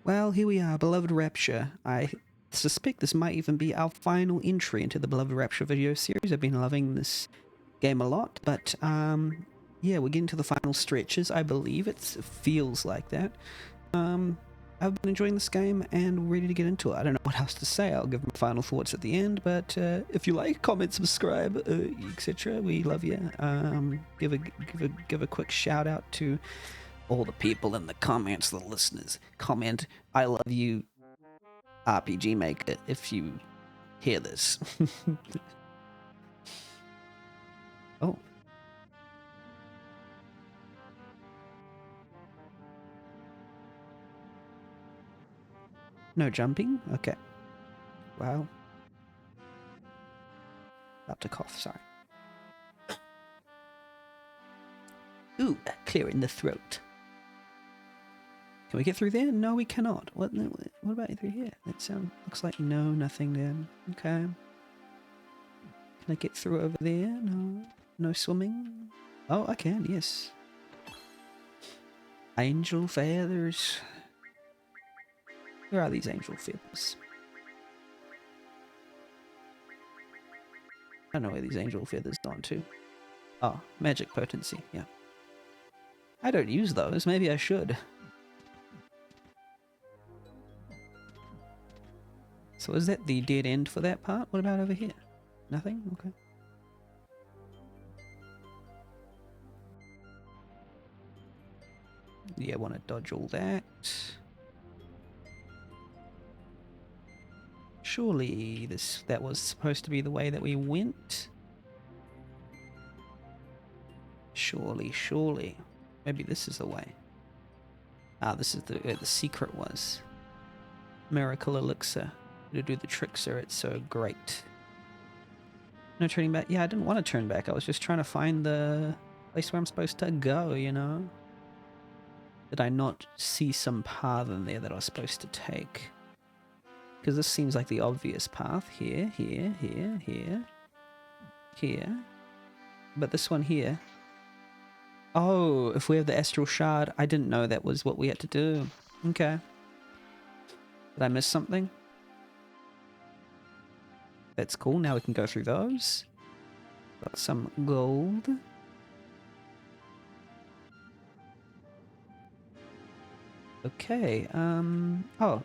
Well, here we are, Beloved Rapture. I suspect this might even be our final entry into the Beloved Rapture video series. I've been loving this game a lot, but yeah, we're getting to the final stretches, I believe. It feels like that. I've been enjoying this game and ready to get into it. I don't know what else to say. I'll give my final thoughts at the end, but if you like, comment, subscribe, etc. We love you. Give a quick shout out to all the people in the comments, the listeners. Comment, I love you, RPG Maker, if you hear this. Oh. No jumping? Okay. Wow. About to cough, sorry. Ooh, clearing the throat. Can we get through there? No, we cannot. What about through here? That looks like no, nothing there. Okay. Can I get through over there? No. No swimming? Oh, I can, yes. Angel feathers. Where are these angel feathers? I don't know where these angel feathers gone to. Oh, magic potency, yeah. I don't use those, maybe I should. So is that the dead end for that part? What about over here? Nothing? Okay. Yeah, I want to dodge all that. Surely that was supposed to be the way that we went. Surely. Maybe this is the way. Ah, this is where the secret was. Miracle elixir. To do the tricks are it's so great. No turning back. Yeah, I didn't want to turn back. I was just trying to find the place where I'm supposed to go, you know? Did I not see some path in there that I was supposed to take? Because this seems like the obvious path. Here. But this one here. Oh, if we have the astral shard, I didn't know that was what we had to do. Okay. Did I miss something? That's cool. Now we can go through those. Got some gold. Okay. Oh,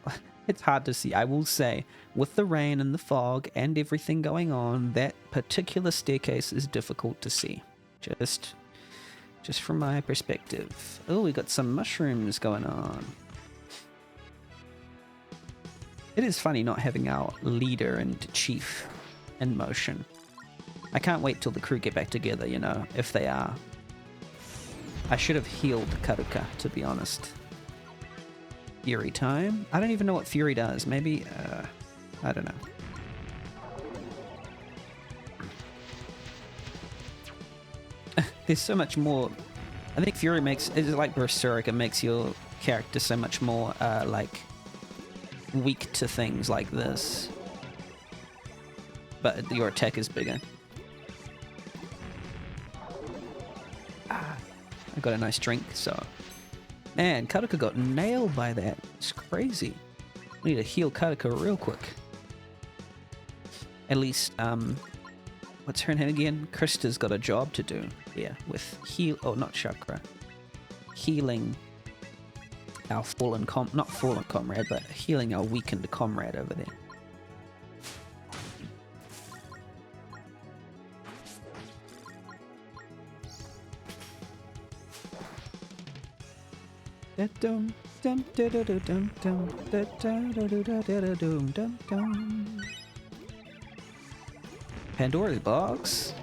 it's hard to see. I will say, with the rain and the fog and everything going on, that particular staircase is difficult to see. Just from my perspective. Oh, we got some mushrooms going on. It is funny not having our leader and chief in motion. I can't wait till the crew get back together, you know, if they are. I should have healed Karuka, to be honest. Fury time? I don't even know what Fury does. Maybe, I don't know. There's so much more. I think Fury it's like Berserk. It makes your character so much more, like, weak to things like this. But your attack is bigger. I got a nice drink, so... Man, Karuka got nailed by that. It's crazy. We need to heal Karuka real quick. At least, what's her name again? Krista's got a job to do here with not chakra. Healing our not fallen comrade, but healing our weakened comrade over there. Pandora's box.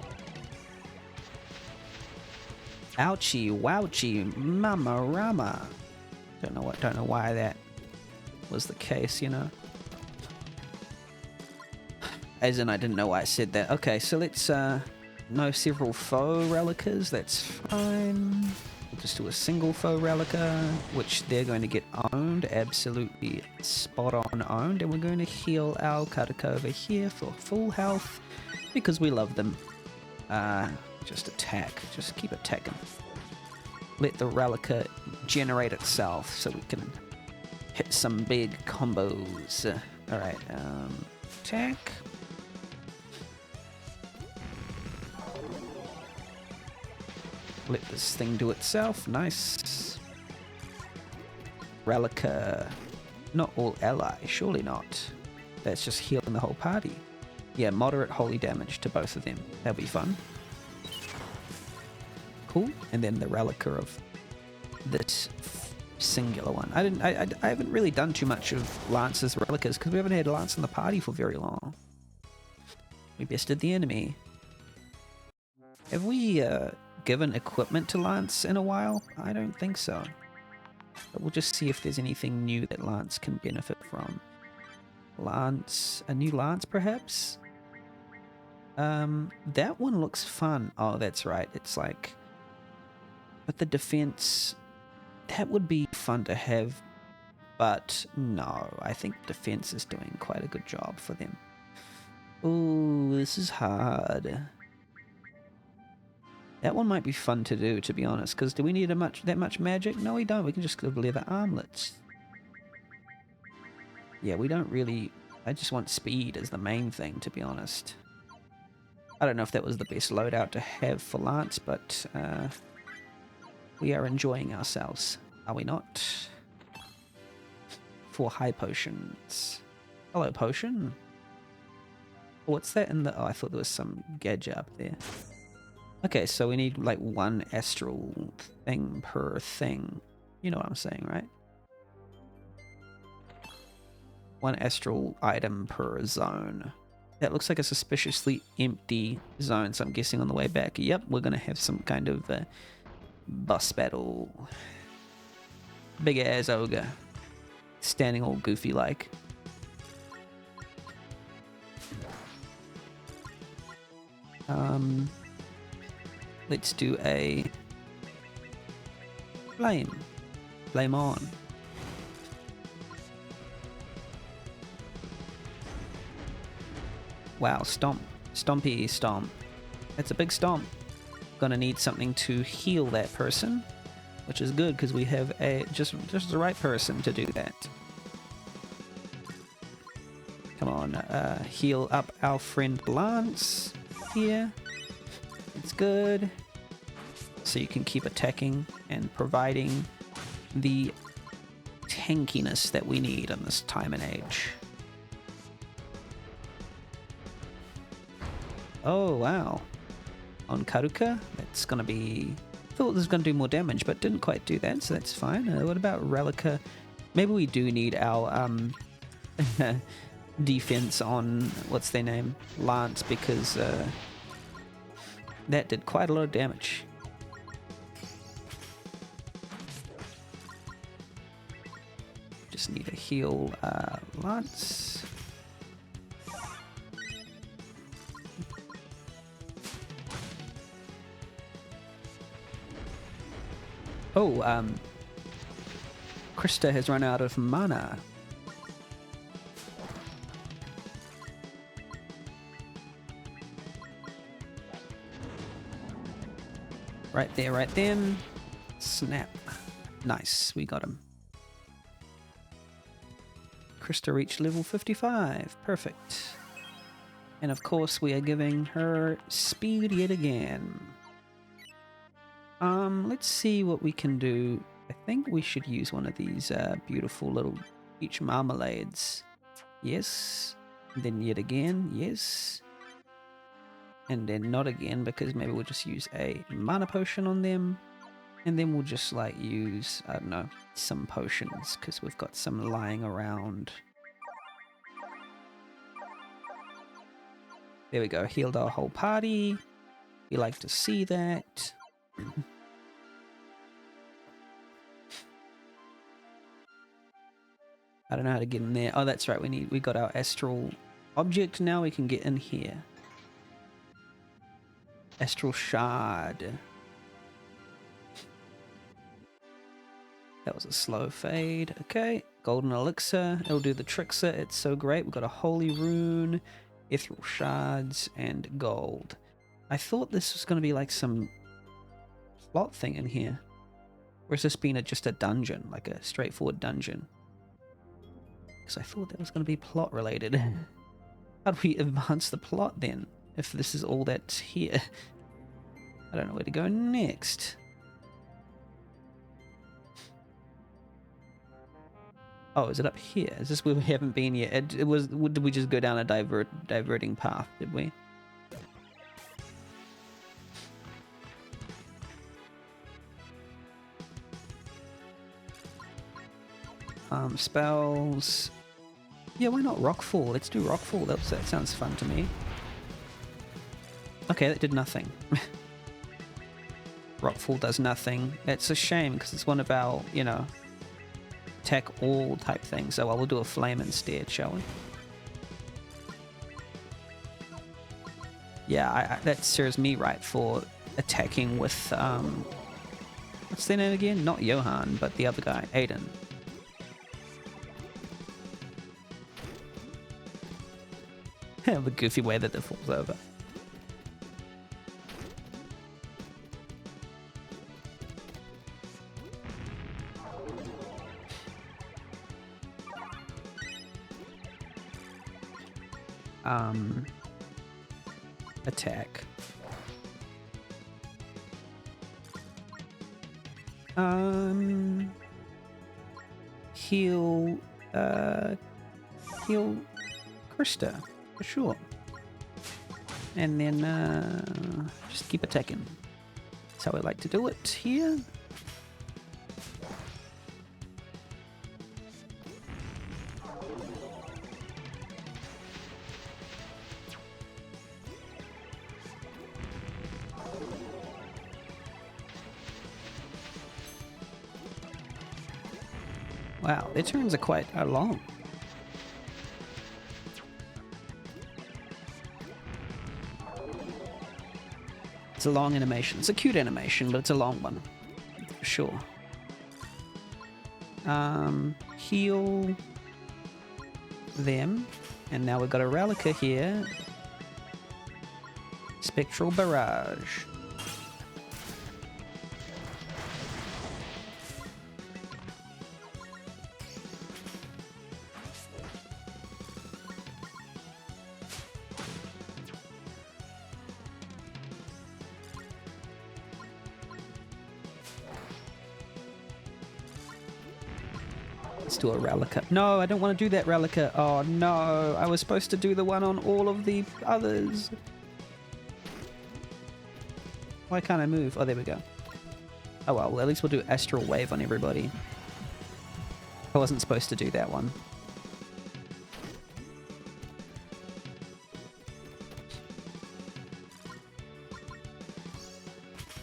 Ouchie, wouchie, mama rama. Don't know why that was the case, you know. As in, I didn't know why I said that. Okay, so let's know several faux relicas. That's fine. We'll just do a single faux relica, which they're going to get owned, absolutely spot on owned, and we're going to heal our Karuka over here for full health because we love them. Just attack. Just keep attacking. Let the relica generate itself so we can hit some big combos. Alright, attack. Let this thing do itself. Nice. Relica. Not all ally, surely not. That's just healing the whole party. Yeah, moderate holy damage to both of them. That'll be fun. Cool. And then the relica of this singular one. I haven't really done too much of Lance's relicas because we haven't had Lance in the party for very long. We bested the enemy. Have we given equipment to Lance in a while? I don't think so. But we'll just see if there's anything new that Lance can benefit from. Lance, a new Lance perhaps? That one looks fun. Oh, that's right. It's like, but the defense, that would be fun to have, but no, I think defense is doing quite a good job for them. Ooh, this is hard. That one might be fun to do, to be honest, because do we need that much magic? No, we don't. We can just give leather armlets. Yeah, we don't really... I just want speed as the main thing, to be honest. I don't know if that was the best loadout to have for Lance, but we are enjoying ourselves, are we not? 4 high potions. Hello, potion. What's that in the... Oh, I thought there was some gadget up there. Okay, so we need like 1 astral thing per thing. You know what I'm saying, right? 1 astral item per zone. That looks like a suspiciously empty zone, so I'm guessing on the way back, yep, we're going to have some kind of boss battle. Big ass ogre. Standing all goofy like. Let's do a flame. Flame on. Wow, stomp. Stompy stomp. That's a big stomp. Gonna need something to heal that person, which is good because we have a just the right person to do that. Come on, heal up our friend Lance here. It's good. So you can keep attacking and providing the tankiness that we need in this time and age. Oh, wow. On Karuka, that's going to be... I thought this was going to do more damage, but didn't quite do that, so that's fine. What about Relica? Maybe we do need our defense on... What's their name? Lance, because that did quite a lot of damage. Just need to heal Lance. Oh, Krista has run out of mana. Right there, right then. Snap. Nice, we got him. Krista reached level 55. Perfect. And of course, we are giving her speed yet again. Let's see what we can do. I think we should use one of these beautiful little peach marmalades. Yes. And then yet again. Yes. And then not again, because maybe we'll just use a mana potion on them. And then we'll just like use, I don't know, some potions, because we've got some lying around. There we go, healed our whole party. We like to see that. I don't know how to get in there. Oh, that's right, we got our astral object, now we can get in here. Astral shard. That was a slow fade. Okay, golden elixir. It'll do the trick, sir. It's so great. We've got a holy rune, ethereal shards, and gold. I thought this was going to be like some plot thing in here. Or has this been just a dungeon, like a straightforward dungeon? Because I thought that was going to be plot related. How do we advance the plot then? If this is all that's here. I don't know where to go next. Oh, is it up here? Is this where we haven't been yet? It was. Did we just go down a diverting path? Did we? Spells. Yeah, why not Rockfall? Let's do Rockfall. That sounds fun to me. Okay, that did nothing. Rockfall does nothing. It's a shame because it's one of our, you know, attack all type things. So we'll do a flame instead, shall we? Yeah, that serves me right for attacking with, what's their name again? Not Johan, but the other guy, Aiden. The goofy way that it falls over. Attack. Heal, heal Krista, for sure. And then, just keep attacking. That's how I like to do it here. Wow, their turns are quite long. It's a long animation. It's a cute animation, but it's a long one. For sure. Heal them. And now we've got a Relica here. Spectral Barrage. Let's do a Relica. No, I don't want to do that Relica. Oh no, I was supposed to do the one on all of the others. Why can't I move? Oh, there we go. Oh well, at least we'll do Astral Wave on everybody. I wasn't supposed to do that one.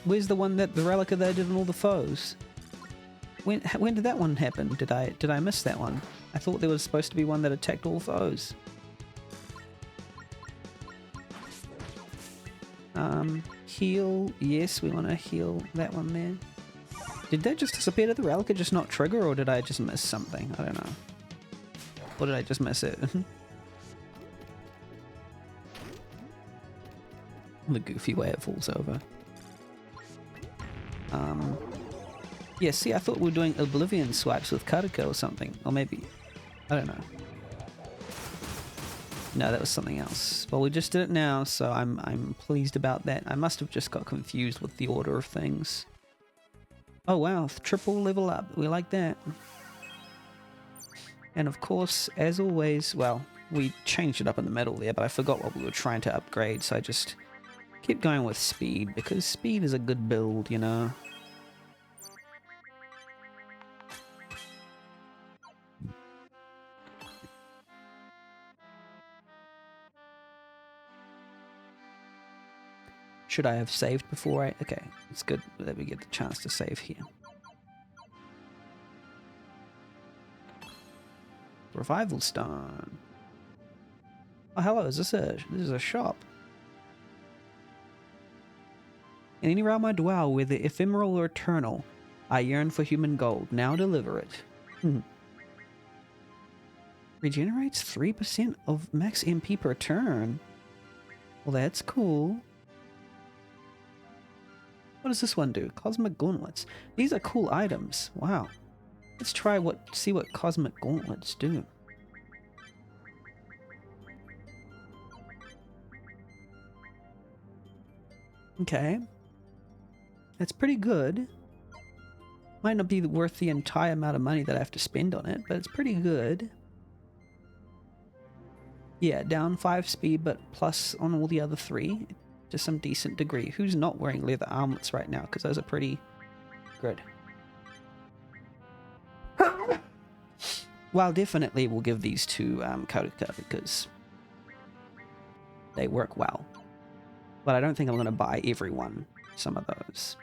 Where's the one that the Relica that I did on all the foes? When did that one happen? Did I miss that one? I thought there was supposed to be one that attacked all foes. Heal. Yes, we want to heal that one there. Did that just disappear? Did the Relica just not trigger, or did I just miss something? I don't know. Or did I just miss it? The goofy way it falls over. Yeah, see, I thought we were doing Oblivion swipes with Karika or something. Or maybe... I don't know. No, that was something else. Well, we just did it now, so I'm pleased about that. I must have just got confused with the order of things. Oh wow, triple level up. We like that. And of course, as always, well, we changed it up in the middle there, but I forgot what we were trying to upgrade, so I just kept going with speed, because speed is a good build, you know. Should I have saved before I... Okay, it's good that we get the chance to save here. Revival Stone. Oh, hello, is this a shop? In any realm I dwell, whether ephemeral or eternal, I yearn for human gold. Now deliver it. Regenerates 3% of max MP per turn. Well, that's cool. What does this one do? Cosmic Gauntlets. These are cool items. Wow. Let's try see what Cosmic Gauntlets do. Okay. That's pretty good. Might not be worth the entire amount of money that I have to spend on it, but it's pretty good. Yeah, down 5 speed, but plus on all the other 3 to some decent degree. Who's not wearing leather armlets right now? Because those are pretty good. Well, definitely we'll give these to Karuka because they work well. But I don't think I'm going to buy everyone some of those.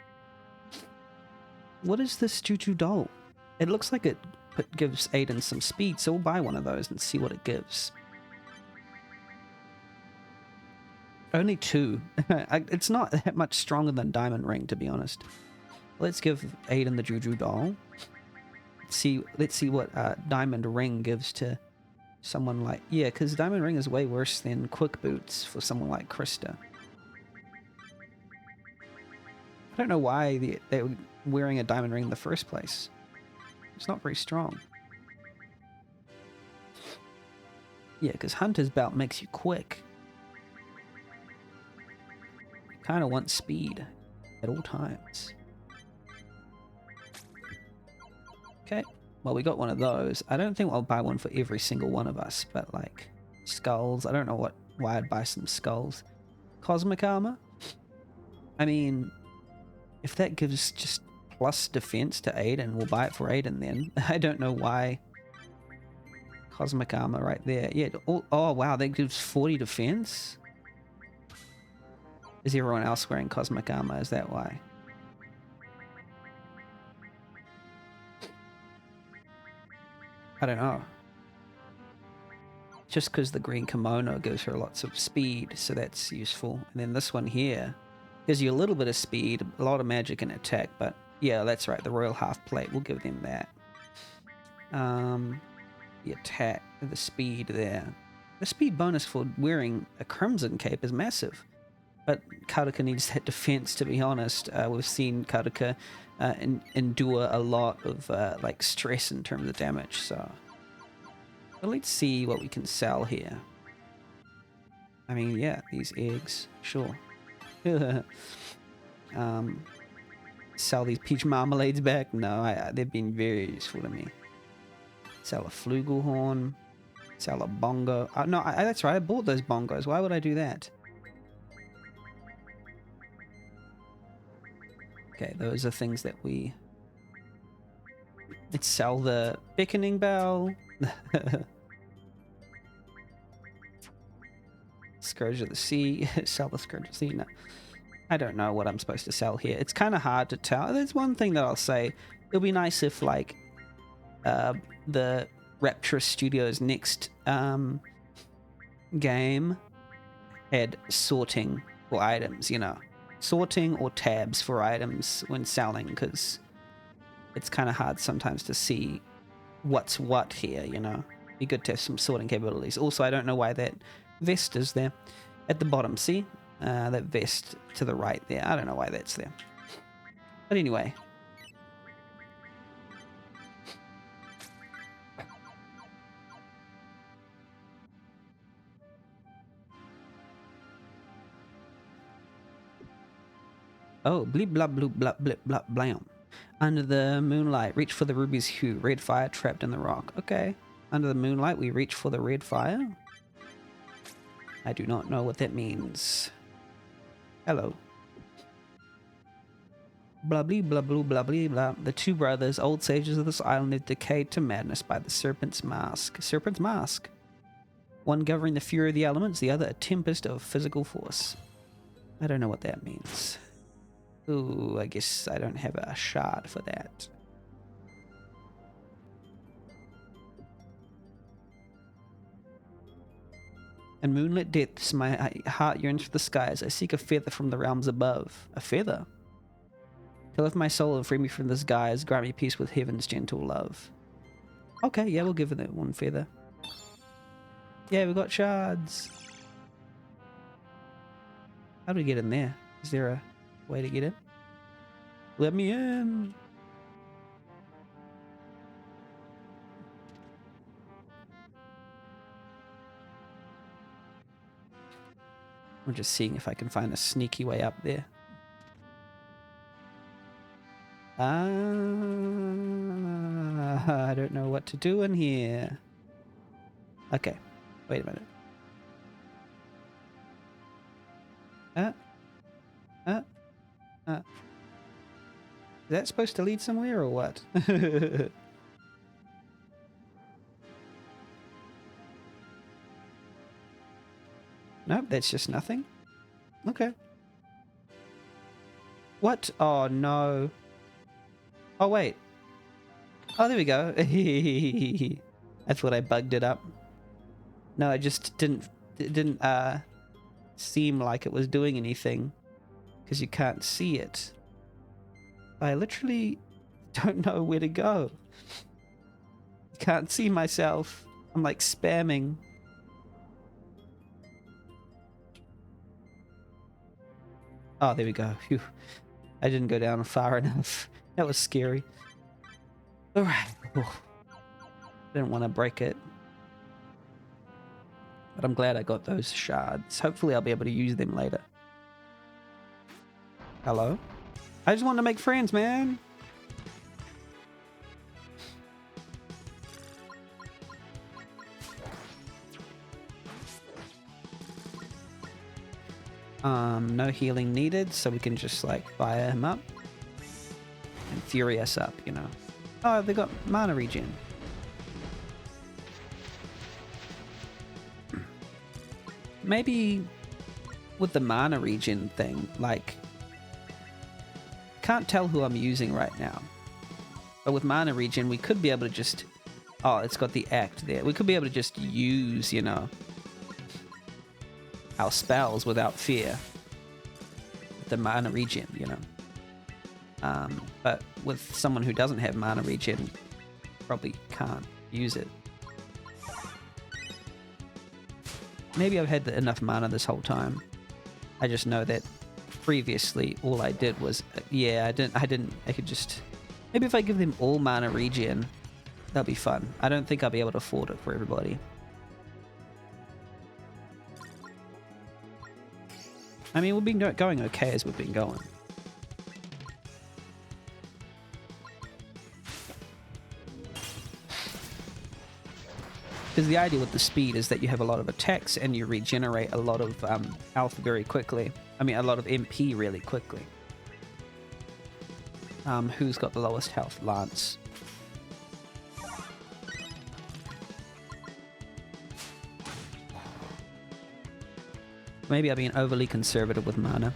What is this Juju doll? It looks like it gives Aiden some speed, so we'll buy one of those and see what it gives. Only 2. It's not that much stronger than Diamond Ring, to be honest. Let's give Aiden the Juju doll. Let's see what Diamond Ring gives to someone like... Yeah, because Diamond Ring is way worse than Quick Boots for someone like Krista. I don't know why they were wearing a Diamond Ring in the first place. It's not very strong. Yeah, because Hunter's Belt makes you quick. You kind of want speed at all times. Okay, well, we got one of those. I don't think I'll buy one for every single one of us, but like skulls. I don't know why I'd buy some skulls. Cosmic armor? I mean, if that gives just plus defense to Aiden, we'll buy it for Aiden then. I don't know why. Cosmic armor right there. Yeah. Oh, wow, that gives 40 defense? Is everyone else wearing cosmic armor? Is that why? I don't know. Just because the green kimono gives her lots of speed, so that's useful. And then this one here gives you a little bit of speed, a lot of magic and attack, but yeah, that's right, the royal half plate, we'll give them that. The attack, the speed there. The speed bonus for wearing a crimson cape is massive, but Karuka needs that defense, to be honest. We've seen Karuka endure a lot of like stress in terms of damage, so... But let's see what we can sell here. I mean, yeah, these eggs, sure. Sell these peach marmalades back? No, they've been very useful to me. Sell a flugelhorn. Sell a bongo. No, that's right, I bought those bongos. Why would I do that? Okay, those are things that we... Let's sell the beckoning bell. Scourge of the Sea. Sell the Scourge of the Sea. No, I don't know what I'm supposed to sell here. It's kind of hard to tell. There's one thing that I'll say. It'll be nice if, like, the Rapture Studios' next game had sorting for items, you know. Sorting or tabs for items when selling, because it's kind of hard sometimes to see what's what here, you know. Be good to have some sorting capabilities. Also, I don't know why that vest is there at the bottom. See? That vest to the right there. I don't know why that's there. But anyway. Oh, bleep blub bloop blub blip blub blam. Under the moonlight, reach for the ruby's hue. Red fire trapped in the rock. Okay. Under the moonlight, we reach for the red fire. I do not know what that means. Hello. Blah blee blah blue blah blee blah. The two brothers, old sages of this island, have decayed to madness by the serpent's mask. Serpent's mask. One governing the fury of the elements, the other a tempest of physical force. I don't know what that means. Ooh, I guess I don't have a shard for that. In moonlit depths, my heart yearns for the skies. I seek a feather from the realms above. A feather? To lift my soul and free me from this guise, grant me peace with heaven's gentle love. Okay, yeah, we'll give it that one feather. Yeah, we got shards. How do we get in there? Is there a way to get in? Let me in. I'm just seeing if I can find a sneaky way up there. I don't know what to do in here. Okay, wait a minute. Uh, uh, Is that supposed to lead somewhere or what? Nope, that's just nothing. Okay. What? Oh, no. Oh, wait. Oh, there we go. I thought I bugged it up. No, it just didn't seem like it was doing anything because you can't see it. I literally don't know where to go. Can't see myself. I'm like spamming. Oh, there we go. Phew. I didn't go down far enough. That was scary. Alright. Didn't want to break it. But I'm glad I got those shards. Hopefully I'll be able to use them later. Hello? I just want to make friends, man. No healing needed, so we can just like fire him up and fury us up, you know. Oh, they got mana regen. Maybe with the mana regen thing, like, can't tell who I'm using right now. But with mana regen, we could be able to just, oh, it's got the act there. We could be able to just use, you know, our spells without fear. The mana regen, you know. But with someone who doesn't have mana regen, probably can't use it. Maybe I've had enough mana this whole time. I just know that previously all I did was, yeah, I could just, maybe if I give them all mana regen, that'll be fun. I don't think I'll be able to afford it for everybody. I mean, we've been going okay as we've been going. Because the idea with the speed is that you have a lot of attacks and you regenerate a lot of health very quickly. I mean, a lot of MP really quickly. Who's got the lowest health? Lance. Maybe I'm being overly conservative with mana.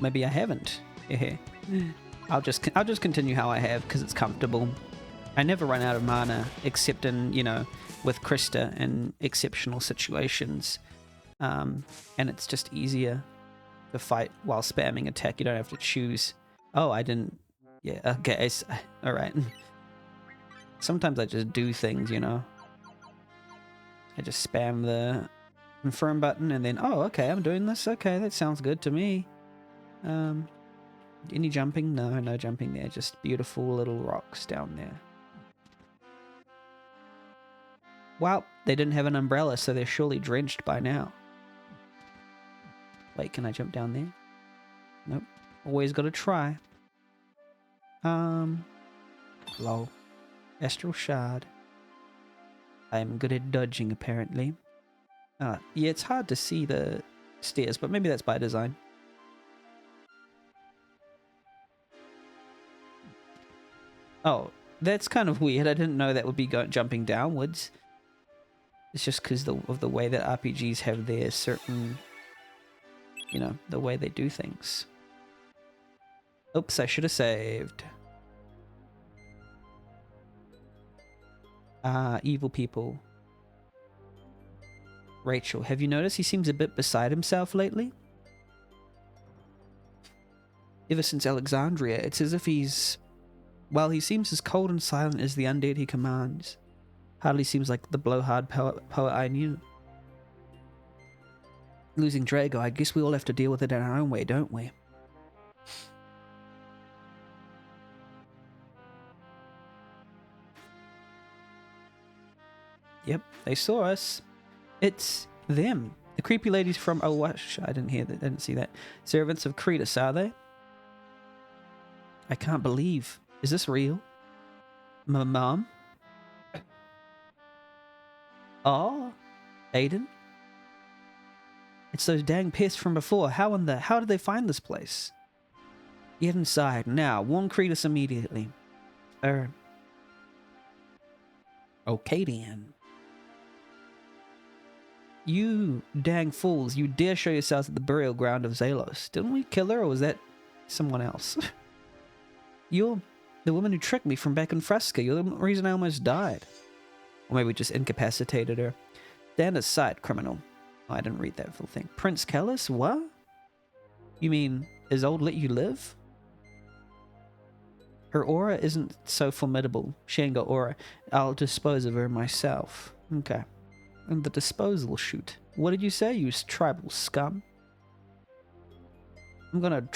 Maybe I haven't. I'll just continue how I have because it's comfortable. I never run out of mana except in, you know, with Krista in exceptional situations. And it's just easier to fight while spamming attack. You don't have to choose. Oh, I didn't. Yeah, okay. All right. Sometimes I just do things, you know. I just spam the confirm button and then, oh, okay, I'm doing this. Okay, that sounds good to me. Any jumping? No, no jumping there. Just beautiful little rocks down there. Well, they didn't have an umbrella, so they're surely drenched by now. Wait, can I jump down there? Nope. Always gotta try. Lol. Astral Shard. I'm good at dodging, apparently. Yeah, it's hard to see the stairs, but maybe that's by design. Oh, that's kind of weird. I didn't know that would be jumping downwards. It's just because of the way that RPGs have their certain, you know, the way they do things. Oops, I should have saved. Evil people. Rachel, have you noticed he seems a bit beside himself lately? Ever since Alexandria, it's as if he's... While he seems as cold and silent as the undead he commands, hardly seems like the blowhard poet I knew. Losing Drago, I guess we all have to deal with it in our own way, don't we? Yep, they saw us. It's them. The creepy ladies from... Oh, what? I didn't hear that. I didn't see that. Servants of Cretus, are they? I can't believe. Is this real? My mom? Oh, Aiden? It's those dang pests from before. How did they find this place? Get inside now. Warn Cretus immediately. Okay then. You dang fools, you dare show yourselves at the burial ground of Zalos. Didn't we kill her, or was that someone else? You're the woman who tricked me from back in Fresca. You're the reason I almost died. Or maybe just incapacitated her. Stand aside, criminal. Oh, I didn't read that full thing. Prince Kellis? What? You mean, Isolde let you live? Her aura isn't so formidable. She ain't got aura. I'll dispose of her myself. Okay. And the disposal chute. What did you say, you tribal scum? I'm gonna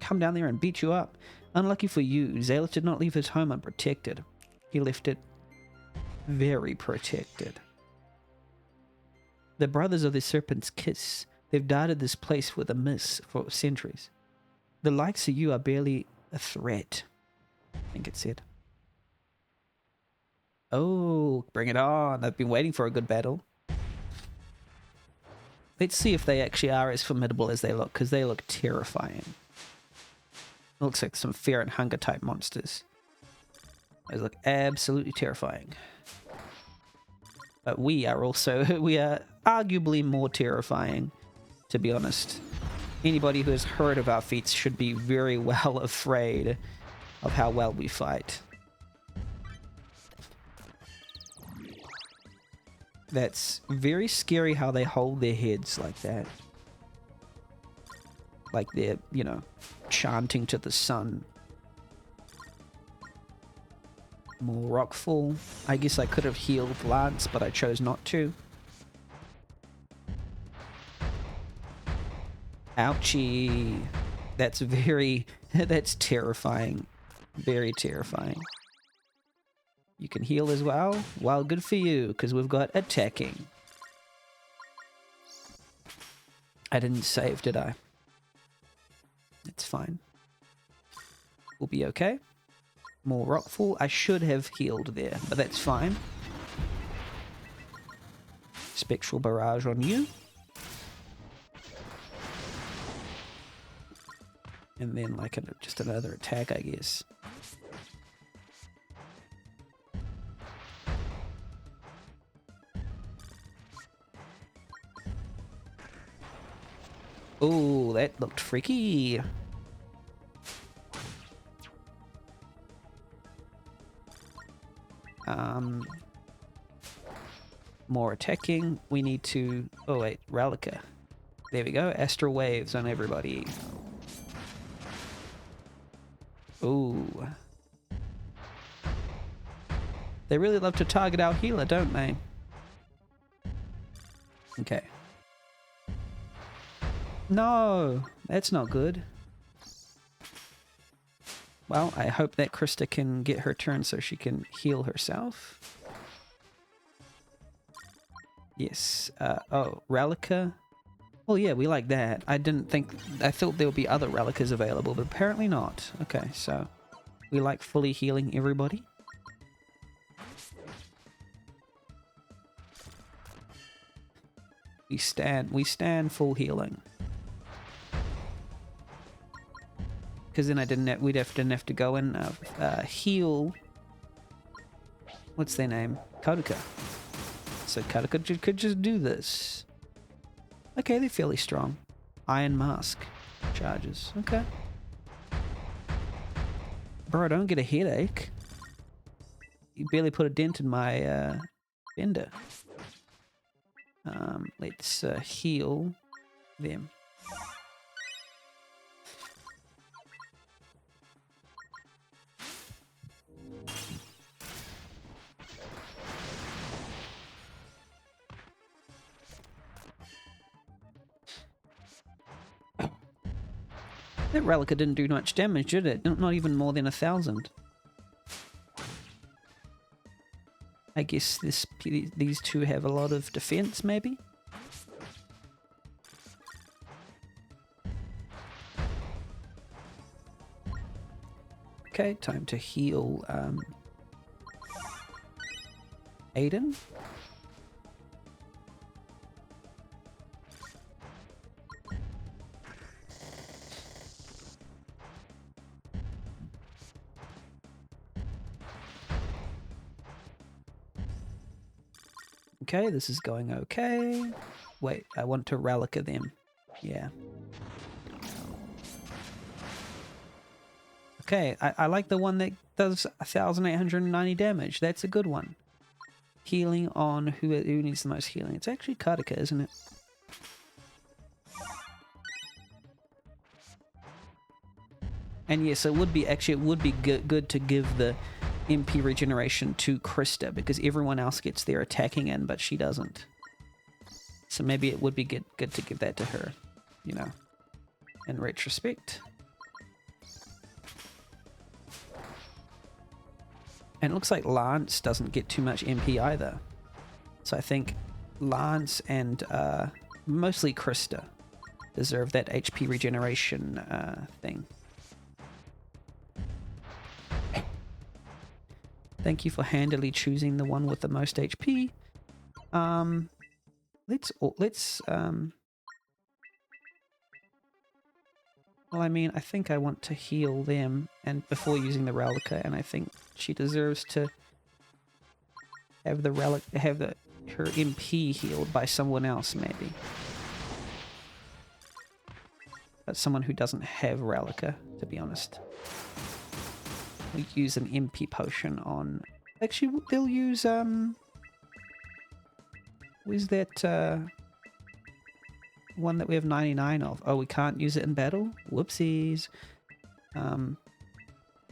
come down there and beat you up. Unlucky for you, Zalos did not leave his home unprotected. He left it very protected. The brothers of the Serpent's Kiss. They've guarded this place with a miss for centuries. The likes of you are barely a threat, I think it said. Oh, bring it on. I've been waiting for a good battle. Let's see if they actually are as formidable as they look, because they look terrifying. It looks like some fear and hunger type monsters. Those look absolutely terrifying. But we are arguably more terrifying, to be honest. Anybody who has heard of our feats should be very well afraid of how well we fight. That's very scary how they hold their heads like that. Like they're, you know, chanting to the sun. More rockfall. I guess I could have healed Lance, but I chose not to. Ouchie. That's that's terrifying. Very terrifying. You can heal as well. Well, good for you, because we've got attacking. I didn't save, did I? It's fine. We'll be okay. More rockfall. I should have healed there, but that's fine. Spectral barrage on you. And then like just another attack, I guess. Oh, that looked freaky. More attacking. We need to... Oh, wait. Relica. There we go. Astral waves on everybody. Ooh. They really love to target our healer, don't they? Okay. No! That's not good. Well, I hope that Krista can get her turn so she can heal herself. Yes. Oh, Relica. Oh yeah, we like that. I thought there would be other Relicas available, but apparently not. Okay, so we like fully healing everybody. We stand full healing. Because then we'd have to go and heal. What's their name? Koduka. So Koduka could just do this. Okay, they're fairly strong. Iron Mask charges. Okay. Bro, don't get a headache. You barely put a dent in my fender. Let's heal them. That Relica didn't do much damage, did it? Not even more than 1,000. I guess these two have a lot of defense, maybe? Okay, time to heal Aiden. Okay, this is going okay. Wait, I want to Relica them. Yeah. Okay, I like the one that does 1,890 damage. That's a good one. Healing on who needs the most healing. It's actually Kartika, isn't it? And yes, it would be good to give the MP regeneration to Krista because everyone else gets their attacking in, but she doesn't. So maybe it would be good to give that to her, you know, in retrospect. And it looks like Lance doesn't get too much MP either. So I think Lance and mostly Krista deserve that HP regeneration thing. Thank you for handily choosing the one with the most HP. Well, I mean, I think I want to heal them and before using the Relica, and I think she deserves to have the her MP healed by someone else, maybe. But someone who doesn't have Relica, to be honest. We use an MP potion on... Actually, they'll use, where's that, one that we have 99 of? Oh, we can't use it in battle? Whoopsies. Well,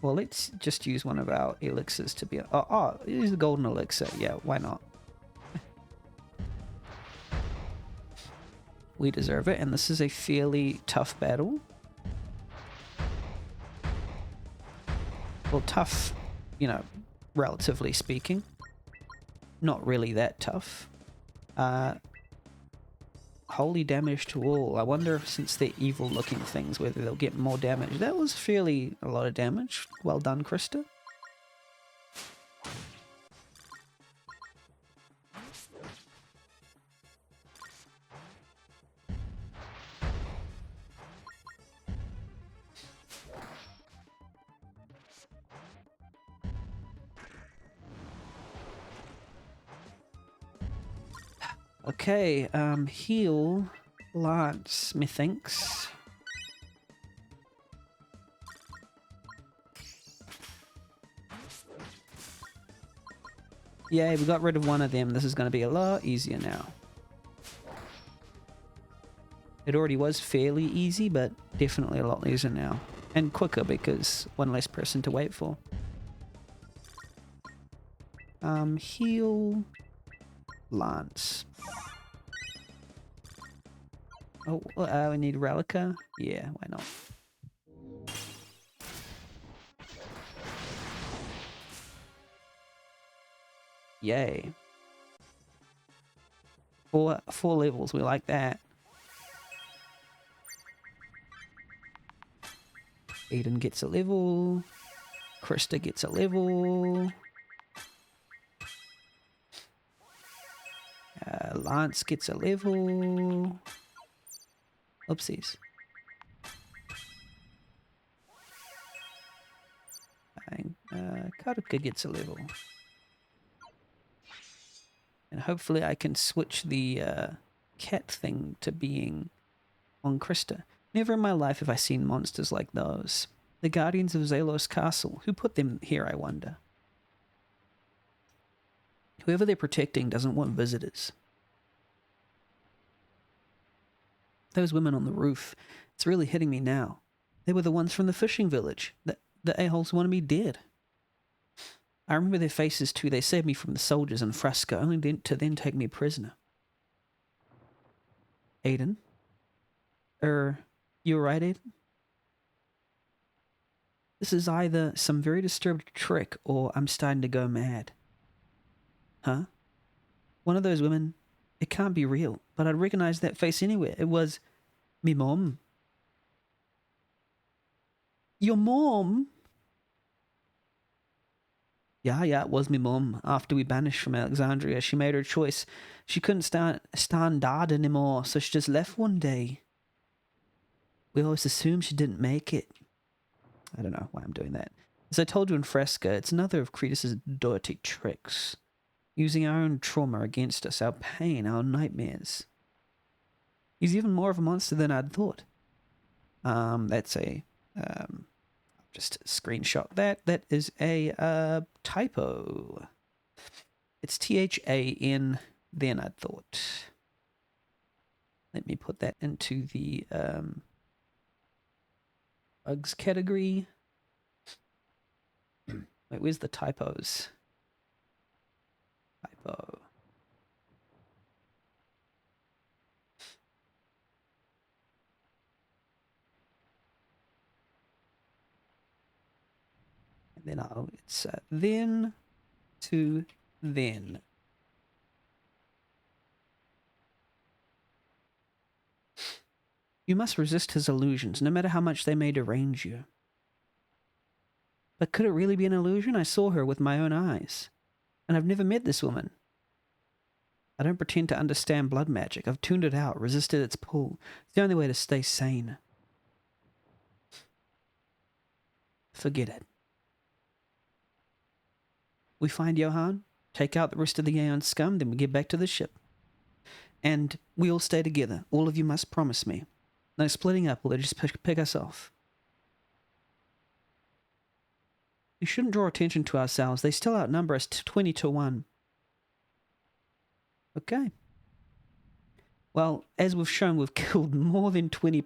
let's just use one of our elixirs to be... use the golden elixir. Yeah, why not? We deserve it, and this is a fairly tough battle. Well, tough, you know, relatively speaking. Not really that tough. Holy damage to all. I wonder if since they're evil-looking things, whether they'll get more damage. That was fairly a lot of damage. Well done, Krista. Okay, heal Lance, methinks. Yay, we got rid of one of them. This is going to be a lot easier now. It already was fairly easy, but definitely a lot easier now. And quicker because one less person to wait for. Heal Lance. Oh, we need Relica? Yeah, why not? Yay. Four levels, we like that. Eden gets a level. Krista gets a level. Lance gets a level. Oopsies. Karika gets a level. And hopefully I can switch the cat thing to being on Krista. Never in my life have I seen monsters like those. The guardians of Zalos Castle. Who put them here, I wonder? Whoever they're protecting doesn't want visitors. Those women on the roof, it's really hitting me now. They were the ones from the fishing village. The a-holes wanted me dead. I remember their faces too. They saved me from the soldiers in Fresca, only to then take me prisoner. Aiden? You alright, Aiden? This is either some very disturbed trick or I'm starting to go mad. Huh? One of those women. It can't be real, but I'd recognize that face anywhere. It was me mom. Your mom? Yeah, it was me mum. After we banished from Alexandria, she made her choice. She couldn't stand dad anymore, so she just left one day. We always assumed she didn't make it. I don't know why I'm doing that. As I told you in Fresca, it's another of Cretus's dirty tricks. Using our own trauma against us, our pain, our nightmares. He's even more of a monster than I'd thought. That's a... just screenshot that. That is a typo. It's THAN, then I'd thought. Let me put that into the bugs category. Wait, where's the typos? Typo. And then it's then to then. You must resist his illusions, no matter how much they may derange you. But could it really be an illusion? I saw her with my own eyes. And I've never met this woman. I don't pretend to understand blood magic. I've tuned it out, resisted its pull. It's the only way to stay sane. Forget it. We find Johann, take out the rest of the Aeon scum, then we get back to the ship. And we all stay together. All of you must promise me. No splitting up, or they'll just pick us off. We shouldn't draw attention to ourselves. They still outnumber us 20 to 1. Okay. Well, as we've shown, we've killed more than 20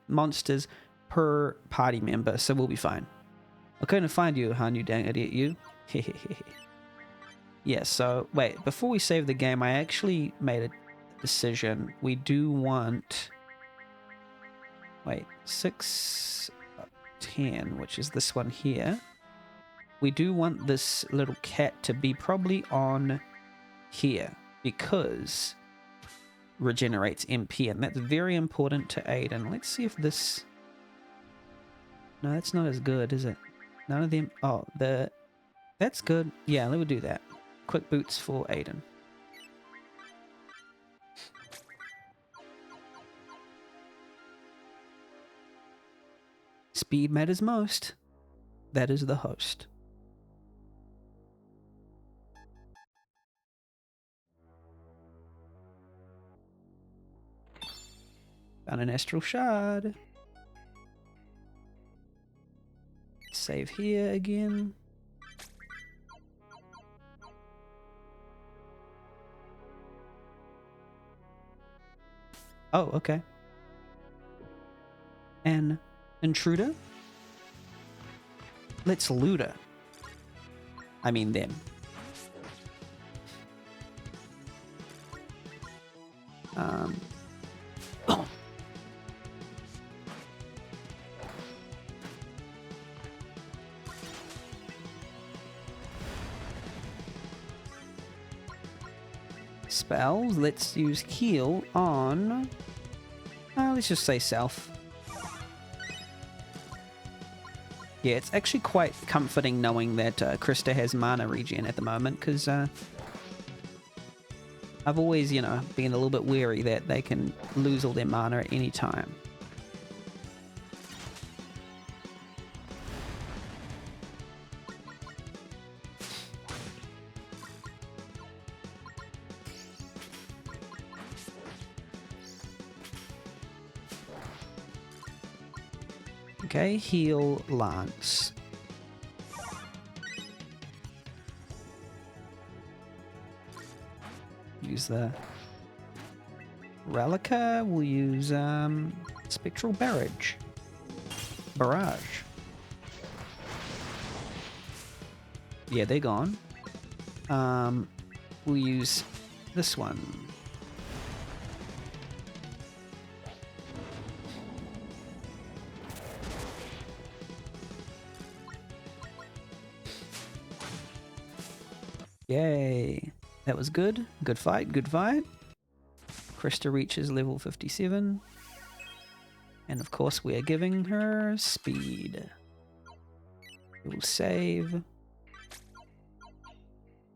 monsters per party member, so we'll be fine. I'm going to find you, Han, you dang idiot, you. Yeah, so, wait, before we save the game, I actually made a decision. We do want... Wait, 6, 10, which is this one here. We do want this little cat to be probably on here, because regenerates MP, and that's very important to Aiden. Let's see if this... No, that's not as good, is it? None of them... Oh, that's good. Yeah, let me do that. Quick boots for Aiden. Speed matters most. That is the host. Found an astral shard. Save here again. Oh, okay. An intruder? Let's loot her. I mean them. Oh. Spells. Let's use heal on... let's just say self. Yeah, it's actually quite comforting knowing that Krista has mana regen at the moment, because I've always, you know, been a little bit wary that they can lose all their mana at any time. Okay, heal Lance. Use the Relica. We'll use Spectral Barrage. Yeah, they're gone. We'll use this one. Yay. That was good. Good fight, good fight. Krista reaches level 57. And of course we are giving her speed. We will save.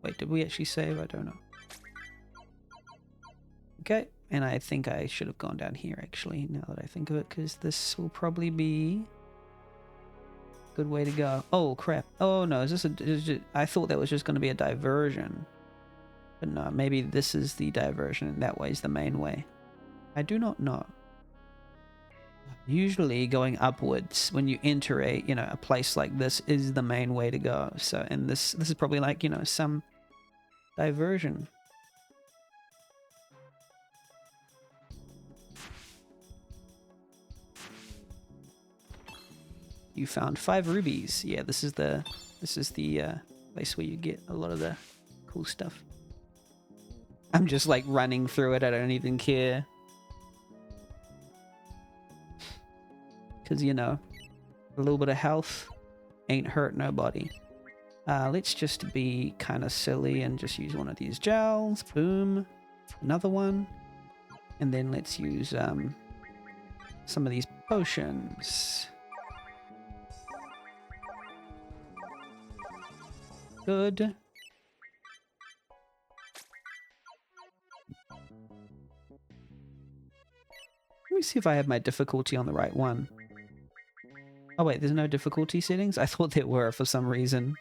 Wait, did we actually save? I don't know. Okay, and I think I should have gone down here actually, now that I think of it, because this will probably be a good way to go. Oh crap. Oh no, I thought that was just going to be a diversion. But no, maybe this is the diversion and that way is the main way. I do not know. Usually going upwards when you enter a place like this is the main way to go. So, and this is probably like, some diversion. You found 5 rubies. Yeah, this is the place where you get a lot of the cool stuff. I'm just like running through it. I don't even care. Because, a little bit of health ain't hurt nobody. Let's just be kind of silly and just use one of these gels. Boom. Another one. And then let's use some of these potions. Good. Let me see if I have my difficulty on the right one. Oh wait, there's no difficulty settings? I thought there were for some reason.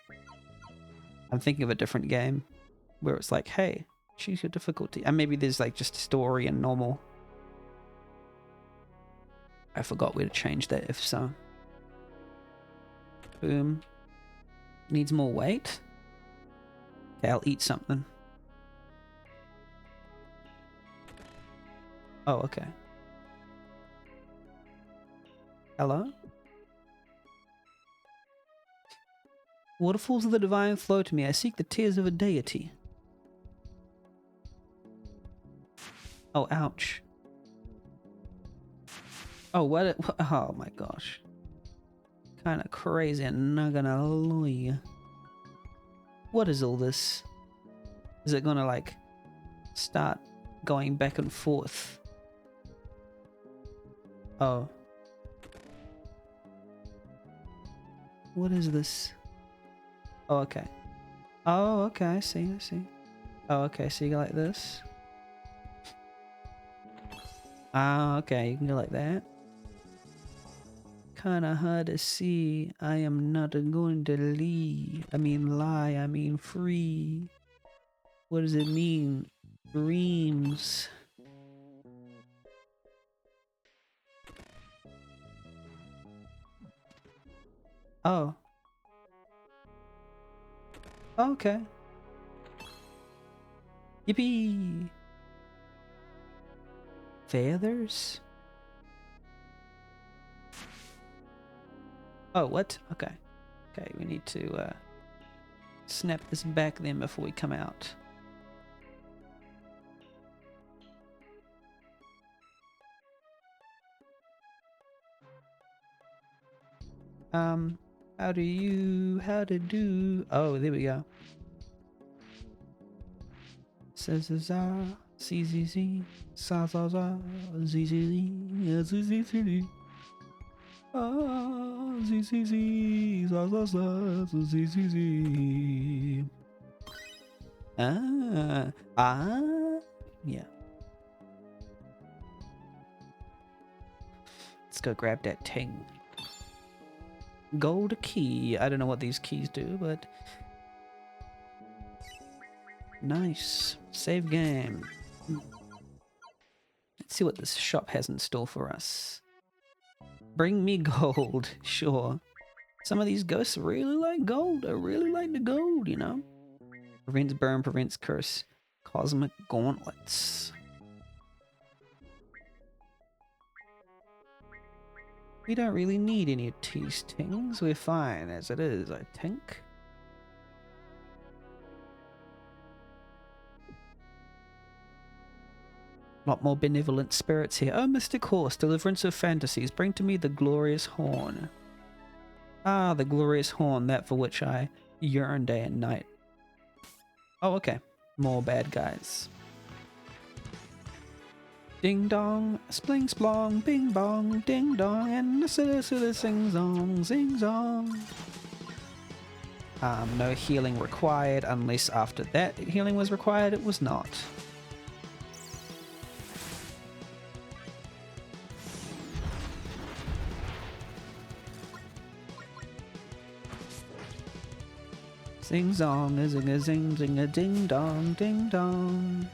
I'm thinking of a different game where it's like, hey, choose your difficulty. And maybe there's like just story and normal. I forgot where to change that if so. Boom. Needs more weight? Okay, I'll eat something. Oh, okay. Hello? Waterfalls of the divine flow to me. I seek the tears of a deity. Oh, ouch. Oh, what? Oh my gosh. Kind of crazy, I'm not gonna lie. What is all this? Is it gonna like start going back and forth? Oh. What is this? Oh, okay. Oh, okay, I see. Oh, okay, so you go like this. Ah, okay, you can go like that. Kinda hard to see. I am not going to lie. I mean free. What does it mean? Dreams. Oh. Okay. Yippee! Feathers? Oh, what? Okay. Okay, we need to snap this back then before we come out. How to do? Oh, there we go. Z-z-z, C-Z-Z, sa-za-za, Z-Z-Z, Z-Z-Z, ah, Z-Z-Z, sa-za-za, Z-Z-Z. Yeah. Let's go grab that ting. Gold key. I don't know what these keys do, but nice. Save game. Let's see what this shop has in store for us. Bring me gold. Sure. Some of these ghosts really like gold. I really like the gold, Prevents burn, prevents curse. Cosmic gauntlets. We don't really need any of these things. We're fine as it is, I think. Lot more benevolent spirits here. Oh, mystic horse, deliverance of fantasies. Bring to me the glorious horn. Ah, the glorious horn, that for which I yearn day and night. Oh, okay. More bad guys. Ding dong, spling splong, bing bong, ding dong, and the sing zong, zing zong. No healing required, unless after that healing was required, it was not. Zing zong, a zing a zing zing a ding dong, ding dong.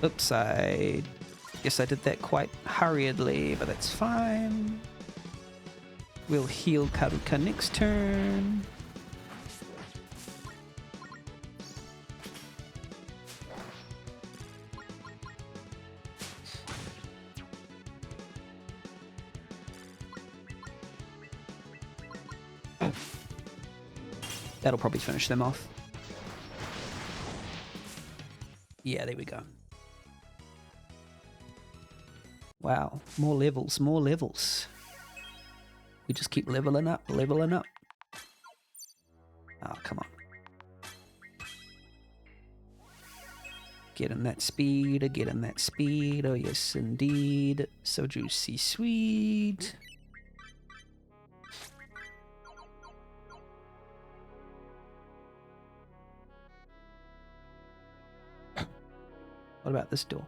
Oops, I guess I did that quite hurriedly, but that's fine. We'll heal Karuka next turn. That'll probably finish them off. Yeah, there we go. Wow, more levels, more levels. We just keep leveling up, leveling up. Oh, come on. Getting that speed, getting that speed. Oh, yes, indeed. So juicy sweet. What about this door?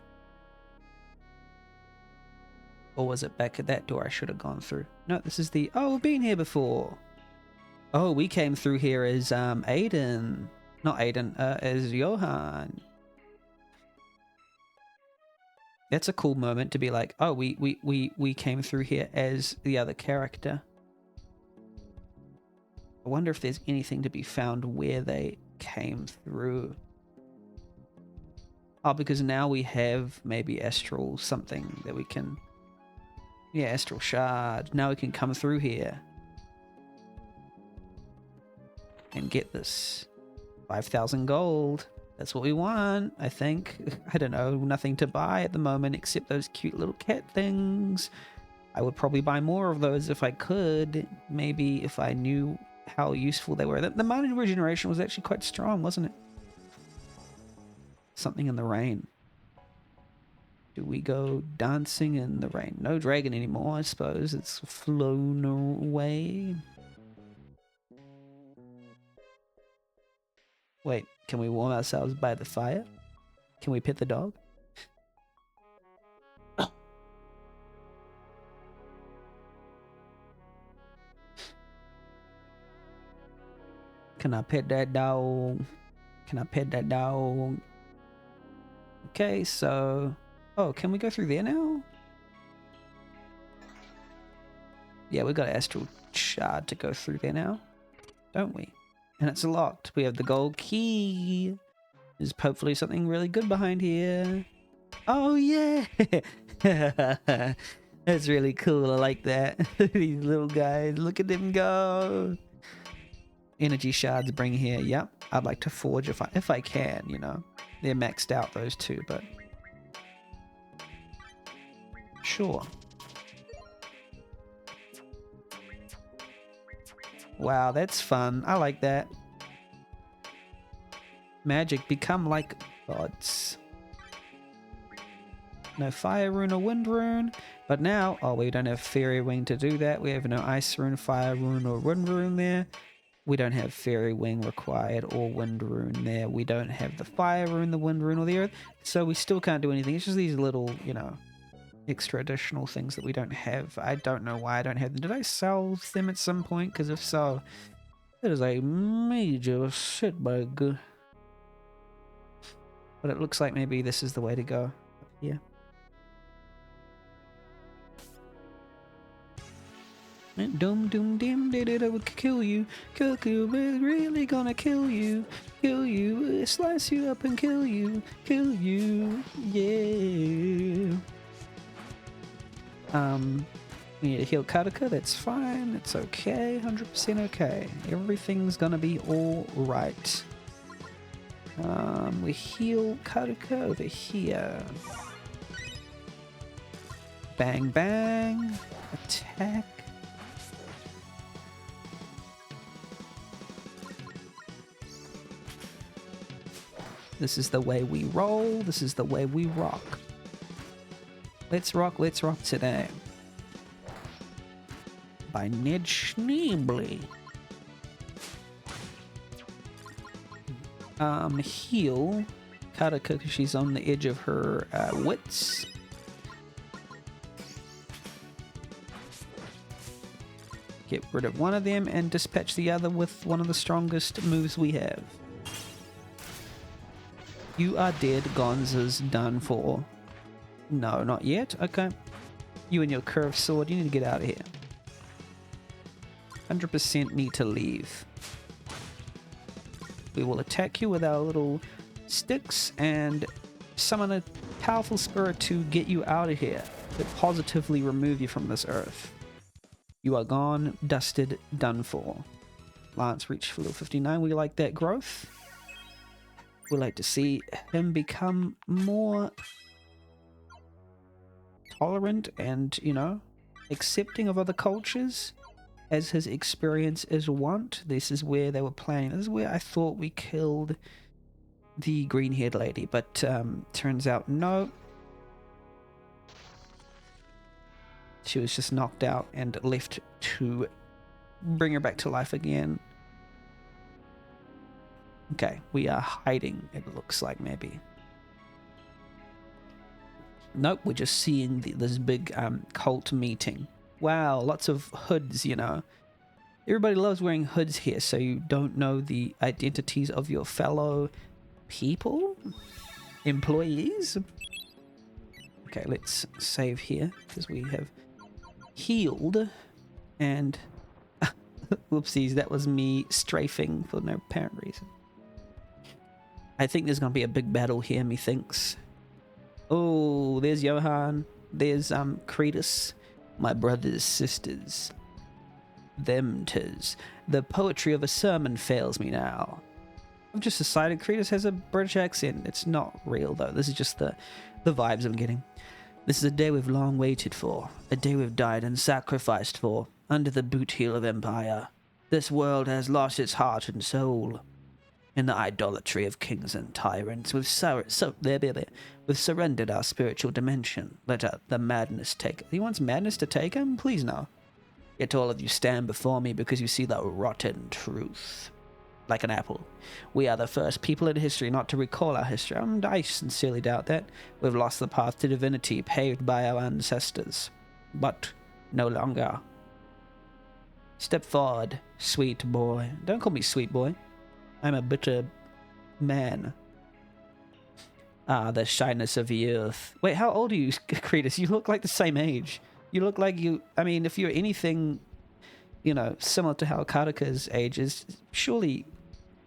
Or was it back at that door I should have gone through? No, this is the... Oh, we've been here before. Oh, we came through here as Aiden. Not Aiden, as Johan. That's a cool moment to be like, oh, we came through here as the other character. I wonder if there's anything to be found where they came through. Oh, because now we have maybe astral something that we can... Yeah, astral shard. Now we can come through here and get this 5,000 gold. That's what we want, I think. I don't know, nothing to buy at the moment except those cute little cat things. I would probably buy more of those if I could. Maybe if I knew how useful they were. The mana regeneration was actually quite strong, wasn't it? Something in the rain. Do we go dancing in the rain? No dragon anymore, I suppose. It's flown away. Wait, can we warm ourselves by the fire? Can we pet the dog? Can I pet that dog? Can I pet that dog? Okay, so... Oh, can we go through there now? Yeah, we've got an astral shard to go through there now, don't we? And it's locked. We have the gold key. There's hopefully something really good behind here. Oh, yeah! That's really cool. I like that. These little guys, look at them go. Energy shards bring here. Yep, I'd like to forge if I can, you know. They're maxed out, those two, but... Sure. Wow, that's fun. I like that. Magic, become like gods. No fire rune or wind rune. But now, oh, we don't have fairy wing to do that. We have no ice rune, fire rune, or wind rune there. We don't have fairy wing required or wind rune there. We don't have the fire rune, the wind rune, or the earth. So we still can't do anything. It's just these little, you know, extra additional things that we don't have. I don't know why I don't have them. Did I sell them at some point? Because if so, it is a major shitbug. But it looks like maybe this is the way to go up here. Doom doom dim did it, I would kill you. Kill you, we're really gonna kill you. Kill you, slice you up and kill you. Kill you, yeah. We need to heal Karuka, that's fine, it's okay, 100% okay. Everything's gonna be alright. We heal Karuka over here. Bang bang. Attack. This is the way we roll. This is the way we rock. Let's rock today. By Ned Schneebly. Heal Karaka because she's on the edge of her wits. Get rid of one of them and dispatch the other with one of the strongest moves we have. You are dead, Gonza's done for. No, not yet. Okay. You and your curved sword, you need to get out of here. 100% need to leave. We will attack you with our little sticks and summon a powerful spirit to get you out of here, to positively remove you from this earth. You are gone, dusted, done for. Lance reached for level 59. We like that growth. We like to see him become more tolerant and, you know, accepting of other cultures as his experience is wont. This is where they were planning. This is where I thought we killed the green-haired lady, but turns out no. She was just knocked out and left to bring her back to life again. Okay, we are hiding, it looks like, maybe. Nope, we're just seeing this big cult meeting. Wow, lots of hoods, you know. Everybody loves wearing hoods here, so you don't know the identities of your fellow people? Employees? Okay, let's save here, because we have healed, and whoopsies, that was me strafing for no apparent reason. I think there's gonna be a big battle here, methinks. Oh, there's Johan, there's Cretus, my brothers, sisters, them tis. The poetry of a sermon fails me now. I've just decided Cretus has a British accent. It's not real though, this is just the vibes I'm getting. This is a day we've long waited for, a day we've died and sacrificed for, under the boot heel of empire. This world has lost its heart and soul. In the idolatry of kings and tyrants, we've surrendered our spiritual dimension. Let the madness take... He wants madness to take him? Please no. Yet all of you stand before me because you see the rotten truth. Like an apple. We are the first people in history not to recall our history. I sincerely doubt that. We've lost the path to divinity paved by our ancestors. But no longer. Step forward, sweet boy. Don't call me sweet boy. I'm a bitter man. Ah, the shyness of the earth. Wait, how old are you, Cretus? You look like the same age. You look like you... I mean, if you're anything, you know, similar to how Karaka's age is, surely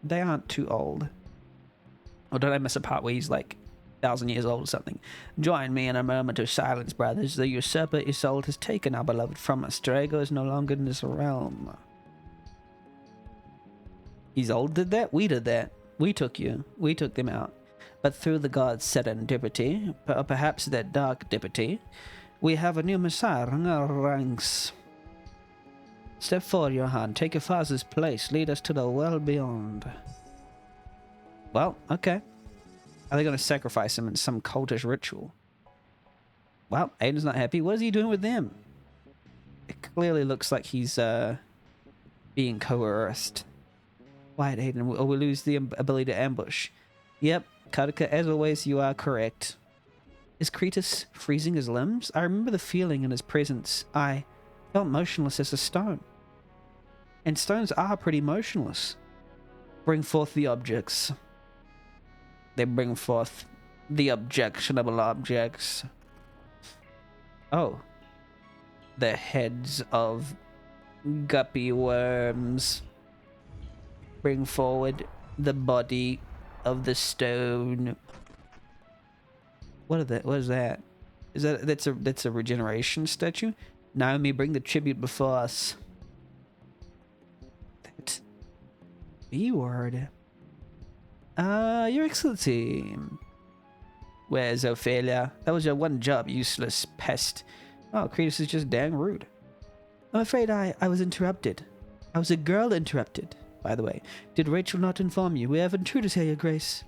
they aren't too old. Or did I miss a part where he's like 1,000 years old or something? Join me in a moment of silence, brothers. The usurper Isolde has taken our beloved from us. Drago is no longer in this realm. Isolde did that? We did that. We took you. We took them out. But through the gods' serendipity, or perhaps their dark dipity, we have a new messiah in our ranks. Step forward, Johan. Take your father's place. Lead us to the well beyond. Well, okay. Are they going to sacrifice him in some cultish ritual? Well, Aiden's not happy. What is he doing with them? It clearly looks like he's being coerced. Quiet, Aiden, or we lose the ability to ambush. Yep, Karaka, as always, you are correct. Is Cretus freezing his limbs? I remember the feeling in his presence. I felt motionless as a stone. And stones are pretty motionless. Bring forth the objects. They bring forth the objectionable objects. Oh. The heads of guppy worms. Bring forward the body of the stone. What is that? That's a regeneration statue? Naomi, bring the tribute before us. That B-word. Your Excellency. Where's Ophelia? That was your one job, useless pest. Oh, Cretus is just dang rude. I'm afraid I was interrupted. I was a girl interrupted, by the way. Did Rachel not inform you? We have intruders here, Your Grace.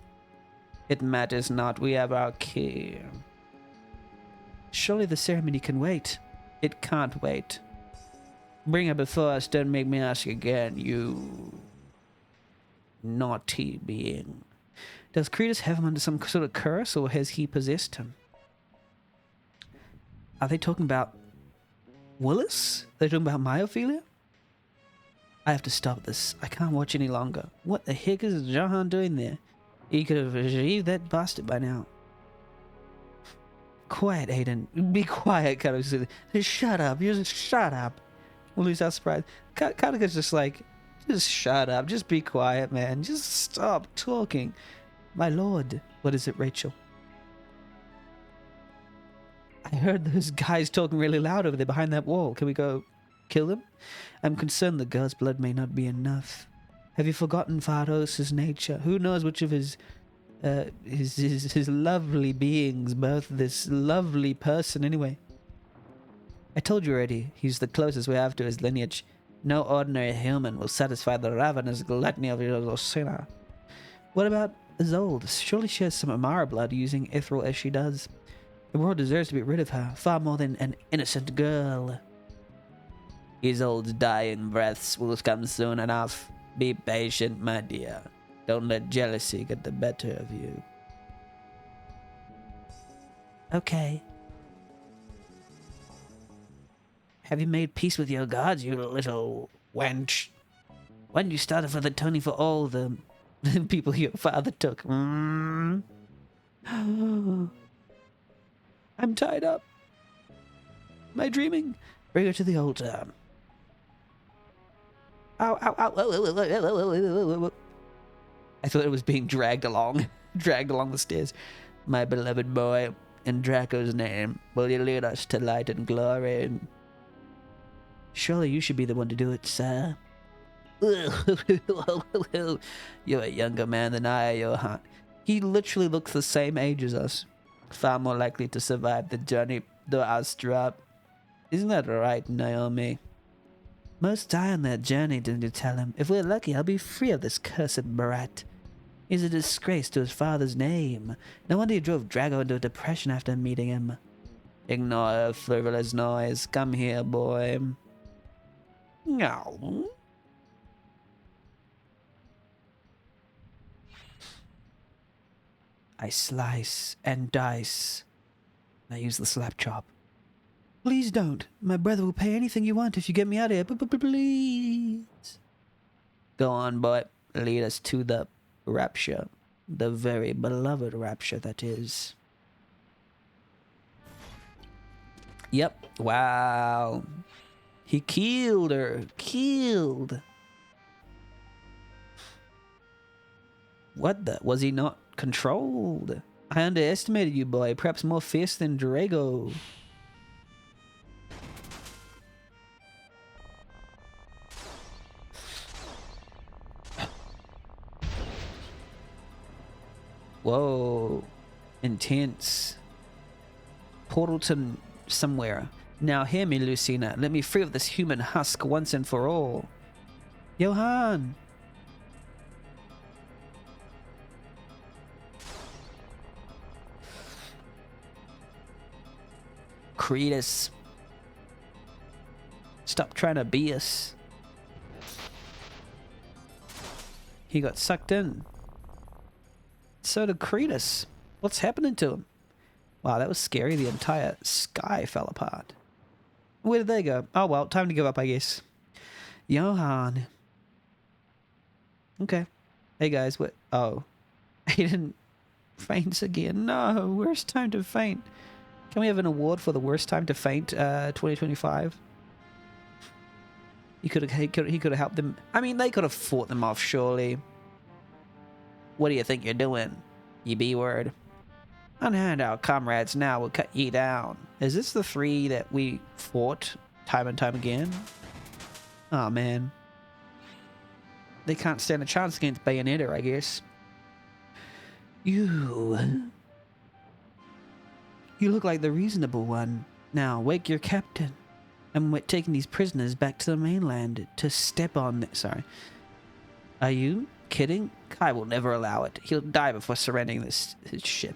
It matters not. We have our key. Surely the ceremony can wait. It can't wait. Bring her before us. Don't make me ask again, you naughty being. Does Cretus have him under some sort of curse, or has he possessed him? Are they talking about Willis? Are they talking about Myophilia? I have to stop this. I can't watch any longer. What the heck is Jahan doing there? He could have achieved that bastard by now. Quiet, Aiden. Be quiet, Karuka. Just shut up. Just shut up. We'll lose our surprise. Karuka's just like, just shut up. Just be quiet, man. Just stop talking. My lord. What is it, Rachel? I heard those guys talking really loud over there behind that wall. Can we go kill them? I'm concerned the girl's blood may not be enough. Have you forgotten Pharos' nature? Who knows which of his lovely beings birthed this lovely person anyway? I told you already, he's the closest we have to his lineage. No ordinary human will satisfy the ravenous gluttony of your sinner. What about Isolde? Surely she has some Amara blood, using Ethereal as she does. The world deserves to be rid of her, far more than an innocent girl. Isolde's dying breaths will come soon enough. Be patient, my dear. Don't let jealousy get the better of you. Okay. Have you made peace with your gods, you little wench? Why didn't you start off with atoning for all the people your father took? I'm tied up. Am I dreaming? Bring her to the altar. Ow, ow, ow, ow. I thought it was being dragged along the stairs. My beloved boy, in Draco's name, will you lead us to light and glory? Surely you should be the one to do it, sir. You're a younger man than I, Johann. He literally looks the same age as us. Far more likely to survive the journey to Astra. Isn't that right, Naomi? Most die on that journey, didn't you tell him? If we're lucky, I'll be free of this cursed brat. He's a disgrace to his father's name. No wonder he drove Drago into a depression after meeting him. Ignore her frivolous noise. Come here, boy. No. I slice and dice. I use the slap chop. Please don't. My brother will pay anything you want if you get me out of here. Please. Go on, boy. Lead us to the Rapture. The very beloved Rapture, that is. Yep. Wow. He killed her. Killed. What the? Was he not controlled? I underestimated you, boy. Perhaps more fierce than Drago. Whoa. Intense. Portal to somewhere. Now hear me, Lucina. Let me free of this human husk once and for all. Johann! Cretus. Stop trying to be us. He got sucked in. So did Cretus. What's happening to him? Wow, that was scary. The entire sky fell apart. Where did they go? Oh well, time to give up, I guess. Johann. Okay. Hey guys, what? Oh. Aiden faints again. No, worst time to faint. Can we have an award for the worst time to faint 2025? He could have helped them. I mean, they could have fought them off, surely. What do you think you're doing, you B-word? Unhand our comrades now, we'll cut ye down. Is this the three that we fought time and time again? Oh man. They can't stand a chance against Bayonetta, I guess. You look like the reasonable one. Now, wake your captain. And we're taking these prisoners back to the mainland to step on... Sorry. Are you? kidding? Kai will never allow it. He'll die before surrendering his ship.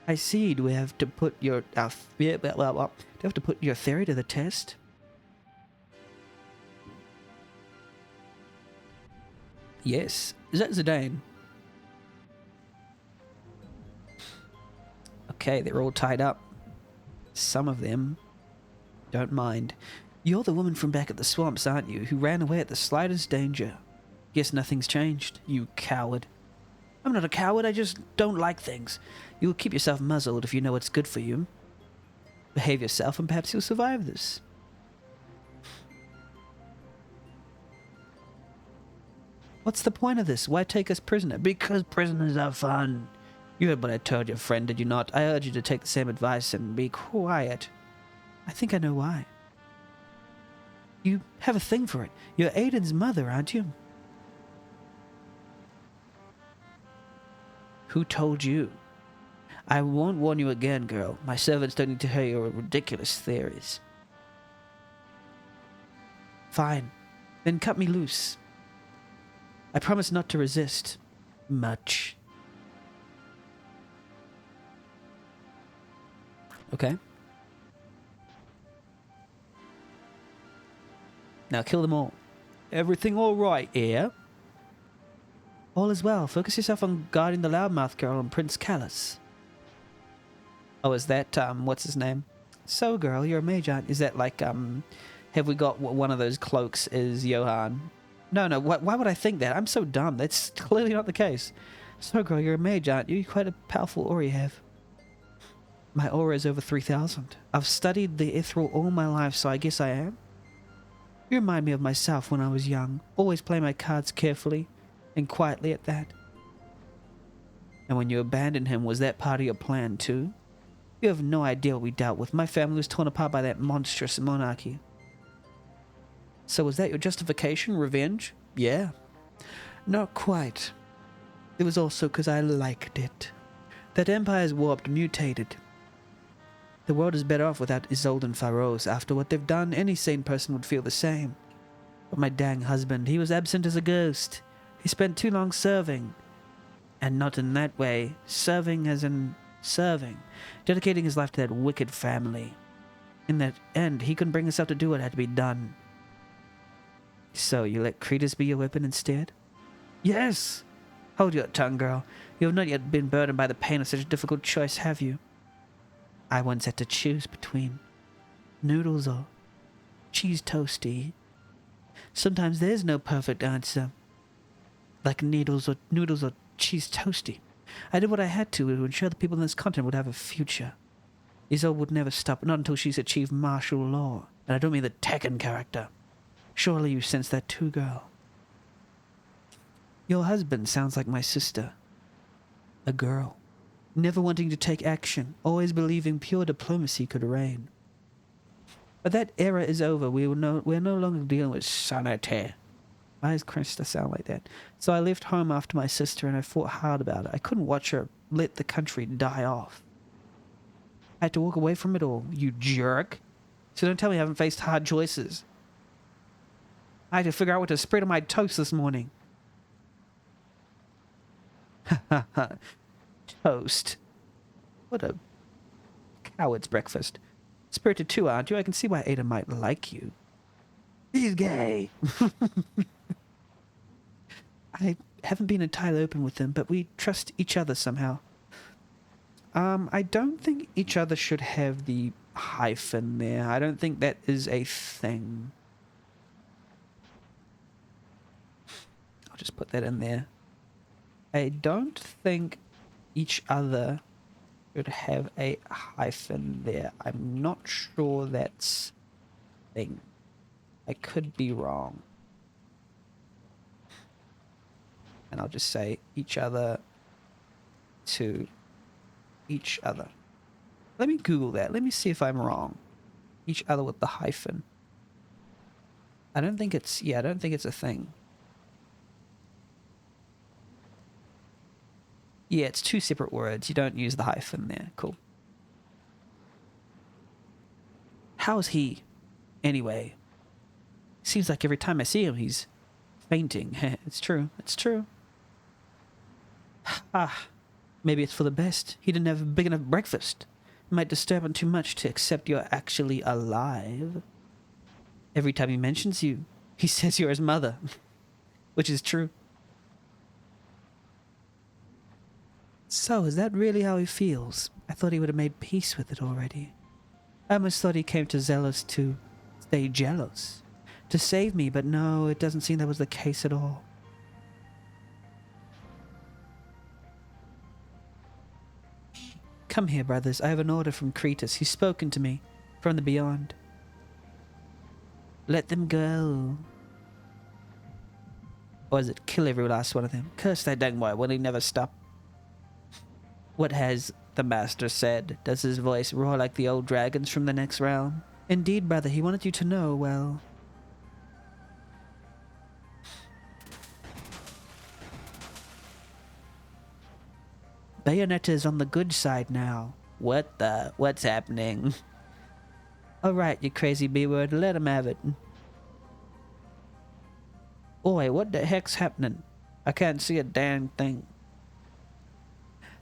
I see. Do we have to put your do you have to put your theory to the test? Yes. Is that Zidane? Okay, they're all tied up. Some of them don't mind. You're the woman from back at the swamps, aren't you, who ran away at the slightest danger? Guess nothing's changed, you coward. I'm not a coward, I just don't like things. You'll keep yourself muzzled if you know what's good for you. Behave yourself and perhaps you'll survive this. What's the point of this? Why take us prisoner? Because prisoners are fun. You heard what I told your friend, did you not? I urge you to take the same advice and be quiet. I think I know why. You have a thing for it. You're Aiden's mother, aren't you? Who told you? I won't warn you again, girl. My servants don't need to hear your ridiculous theories. Fine. Then cut me loose. I promise not to resist. Much. Okay. Now kill them all. Everything all right here? All is well. Focus yourself on guarding the loudmouth girl and Prince Callus. Oh, is that, what's his name? So, girl, you're a mage, aren't you? Is that like, have we got one of those cloaks is Johann? No, why would I think that? I'm so dumb. That's clearly not the case. So, girl, you're a mage, aren't you? Quite a powerful aura you have. My aura is over 3,000. I've studied the ethereal all my life, so I guess I am. You remind me of myself when I was young. Always play my cards carefully and quietly at that. And when you abandoned him, was that part of your plan too? You have no idea what we dealt with. My family was torn apart by that monstrous monarchy. So was that your justification? Revenge? Yeah. Not quite. It was also because I liked it. That empire's warped, mutated. The world is better off without Isolde and Faros. After what they've done, any sane person would feel the same. But my dang husband, he was absent as a ghost. He spent too long serving. And not in that way. Serving as in serving. Dedicating his life to that wicked family. In that end, he couldn't bring himself to do what had to be done. So, you let Cretus be your weapon instead? Yes! Hold your tongue, girl. You have not yet been burdened by the pain of such a difficult choice, have you? I once had to choose between noodles or cheese toasty. Sometimes there's no perfect answer. Like noodles or cheese toasty. I did what I had to ensure the people in this continent would have a future. Isolde would never stop, not until she's achieved martial law. And I don't mean the Tekken character. Surely you sense that too, girl. Your husband sounds like my sister. A girl. Never wanting to take action, always believing pure diplomacy could reign. But that era is over. We're no longer dealing with sanity. Why does Krista sound like that? So I left home after my sister and I fought hard about it. I couldn't watch her let the country die off. I had to walk away from it all, you jerk. So don't tell me I haven't faced hard choices. I had to figure out what to spread on my toast this morning. Toast. What a coward's breakfast. Spirited too, aren't you? I can see why Ada might like you. He's gay. I haven't been entirely open with him, but we trust each other somehow. I don't think each other should have the hyphen there. I don't think that is a thing. I'll just put that in there. I don't think each other should have a hyphen there. I'm not sure that's a thing. I could be wrong. And I'll just say each other to each other. Let me Google that. Let me see if I'm wrong. Each other with the hyphen. I don't think it's a thing. Yeah, it's two separate words. You don't use the hyphen there. Cool. How's he? Anyway. Seems like every time I see him, he's fainting. It's true. It's true. Ah, maybe it's for the best. He didn't have a big enough breakfast. It might disturb him too much to accept you're actually alive. Every time he mentions you, he says you're his mother, which is true. So, is that really how he feels? I thought he would have made peace with it already. I almost thought he came to Zealous to stay jealous, to save me, but no, it doesn't seem that was the case at all. Come here, brothers. I have an order from Kretus. He's spoken to me from the beyond. Let them go. Or is it kill every last one of them? Curse that dang boy. Will he never stop? What has the master said? Does his voice roar like the old dragons from the next realm? Indeed, brother. He wanted you to know, well... Bayonetta's on the good side now. What's happening? Alright, you crazy B-word, let him have it. Oi, what the heck's happening? I can't see a damn thing.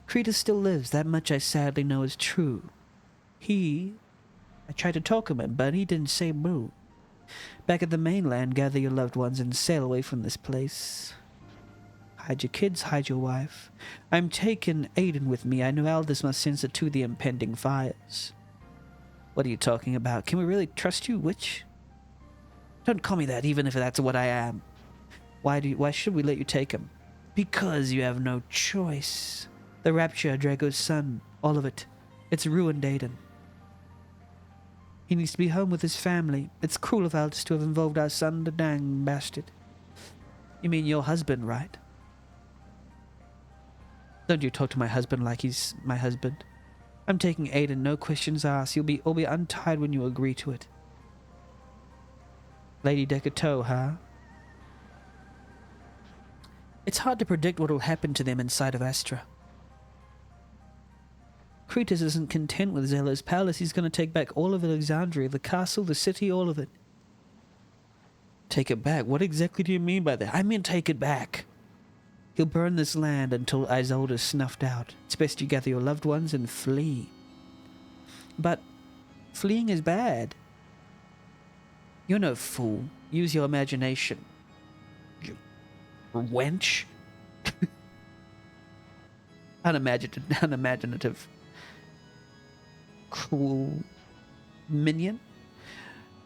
Kretus still lives, that much I sadly know is true. I tried to talk him in, but he didn't say moo. Back at the mainland, gather your loved ones and sail away from this place. Hide your kids, hide your wife. I'm taking Aiden with me. I know Aldous must sense it to the impending fires. What are you talking about? Can we really trust you, witch? Don't call me that, even if that's what I am. Why should we let you take him? Because you have no choice. The Rapture, Drago's son, all of it. It's ruined Aiden. He needs to be home with his family. It's cruel of Aldous to have involved our son, the dang bastard. You mean your husband, right? Don't you talk to my husband like he's my husband. I'm taking Aiden, no questions asked. You'll be untied when you agree to it. Lady Decato, huh? It's hard to predict what will happen to them inside of Astra. Kretus isn't content with Zelo's palace. He's going to take back all of Alexandria, the castle, the city, all of it. Take it back? What exactly do you mean by that? I mean take it back. He'll burn this land until Isolde's snuffed out. It's best you gather your loved ones and flee. But fleeing is bad. You're no fool. Use your imagination. You wench. Unimaginative. Cruel minion.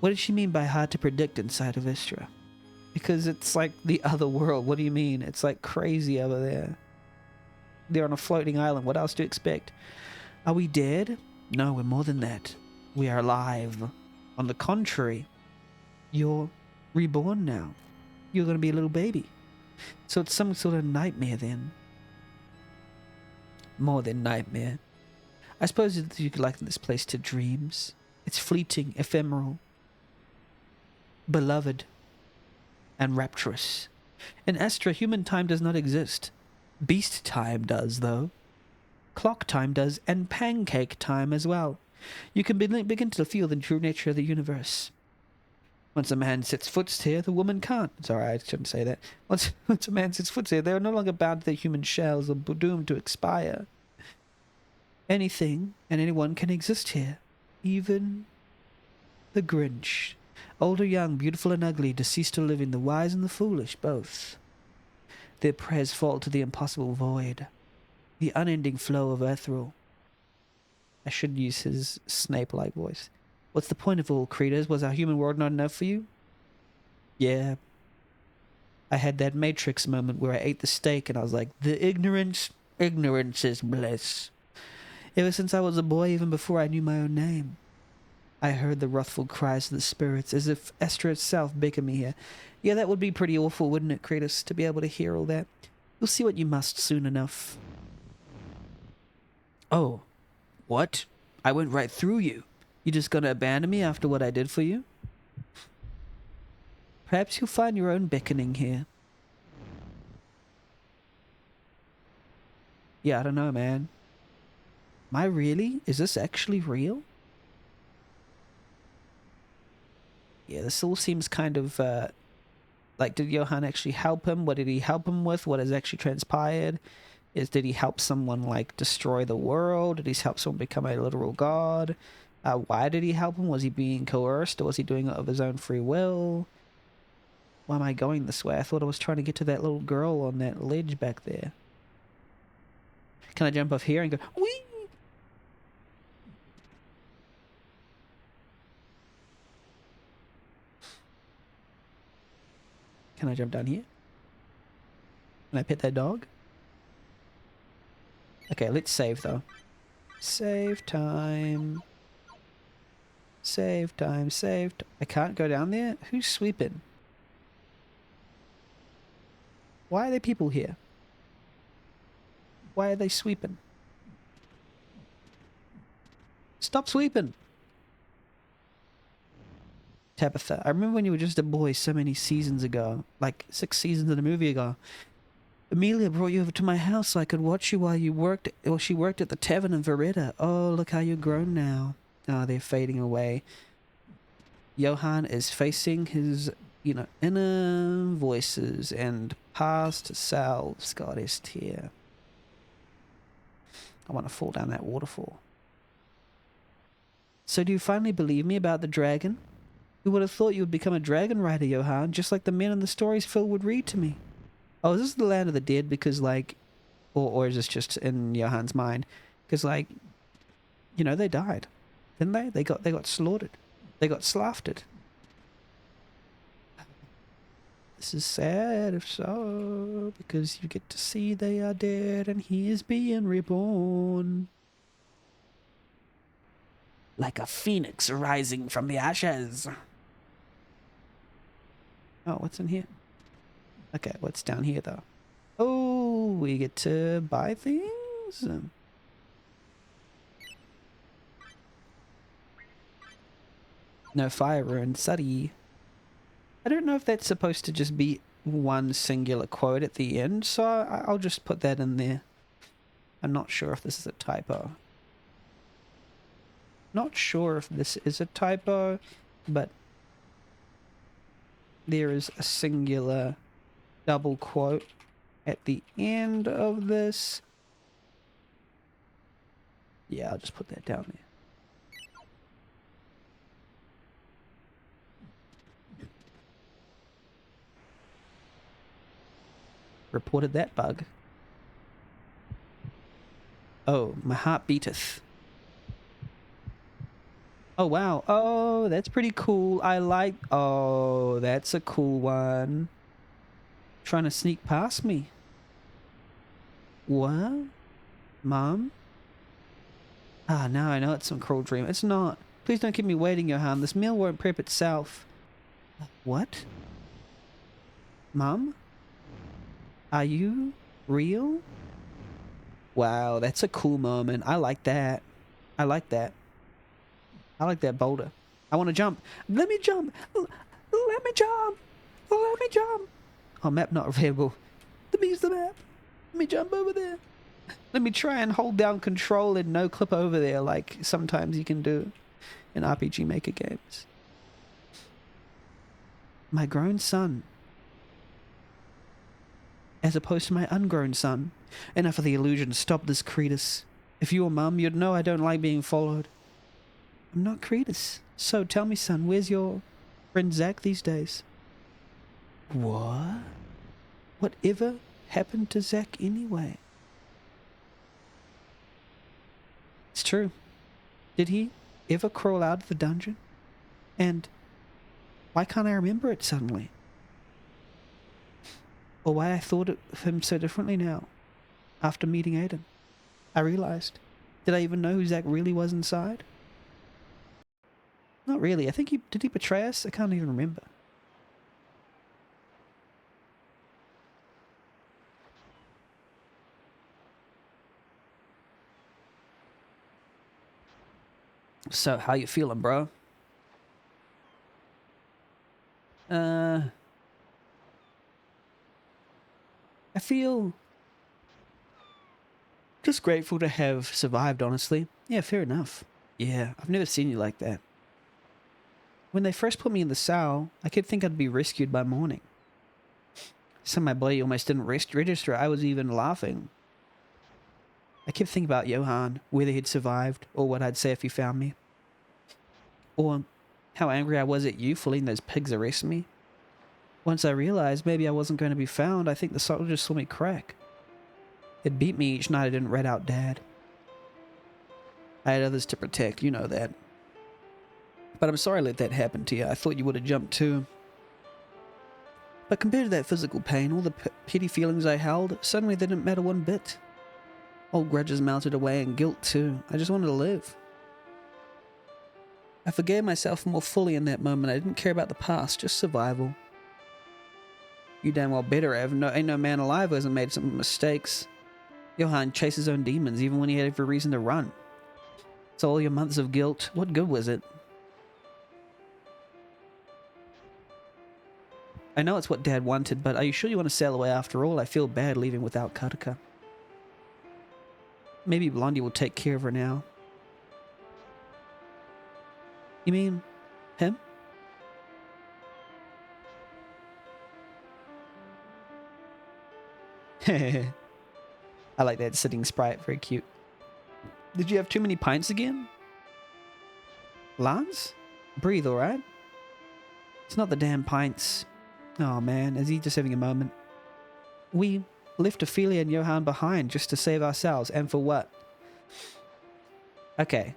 What does she mean by hard to predict inside of Astra? Because it's like the other world. What do you mean? It's like crazy over there. They're on a floating island. What else do you expect? Are we dead? No, we're more than that. We are alive. On the contrary, you're reborn now. You're going to be a little baby. So it's some sort of nightmare then. More than nightmare. I suppose you could liken this place to dreams. It's fleeting, ephemeral, beloved, and rapturous. In Astra, human time does not exist. Beast time does, though. Clock time does, and pancake time as well. You can begin to feel the true nature of the universe. Once a man sets foot here, the woman can't. Sorry, I shouldn't say that. Once a man sets foot here, they are no longer bound to their human shells or doomed to expire. Anything and anyone can exist here. Even the Grinch. Old or young, beautiful and ugly, deceased or living, the wise and the foolish, both. Their prayers fall to the impossible void. The unending flow of ethereal. I should use his Snape-like voice. What's the point of all, creators? Was our human world not enough for you? Yeah. I had that Matrix moment where I ate the steak and I was like, ignorance is bliss. Ever since I was a boy, even before I knew my own name, I heard the wrathful cries of the spirits, as if Astra itself beckoned me here. Yeah, that would be pretty awful, wouldn't it, Kratos, to be able to hear all that? You'll see what you must soon enough. Oh, what? I went right through you. You just gonna abandon me after what I did for you? Perhaps you'll find your own beckoning here. Yeah, I don't know, man. Am I really? Is this actually real? Yeah, this all seems kind of Like, did Johann actually help him? What did he help him with? What has actually transpired? Did he help someone, like, destroy the world? Did he help someone become a literal god? Why did he help him? Was he being coerced, or was he doing it of his own free will? Why am I going this way? I thought I was trying to get to that little girl on that ledge back there. Can I jump off here and go, whee? Can I jump down here? Can I pet that dog? Okay, let's save though. Save time. Save time, saved. I can't go down there? Who's sweeping? Why are there people here? Why are they sweeping? Stop sweeping! Tabitha, I remember when you were just a boy so many seasons ago, like 6 seasons of the movie ago. Amelia brought you over to my house so I could watch you while you worked, or she worked at the tavern in Veretta. Oh, look how you're grown now. Oh, they're fading away. Johann is facing his, inner voices and past selves. God is here. I want to fall down that waterfall. So do you finally believe me about the dragon? Who would have thought you would become a dragon rider, Johann, just like the men in the stories Phil would read to me? Oh, is this the land of the dead? Because, like, or is this just in Johann's mind? Because, like, they died, didn't they? They got slaughtered. They got slafted. This is sad, if so, because you get to see they are dead and he is being reborn. Like a phoenix rising from the ashes. Oh, what's in here? Okay, what's down here, though? Oh, we get to buy things? No fire ruined Suddy. I don't know if that's supposed to just be one singular quote at the end, so I'll just put that in there. I'm not sure if this is a typo. Not sure if this is a typo, but there is a singular double quote at the end of this. Yeah, I'll just put that down there. Reported that bug. Oh, my heart beateth. Oh, wow. Oh, that's pretty cool. Oh, that's a cool one. Trying to sneak past me. What? Mom? Ah, now I know it's some cruel dream. It's not. Please don't keep me waiting, Johann. This meal won't prep itself. What? Mom? Are you real? Wow, that's a cool moment. I like that. I like that. I like that boulder. I want to jump. Let me jump. Let me jump. Let me jump. Oh, map not available. Let me use the map. Let me jump over there. Let me try and hold down control and no clip over there like sometimes you can do in RPG Maker games. My grown son. As opposed to my ungrown son. Enough of the illusion. Stop this, Cretus. If you were Mum, you'd know I don't like being followed. I'm not Cretus. So tell me, son, where's your friend Zach these days? What? Whatever happened to Zach anyway? It's true. Did he ever crawl out of the dungeon? And why can't I remember it suddenly? Or why I thought of him so differently now, after meeting Aiden? I realized. Did I even know who Zach really was inside? Not really. I think did he betray us? I can't even remember. So, how you feeling, bro? I feel just grateful to have survived, honestly. Yeah, fair enough. Yeah, I've never seen you like that. When they first put me in the cell, I kept thinking I'd be rescued by morning. Some of my body almost didn't register I was even laughing. I kept thinking about Johan, whether he'd survived, or what I'd say if he found me. Or how angry I was at you for letting those pigs arrest me. Once I realized maybe I wasn't going to be found, I think the soldiers saw me crack. It beat me each night I didn't rat out Dad. I had others to protect, you know that. But I'm sorry I let that happen to you. I thought you would have jumped too. But compared to that physical pain, all the petty feelings I held, suddenly they didn't matter one bit. Old grudges melted away and guilt too. I just wanted to live. I forgave myself more fully in that moment. I didn't care about the past, just survival. You damn well better have. Ain't no man alive who hasn't made some mistakes. Johan chased his own demons even when he had every reason to run. So all your months of guilt, what good was it? I know it's what Dad wanted, but are you sure you want to sail away after all? I feel bad leaving without Kartika. Maybe Blondie will take care of her now. You mean him? I like that sitting sprite, very cute. Did you have too many pints again? Lance? Breathe, alright? It's not the damn pints. Oh man, is he just having a moment? We left Ophelia and Johan behind just to save ourselves, and for what? Okay.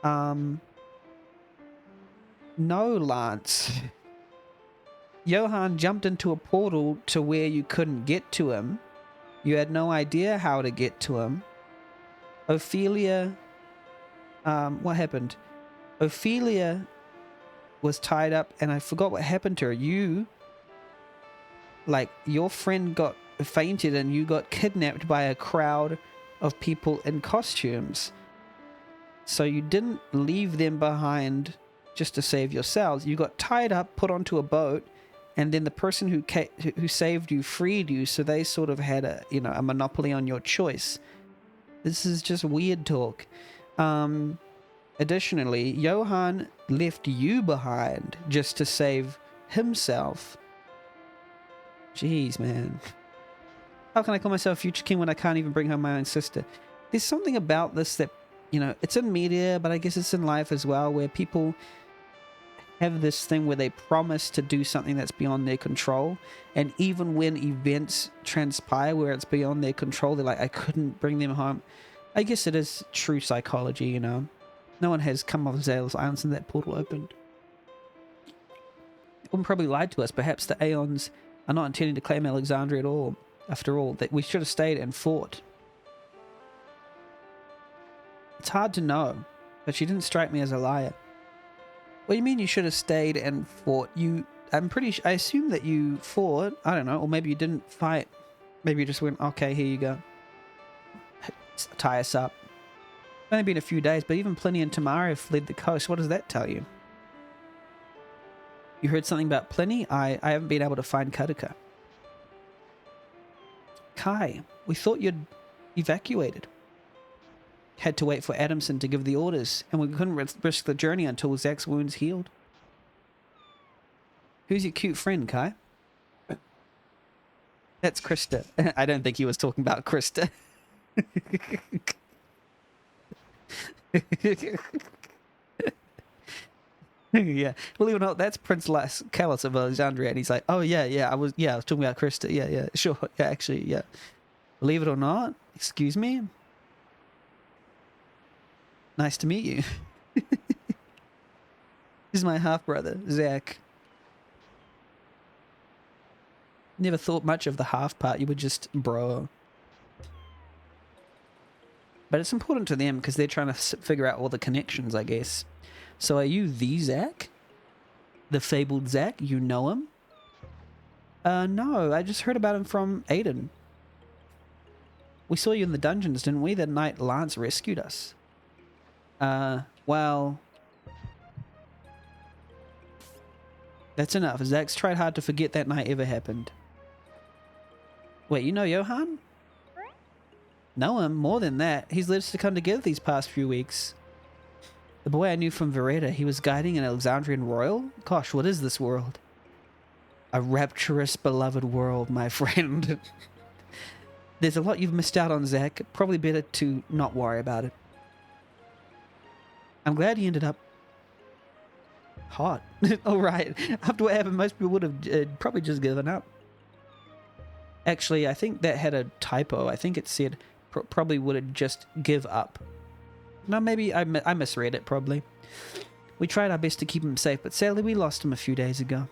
No, Lance. Johan jumped into a portal to where you couldn't get to him. You had no idea how to get to him. Ophelia... what happened? Ophelia was tied up and I forgot what happened to her. You... Like, your friend got fainted and you got kidnapped by a crowd of people in costumes. So you didn't leave them behind just to save yourselves. You got tied up, put onto a boat, and then the person who saved you freed you, so they sort of had a monopoly on your choice. This is just weird talk. Additionally, Johan left you behind just to save himself. Jeez, man. How can I call myself future king when I can't even bring home my own sister? There's something about this that, it's in media, but I guess it's in life as well, where people have this thing where they promise to do something that's beyond their control, and even when events transpire where it's beyond their control, they're like, I couldn't bring them home. I guess it is true psychology, No one has come off Zale's Island since that portal opened. One probably lied to us. Perhaps the Aeons are not intending to claim Alexandria at all. After all, that we should have stayed and fought. It's hard to know, but she didn't strike me as a liar. What do you mean you should have stayed and fought? I assume that you fought. I don't know, or maybe you didn't fight. Maybe you just went, okay, here you go. Tie us up. It's only been a few days, but even Pliny and Tamara have fled the coast. What does that tell you? You heard something about Pliny? I haven't been able to find Kartika. Kai, we thought you'd evacuated. Had to wait for Adamson to give the orders, and we couldn't risk the journey until Zach's wounds healed. Who's your cute friend, Kai? That's Krista. I don't think he was talking about Krista. Yeah, believe it or not, that's Prince Callus of Alexandria, and he's like, oh yeah, I was talking about Krista. Yeah, sure, yeah, actually, yeah. Believe it or not, excuse me. Nice to meet you. This is my half-brother, Zach. Never thought much of the half part, you were just bro. But it's important to them because they're trying to figure out all the connections, I guess. So are you the Zach? The fabled Zach? You know him? No, I just heard about him from Aiden. We saw you in the dungeons, didn't we? That night Lance rescued us. Well... That's enough. Zach's tried hard to forget that night ever happened. Wait, you know Johan? Know him? More than that. He's led us to come together these past few weeks. The boy I knew from Vereda, he was guiding an Alexandrian royal? Gosh, what is this world? A rapturous, beloved world, my friend. There's a lot you've missed out on, Zach. Probably better to not worry about it. I'm glad he ended up hot. All right. After what happened, most people would have probably just given up. Actually, I think that had a typo. I think it said probably would have just give up. No, maybe I misread it, probably. We tried our best to keep him safe, but sadly we lost him a few days ago.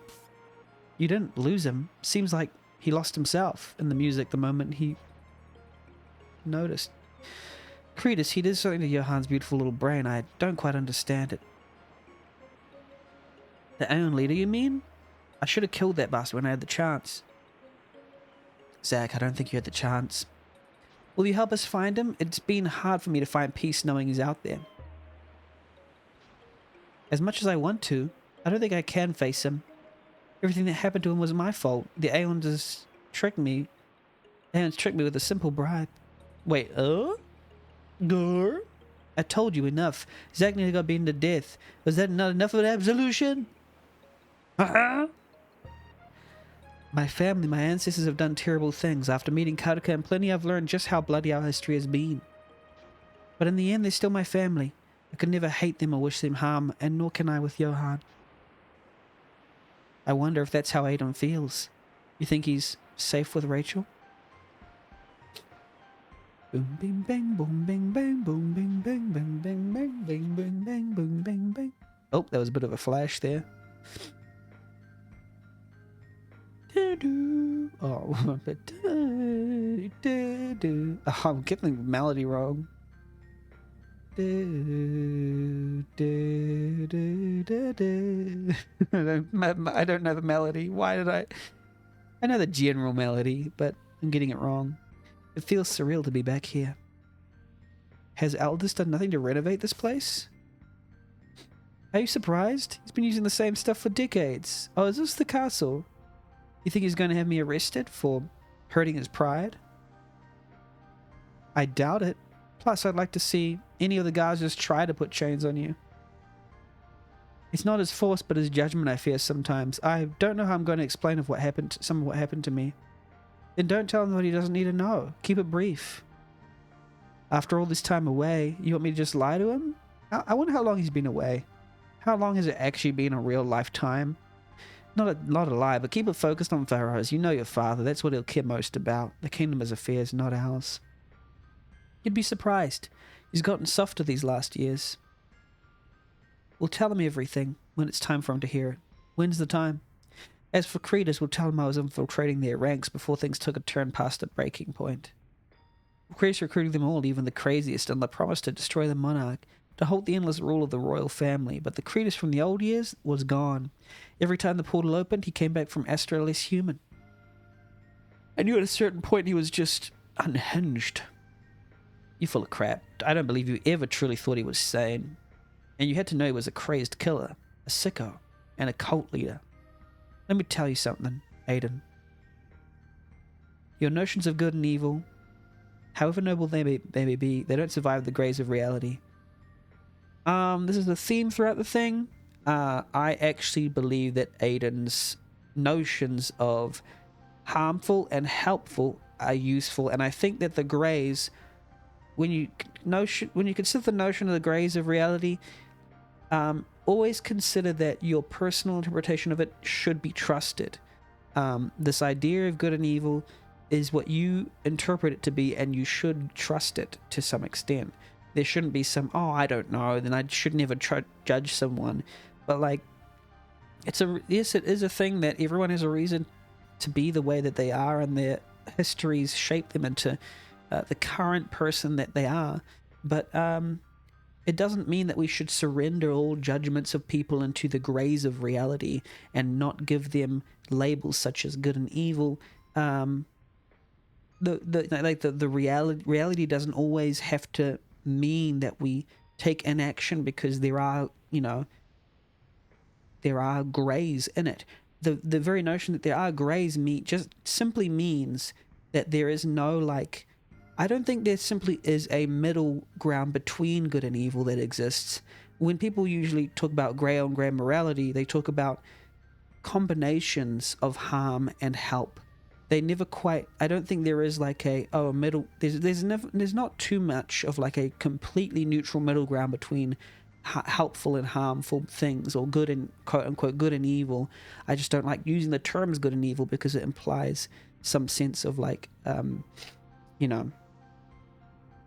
You didn't lose him. Seems like he lost himself in the music the moment he noticed. Cretus, he did something to Johann's beautiful little brain. I don't quite understand it. The Aeon leader, you mean? I should have killed that bastard when I had the chance. Zach, I don't think you had the chance. Will you help us find him? It's been hard for me to find peace knowing he's out there. As much as I want to, I don't think I can face him. Everything that happened to him was my fault. The Aeons tricked me. Aeons tricked me with a simple bribe. Wait, Grr? I told you enough. Zach nearly got beaten to death. Was that not enough of an absolution? My family, my ancestors have done terrible things. After meeting Kartika and Pliny, I've learned just how bloody our history has been. But in the end, they're still my family. I could never hate them or wish them harm, and nor can I with Johann. I wonder if that's how Aiden feels. You think he's safe with Rachel? Boom, bing, bang, boom, bing, bang, boom, bing, bang, bang, bang, bang, bang, bang, bang, boom, bang, bang. Oh, that was a bit of a flash there. Oh, but oh, I'm getting the melody wrong. I don't know the melody. Why did I know the general melody, but I'm getting it wrong. It feels surreal to be back here. Has Aldous done nothing to renovate this place? Are you surprised? He's been using the same stuff for decades. Oh, is this the castle? You think he's going to have me arrested for hurting his pride? I doubt it. Plus, I'd like to see any of the guys just try to put chains on you. It's not his force, but his judgment I fear sometimes. I don't know how I'm going to explain some of what happened to me. Then don't tell him what he doesn't need to know. Keep it brief. After all this time away, you want me to just lie to him? I wonder how long he's been away. How long has it actually been a real lifetime? Not a lie, but keep it focused on Pharaohs. You know your father. That's what he'll care most about. The kingdom is affairs, not ours. You'd be surprised. He's gotten softer these last years. We'll tell him everything when it's time for him to hear it. When's the time? As for Cretus, we'll tell him I was infiltrating their ranks before things took a turn past a breaking point. Cretus recruited them all, even the craziest, on the promise to destroy the monarch, to halt the endless rule of the royal family. But the Cretus from the old years was gone. Every time the portal opened, he came back from Astra less human. I knew at a certain point he was just unhinged. You're full of crap. I don't believe you ever truly thought he was sane. And you had to know he was a crazed killer, a sicko, and a cult leader. Let me tell you something, Aiden. Your notions of good and evil, however noble they may be, they don't survive the graves of reality. This is the theme throughout the thing. I actually believe that Aiden's notions of harmful and helpful are useful, and I think that the greys, when you consider the notion of the grays of reality, always consider that your personal interpretation of it should be trusted. This idea of good and evil is what you interpret it to be, and you should trust it to some extent. There shouldn't be some, oh, I don't know, then I should never judge someone. But like, yes, it is a thing that everyone has a reason to be the way that they are, and their histories shape them into the current person that they are. But it doesn't mean that we should surrender all judgments of people into the grays of reality and not give them labels such as good and evil. The reality doesn't always have to mean that we take an action, because there are grays in it. The very notion that there are grays just simply means that there is no, like, I don't think there simply is a middle ground between good and evil that exists. When people usually talk about grey on grey morality, they talk about combinations of harm and help. They never quite, I don't think there is like a middle, there's not too much of like a completely neutral middle ground between helpful and harmful things, or good and quote unquote good and evil. I just don't like using the terms good and evil because it implies some sense of like you know,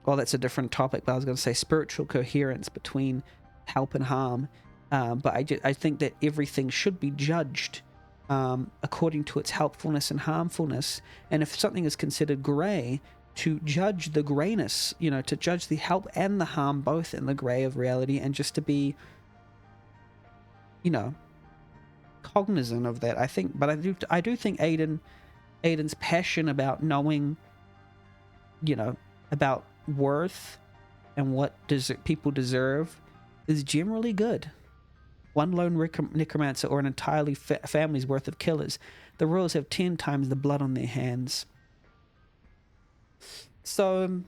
well, that's a different topic, but I was going to say spiritual coherence between help and harm. But I think that everything should be judged according to its helpfulness and harmfulness. And if something is considered grey, to judge the greyness, you know, to judge the help and the harm both in the grey of reality, and just to be, you know, cognizant of that. I think, but I do think Aiden's passion about knowing, you know, about worth and what people deserve is generally good. One lone necromancer or an entirely family's worth of killers. The royals have 10 times the blood on their hands. So,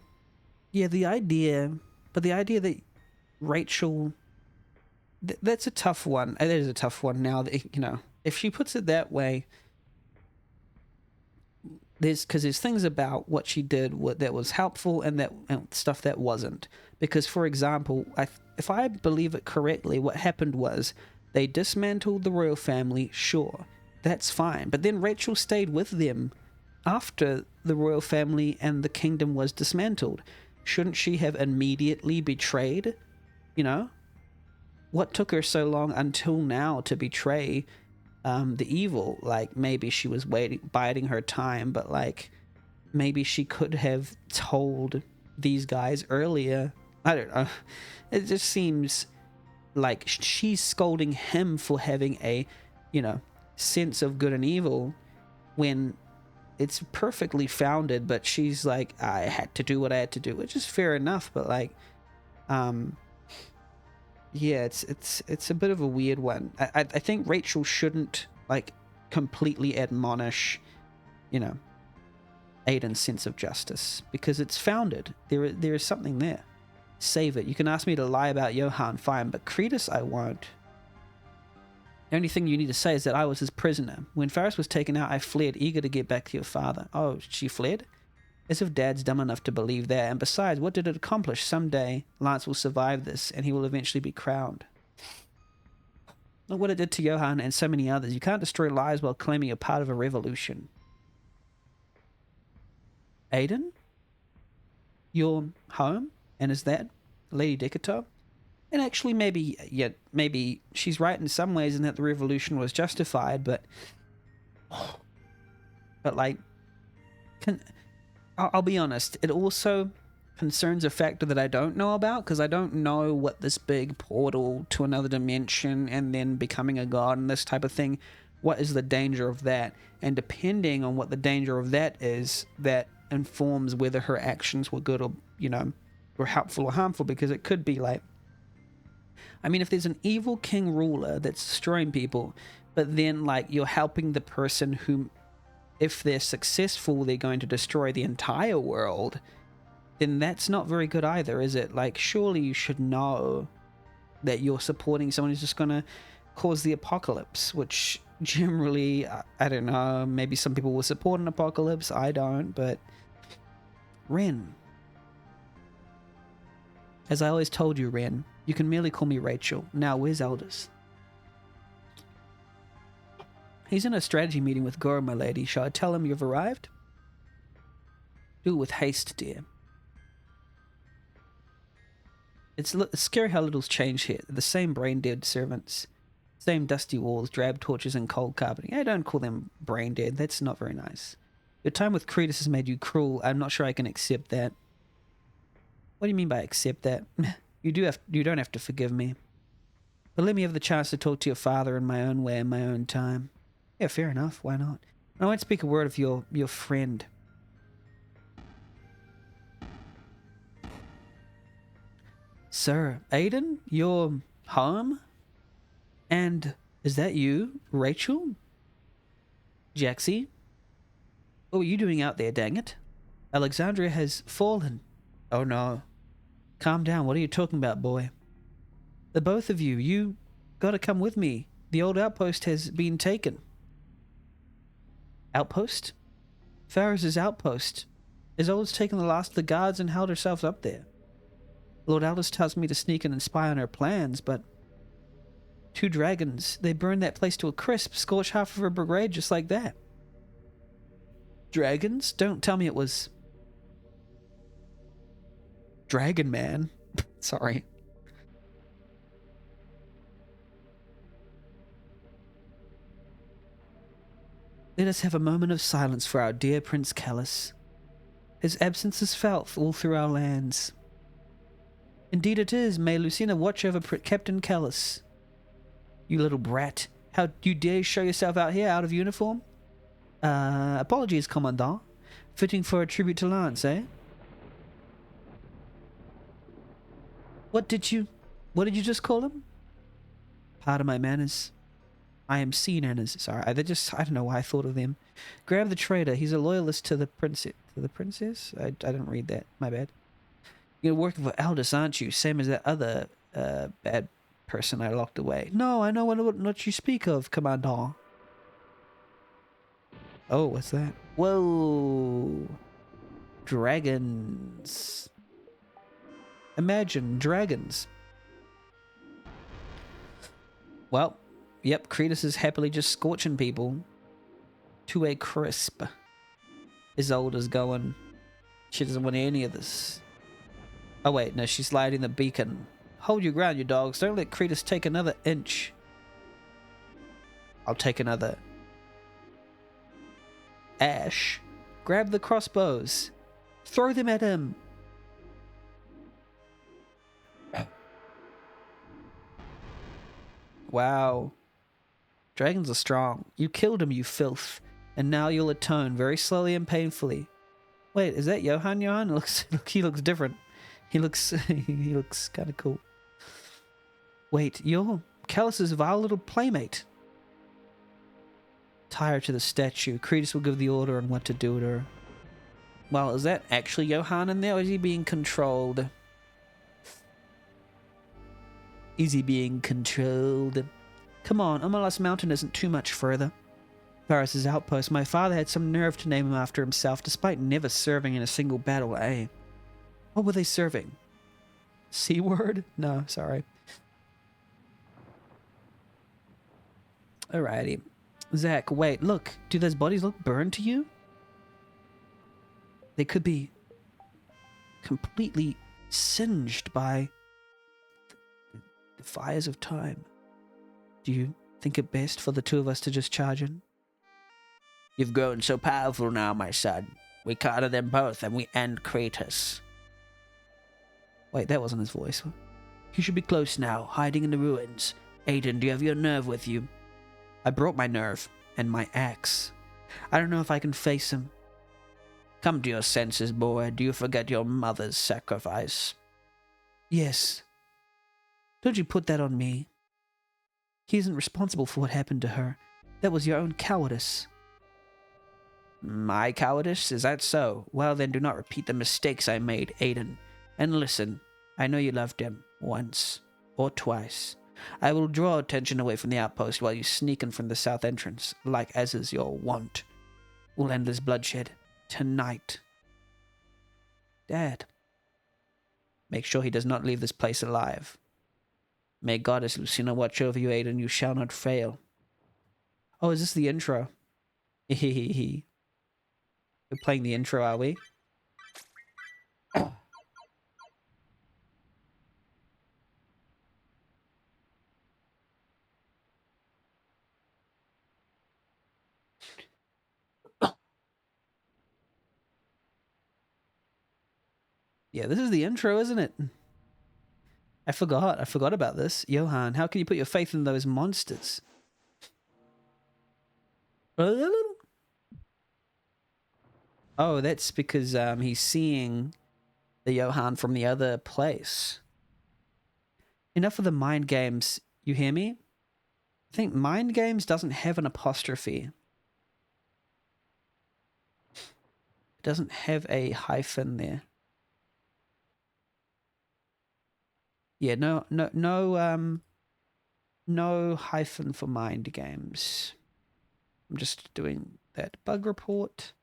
yeah, the idea that Rachel, that's a tough one. It is a tough one now that, you know, if she puts it that way, there's things about what she did that was helpful and stuff that wasn't. Because, for example, if I believe it correctly, what happened was they dismantled the royal family. Sure, that's fine. But then Rachel stayed with them after the royal family and the kingdom was dismantled. Shouldn't she have immediately betrayed? You know? What took her so long until now to betray the evil? Like, maybe she was biding her time, but like, maybe she could have told these guys earlier. I don't know. It just seems like she's scolding him for having a, you know, sense of good and evil when it's perfectly founded, but she's like, I had to do what I had to do, which is fair enough, but like, yeah, it's a bit of a weird one. I think Rachel shouldn't like completely admonish, you know, Aiden's sense of justice, because it's founded. There is something there. Save it. You can ask me to lie about Johann, fine, but Cretus I won't. The only thing you need to say is that I was his prisoner. When Faris was taken out, I fled, eager to get back to your father. Oh, she fled? As if Dad's dumb enough to believe that. And besides, what did it accomplish? Someday, Lance will survive this, and he will eventually be crowned. Look what it did to Johann and so many others. You can't destroy lives while claiming you're part of a revolution. Aiden? You're home? And is that Lady Decatur? And actually, maybe she's right in some ways in that the revolution was justified, but like, I'll be honest, it also concerns a factor that I don't know about, because I don't know what this big portal to another dimension and then becoming a god and this type of thing, what is the danger of that? And depending on what the danger of that is, that informs whether her actions were good or, you know, were helpful or harmful, because it could be like, I mean, if there's an evil king ruler that's destroying people, but then like you're helping the person who, if they're successful, they're going to destroy the entire world, then that's not very good either, is it? Like, surely you should know that you're supporting someone who's just going to cause the apocalypse, which generally, I don't know, maybe some people will support an apocalypse, I don't, but Ren. As I always told you, Ren, you can merely call me Rachel. Now, where's Aldous? He's in a strategy meeting with Goro, my lady. Shall I tell him you've arrived? Do it with haste, dear. It's scary how little's changed here. The same brain-dead servants. Same dusty walls, drab torches, and cold carpeting. I don't call them brain-dead. That's not very nice. Your time with Cretus has made you cruel. I'm not sure I can accept that. What do you mean by accept that? You don't have to forgive me. But let me have the chance to talk to your father in my own way, in my own time. Yeah, fair enough. Why not? I won't speak a word of your friend. Sir, Aiden, you're home? And is that you, Rachel? Jaxie? What were you doing out there, dang it? Alexandria has fallen. Oh no. Calm down, what are you talking about, boy? The both of you, you gotta come with me. The old outpost has been taken. Outpost? Farris's outpost. Isolde's taken the last of the guards and held herself up there. Lord Aldous tells me to sneak in and spy on her plans, but... 2 dragons. They burned that place to a crisp, scorched half of her brigade just like that. Dragons? Don't tell me it was... Dragon Man. Sorry. Let us have a moment of silence for our dear Prince Callus. His absence is felt all through our lands. Indeed it is. May Lucina watch over Captain Callus. You little brat. How you dare show yourself out here out of uniform? Apologies, Commandant. Fitting for a tribute to Lance, eh? What did you just call him? Pardon my manners. I am sea nanners. Sorry, I don't know why I thought of them. Grab the traitor. He's a loyalist to the princess. To the princess? I didn't read that. My bad. You're working for Aldous, aren't you? Same as that other bad person I locked away. No, I know what you speak of, Commandant. Oh, what's that? Whoa. Dragons. Imagine dragons. Well, yep, Cretus is happily just scorching people to a crisp. Isolde's going. She doesn't want any of this. Oh wait, no, she's lighting the beacon. Hold your ground, you dogs. Don't let Cretus take another inch. I'll take another. Ash, grab the crossbows. Throw them at him. Wow. Dragons are strong. You killed him, you filth. And now you'll atone very slowly and painfully. Wait, is that Johan? Johan? He looks different. He looks kind of cool. Wait, you're Callus's vile little playmate. Tie her to the statue. Cretus will give the order on what to do with her. Well, is that actually Johan in there, or is he being controlled? Is he being controlled? Come on, Omelas Mountain isn't too much further. Varus's outpost. My father had some nerve to name him after himself, despite never serving in a single battle, eh? What were they serving? C-word? No, sorry. Alrighty. Zach, wait, look. Do those bodies look burned to you? They could be completely singed by the fires of time. Do you think it best for the two of us to just charge in? You've grown so powerful now, my son. We corner them both and we end Kratos. Wait, that wasn't his voice. You should be close now, hiding in the ruins. Aiden, do you have your nerve with you? I brought my nerve and my axe. I don't know if I can face him. Come to your senses, boy. Do you forget your mother's sacrifice? Yes. Don't you put that on me. He isn't responsible for what happened to her. That was your own cowardice. My cowardice? Is that so? Well, then do not repeat the mistakes I made, Aiden. And listen, I know you loved him once or twice. I will draw attention away from the outpost while you sneak in from the south entrance, like as is your wont. We'll end this bloodshed tonight. Dad, make sure he does not leave this place alive. May Goddess Lucina watch over you, Aiden. You shall not fail. Oh, is this the intro? We're playing the intro, are we? Yeah, this is the intro, isn't it? I forgot about this. Johan, how can you put your faith in those monsters? Oh, that's because he's seeing the Johan from the other place. Enough of the mind games, you hear me? I think mind games doesn't have an apostrophe. It doesn't have a hyphen there. Yeah, no No hyphen for mind games. I'm just doing that bug report.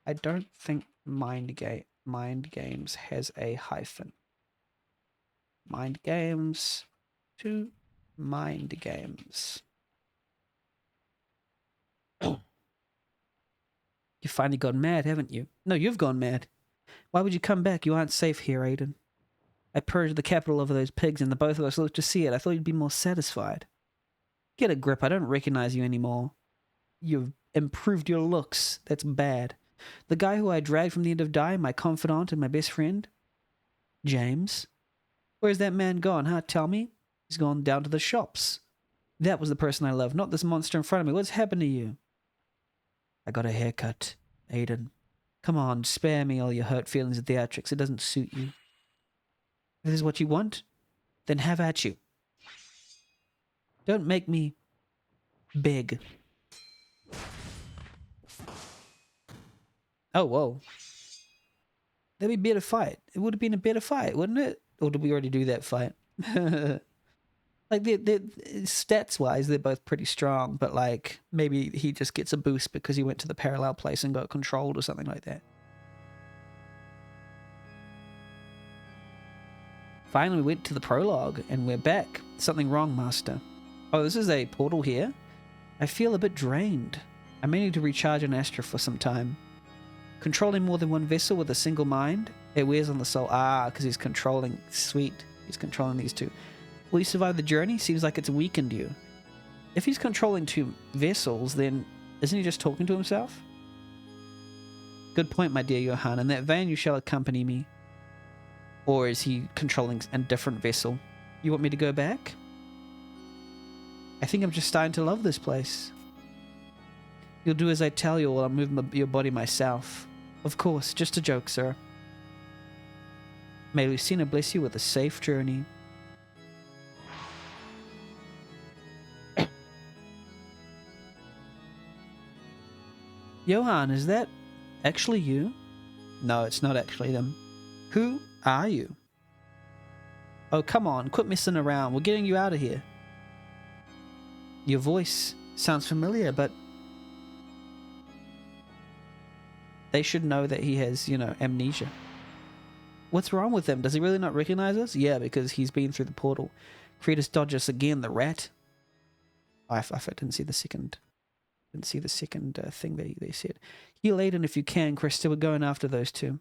I don't think mind games has a hyphen. Mind games to mind games. You finally gone mad, haven't you? No, you've gone mad. Why would you come back? You aren't safe here, Aiden. I purged the capital of those pigs and the both of us looked to see it. I thought you'd be more satisfied. Get a grip. I don't recognize you anymore. You've improved your looks. That's bad. The guy who I dragged from the end of Die, my confidant and my best friend? James? Where's that man gone, huh? Tell me. He's gone down to the shops. That was the person I loved, not this monster in front of me. What's happened to you? I got a haircut, Aiden. Come on, spare me all your hurt feelings and theatrics. It doesn't suit you. If this is what you want, then have at you. Don't make me beg. Oh, whoa. That'd be a better fight. It would have been a better fight, wouldn't it? Or did we already do that fight? Like, stats-wise, they're both pretty strong, but, like, maybe he just gets a boost because he went to the parallel place and got controlled or something like that. Finally, we went to the prologue, and we're back. Something wrong, Master. Oh, this is a portal here? I feel a bit drained. I may need to recharge an Astra for some time. Controlling more than one vessel with a single mind? It wears on the soul. Ah, because he's controlling. Sweet. He's controlling these two. Will you survive the journey? Seems like it's weakened you. If he's controlling two vessels, then isn't he just talking to himself? Good point, my dear Johann. In that vein, you shall accompany me. Or is he controlling a different vessel? You want me to go back? I think I'm just starting to love this place. You'll do as I tell you, or I'll move your body myself. Of course, just a joke, sir. May Lucina bless you with a safe journey. Johann, is that actually you? No, it's not actually them. Who are you? Oh, come on, quit messing around. We're getting you out of here. Your voice sounds familiar, but they should know that he has, amnesia. What's wrong with him? Does he really not recognize us? Yeah, because he's been through the portal. Cretus dodge us again, the rat. I didn't see the second. Didn't see the second thing they said. Heal Aiden if you can, Krista. We're going after those two.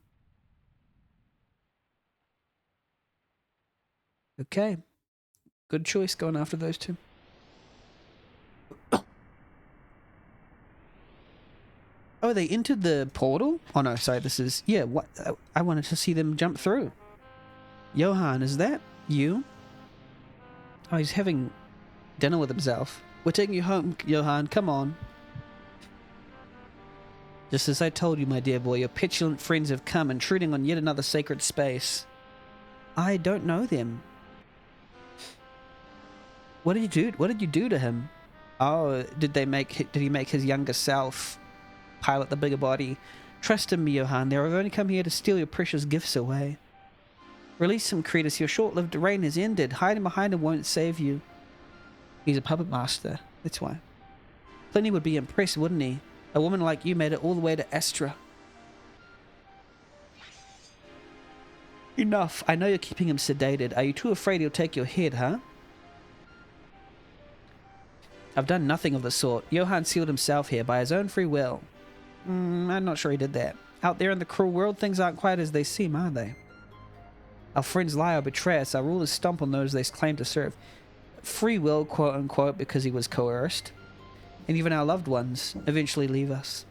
Okay. Good choice going after those two. Oh, they entered the portal? Oh, no, sorry, this is... Yeah, what? I wanted to see them jump through. Johann, is that you? Oh, he's having dinner with himself. We're taking you home, Johann. Come on. Just as I told you, my dear boy, your petulant friends have come, intruding on yet another sacred space. I don't know them. What did you do? What did you do to him? Oh, did he make his younger self pilot the bigger body? Trust in me, Johann. They have only come here to steal your precious gifts away. Release him, Cretus. Your short-lived reign has ended. Hiding behind him won't save you. He's a puppet master. That's why. Pliny would be impressed, wouldn't he? A woman like you made it all the way to Astra. Enough. I know you're keeping him sedated. Are you too afraid he'll take your head, huh? I've done nothing of the sort. Johann sealed himself here by his own free will. I'm not sure he did that. Out there in the cruel world, things aren't quite as they seem, are they? Our friends lie or betray us. Our rulers stomp on those they claim to serve. Free will, quote-unquote, because he was coerced. And even our loved ones eventually leave us.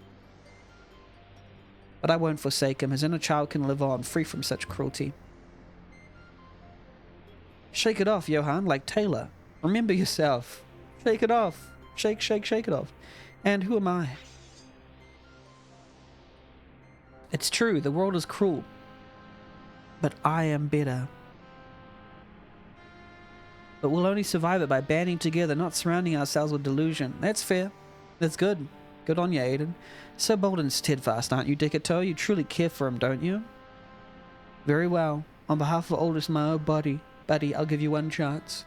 But I won't forsake him. His inner child can live on, free from such cruelty. Shake it off, Johann, like Taylor. Remember yourself. Shake it off. Shake, shake, shake it off. And who am I? It's true, the world is cruel. But I am better. But we'll only survive it by banding together, not surrounding ourselves with delusion. That's fair. That's good. Good on you, Aiden. So bold and steadfast, aren't you, Dickito? You truly care for him, don't you? Very well. On behalf of Aldous, my own body, Buddy, I'll give you one chance.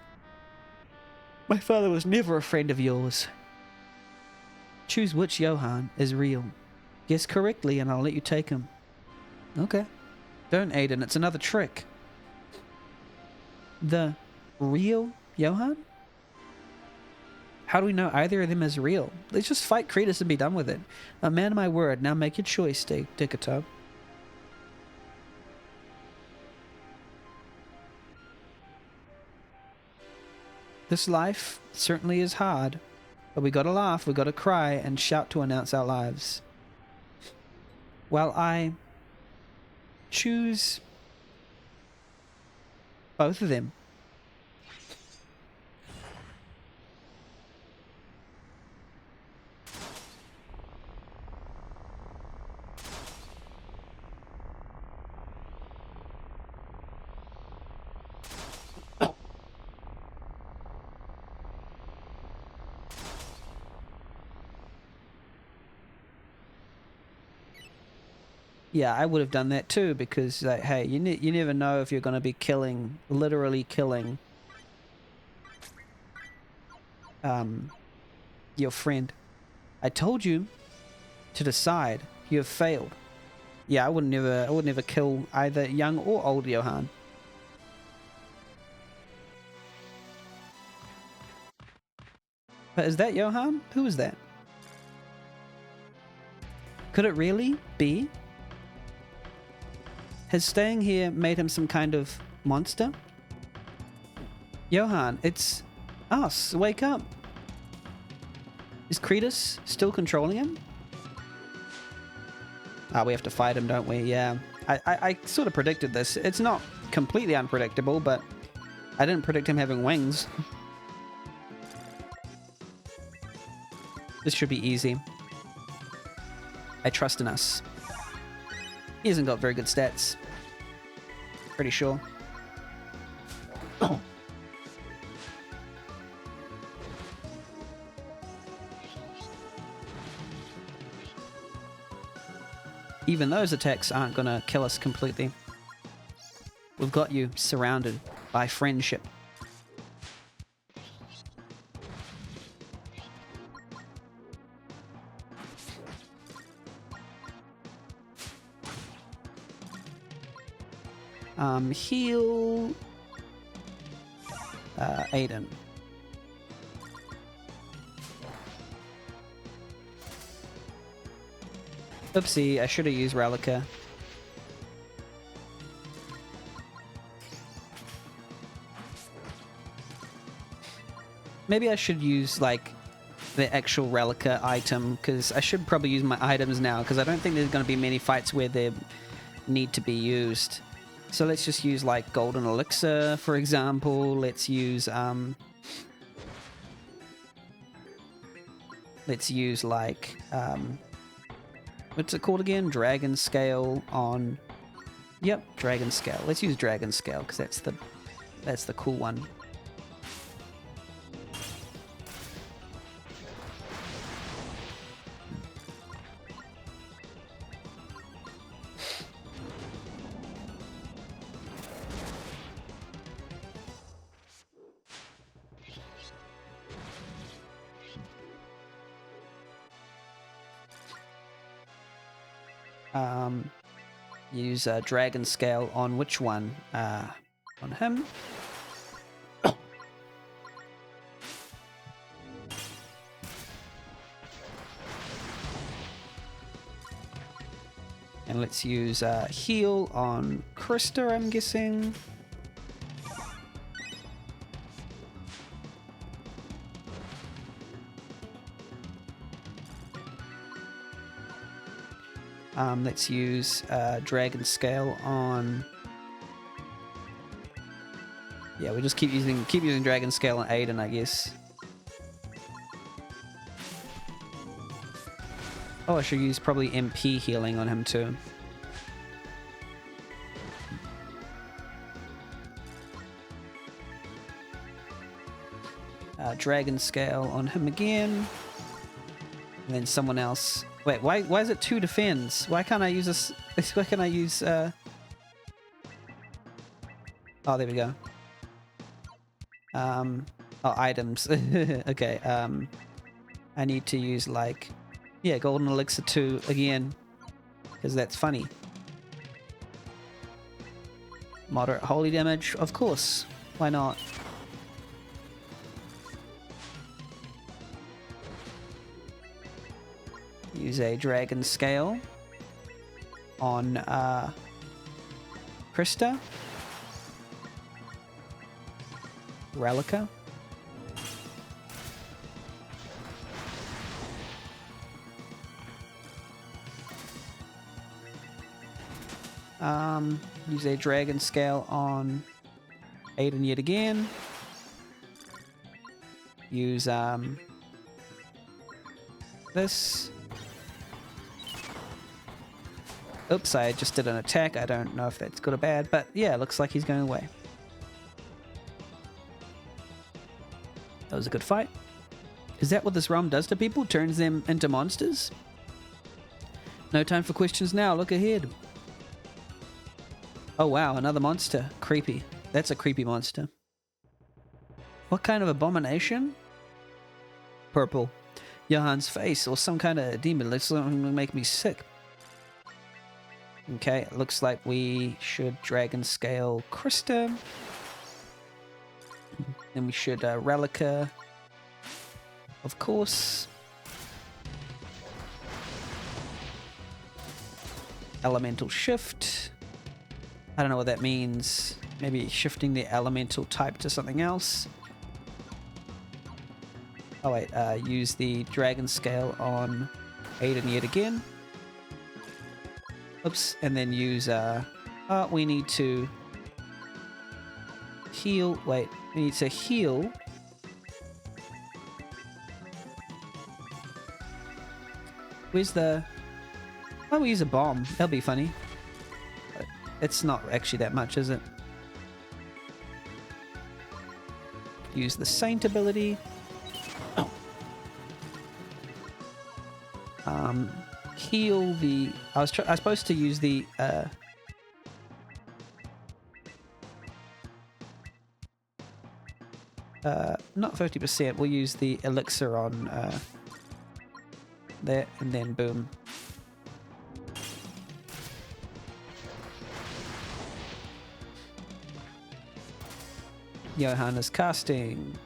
My father was never a friend of yours. Choose which Johann is real. Guess correctly and I'll let you take him. Okay. Don't, Aiden. It's another trick. The real Johann? How do we know either of them is real? Let's just fight Kratos and be done with it. A man of my word. Now make your choice, Dickato. This life certainly is hard, but we gotta laugh, we gotta cry, and shout to announce our lives. While I choose both of them. Yeah, I would have done that too, because like, hey, you never know if you're going to be killing, literally killing, your friend. I told you to decide. You have failed. Yeah, I would never kill either young or old Johann. But is that Johann? Who is that? Could it really be? Has staying here made him some kind of monster? Johann, it's us. Wake up. Is Kratos still controlling him? Ah, we have to fight him, don't we? Yeah. I sort of predicted this. It's not completely unpredictable, but I didn't predict him having wings. This should be easy. I trust in us. He hasn't got very good stats. Pretty sure. Oh. Even those attacks aren't gonna kill us completely. We've got you surrounded by friendship. Heal Aiden. Oopsie, I should have used Relica. Maybe I should use, like, the actual Relica item, because I should probably use my items now, because I don't think there's going to be many fights where they need to be used. So let's just use, like, Golden Elixir, for example. Let's use, like, what's it called again? Dragon Scale on... Yep, Dragon Scale. Let's use Dragon Scale, because that's the cool one. Use Dragon Scale on which one? On him. And let's use Heal on Krista, I'm guessing. Let's use Dragon Scale on... Yeah, we just keep using Dragon Scale on Aiden, I guess. Oh, I should use probably MP healing on him too. Dragon Scale on him again. And then someone else... Wait, why is it 2 defends? Why can't I use this? Why can't I use... Oh, there we go. Oh, items. Okay, I need to use like, yeah, golden elixir 2 again, because that's funny. Moderate holy damage, of course. Why not? Use a dragon scale on Krista. Relica. Use a dragon scale on Aiden yet again. Use this. Oops, I just did an attack. I don't know if that's good or bad, but yeah, looks like he's going away. That was a good fight. Is that what this realm does to people? Turns them into monsters? No time for questions now. Look ahead. Oh wow, another monster. Creepy. That's a creepy monster. What kind of abomination? Purple. Johan's face or some kind of demon. Looks like it'll make me sick. Okay, it looks like we should dragon scale Krista. Then we should Relica. Of course. Elemental shift. I don't know what that means. Maybe shifting the elemental type to something else. Oh wait, use the dragon scale on Aiden yet again. Oops, and then use, we need to heal, wait, we need to heal. Where's the, oh, we use a bomb, that'll be funny. It's not actually that much, is it? Use the Saint ability. Oh. Heal the... I was supposed to use the... not 50%. We'll use the elixir on there, and then boom. Johan is casting.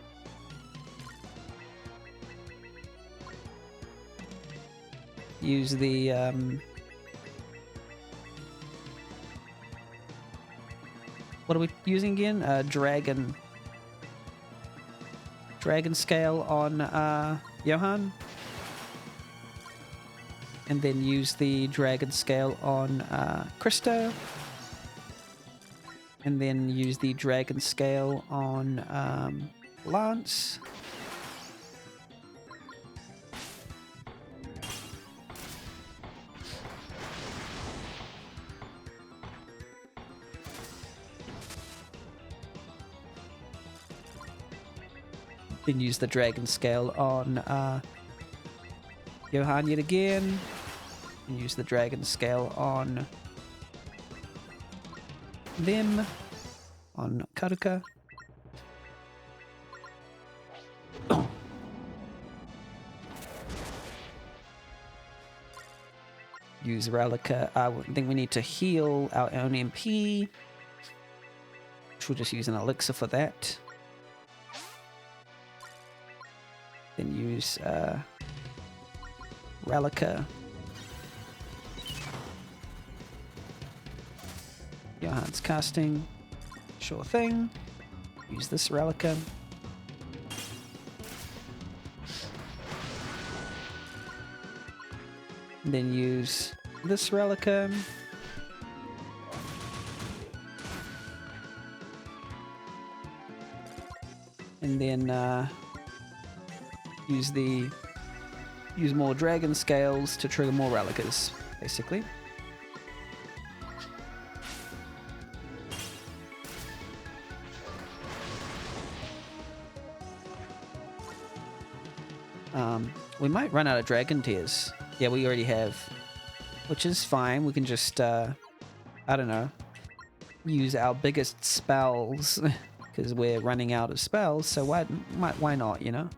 Use the what are we using again? Dragon scale on Johan, and then use the dragon scale on Krista. And then use the dragon scale on Lance. Then use the dragon scale on Johan yet again. And use the dragon scale on them, on Karuka. Use Relica. I think we need to heal our own MP. We'll just use an elixir for that. Then use Relica. Johan's casting. Sure thing. Use this Relica. And then use this Relica. And then use more dragon scales to trigger more Relicas, basically. We might run out of dragon tears. Yeah, we already have, which is fine. We can just, I don't know, use our biggest spells, because we're running out of spells, so why not, you know?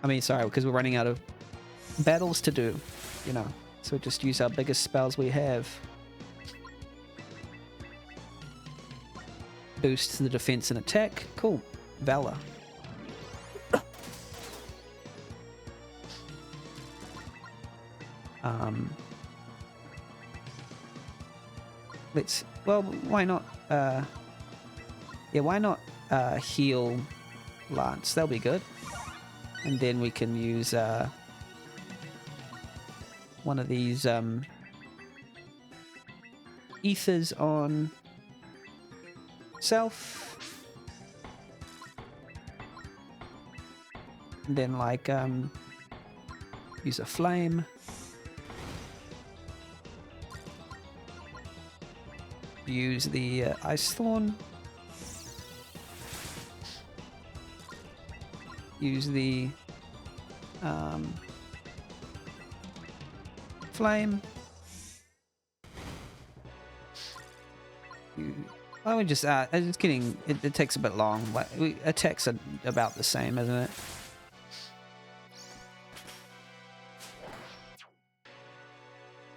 I mean, sorry, because we're running out of battles to do, you know. So we just use our biggest spells we have. Boosts the defense and attack. Cool. Valor. Well, why not, yeah, why not, heal Lance? That'll be good. And then we can use, one of these, ethers on self. And then, like, use a flame. Use the Ice Thorn. Use the flame. I would just it's getting it takes a bit long. Attacks are about the same, isn't it?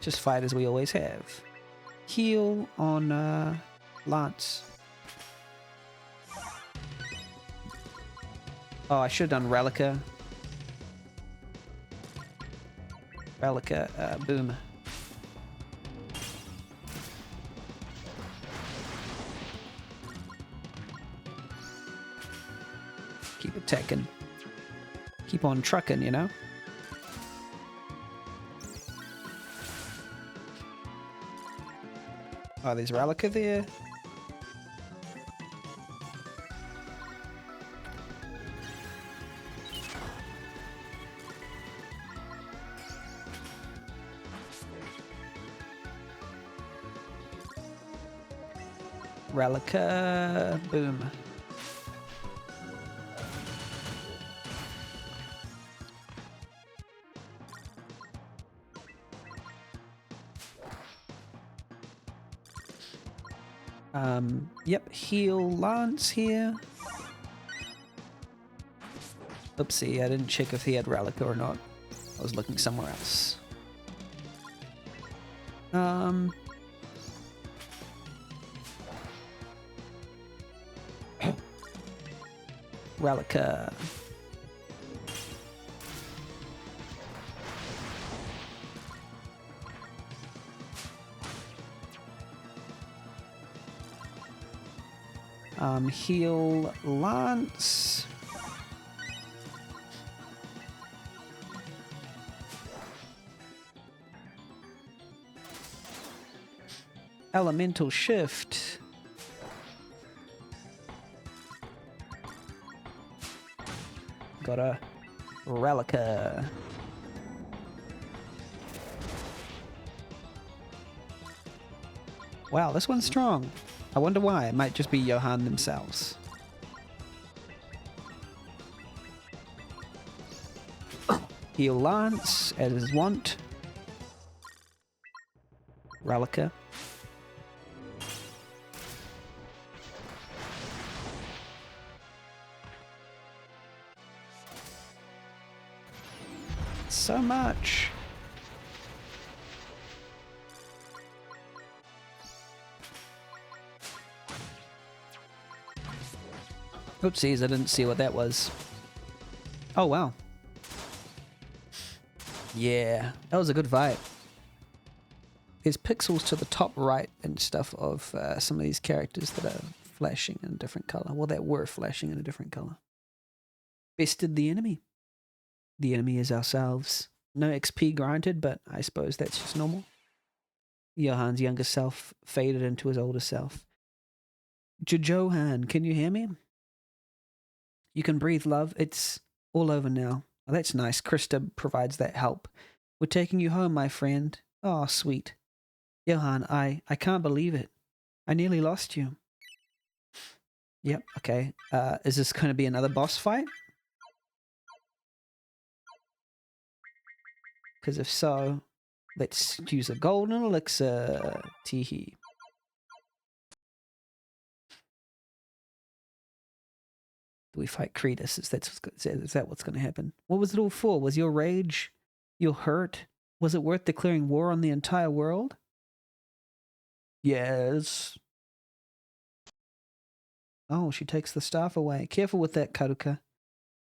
Just fight as we always have. Heal on Lance. Oh, I should have done Relica. Relica, boom. Keep attacking. Keep on trucking, you know? Oh, there's Relica there. Relica, boom. Yep, heal Lance here. Oopsie, I didn't check if he had Relica or not. I was looking somewhere else. Relica. Heal Lance. Elemental Shift. Got a Relica. Wow, this one's strong. I wonder why. It might just be Johan themselves. Heal Lance, as is wont. Relica. So much. Oopsies, I didn't see what that was. Oh, wow. Yeah, that was a good fight. There's pixels to the top right and stuff of some of these characters that are flashing in a different color. Well, that were flashing in a different color. Bested the enemy. The enemy is ourselves. No XP granted, but I suppose that's just normal. Johan's younger self faded into his older self. Johan, can you hear me? You can breathe, love. It's all over now. Oh, that's nice. Krista provides that help. We're taking you home, my friend. Oh, sweet. Johan, I can't believe it. I nearly lost you. Yep, okay. Is this going to be another boss fight? Because if so, let's use a golden elixir. Teehee. Do we fight Cretus? Is that what's going to happen? What was it all for? Was your rage, your hurt, was it worth declaring war on the entire world? Yes. Oh, she takes the staff away. Careful with that, Karuka.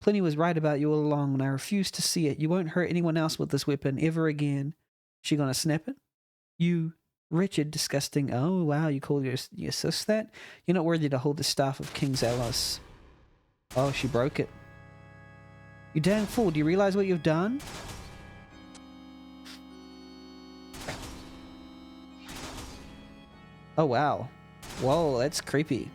Pliny was right about you all along, and I refuse to see it. You won't hurt anyone else with this weapon ever again. She gonna snap it? You wretched, disgusting... Oh, wow, you call your sis that? You're not worthy to hold the staff of King Zalos. Oh, she broke it. You damn fool, do you realize what you've done? Oh, wow. Whoa, that's creepy.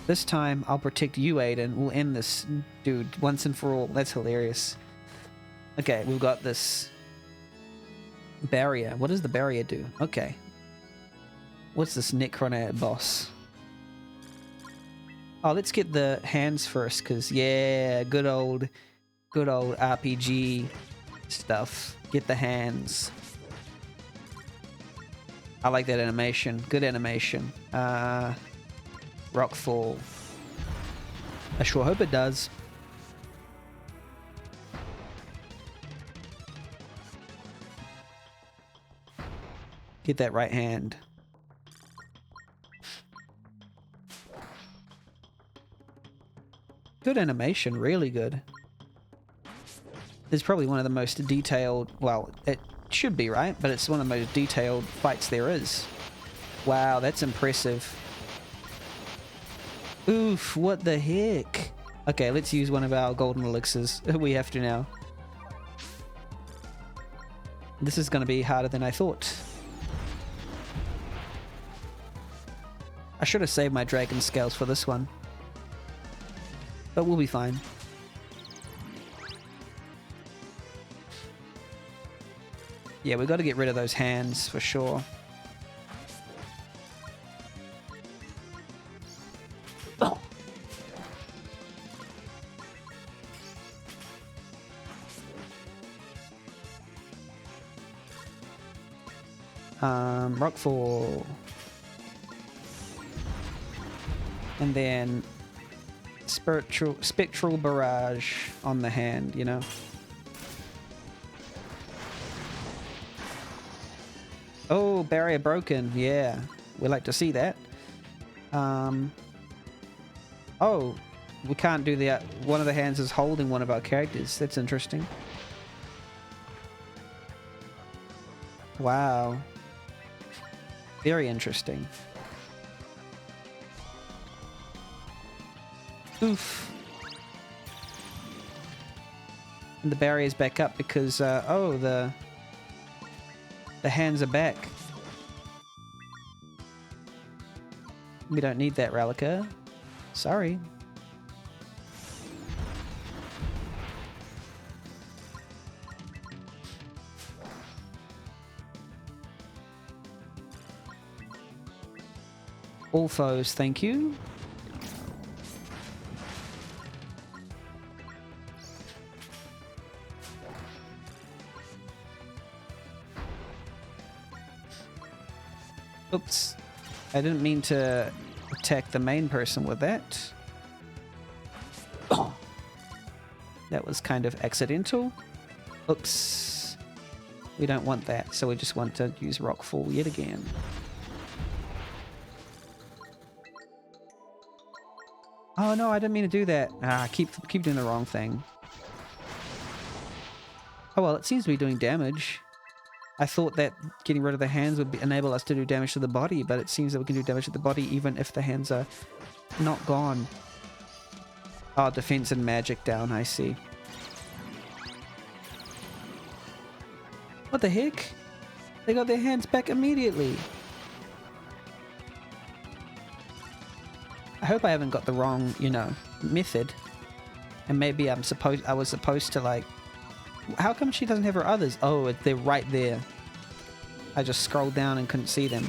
This time, I'll protect you, Aiden. We'll end this dude once and for all. That's hilarious. Okay, we've got this barrier. What does the barrier do? Okay. What's this Necronaut boss? Oh, let's get the hands first, because, yeah, good old RPG stuff. Get the hands. I like that animation. Good animation. Rockfall. I sure hope it does. Get that right hand. Good animation, really good. It's probably one of the most detailed, well, it should be, right? But it's one of the most detailed fights there is. Wow, that's impressive. Oof, what the heck? Okay, let's use one of our golden elixirs. We have to now. This is going to be harder than I thought. I should have saved my dragon scales for this one. But we'll be fine. Yeah, we've got to get rid of those hands for sure. Rockfall. And then spectral barrage on the hand, you know. Oh, barrier broken. Yeah, we like to see that. Oh, we can't do the... one of the hands is holding one of our characters. That's interesting. Wow. Very interesting. Oof. And the barrier's back up because, oh, the hands are back. We don't need that, Relica. Sorry. All foes, thank you. Oops. I didn't mean to attack the main person with that. That was kind of accidental. Oops. We don't want that, so we just want to use Rockfall yet again. Oh no, I didn't mean to do that. Ah, keep doing the wrong thing. Oh well, it seems to be doing damage. I thought that getting rid of the hands would enable us to do damage to the body, but it seems that we can do damage to the body even if the hands are not gone. Oh, defense and magic down, I see. What the heck? They got their hands back immediately. I hope I haven't got the wrong, you know, method. And maybe I was supposed to, like... How come she doesn't have her others? Oh, they're right there. I just scrolled down and couldn't see them.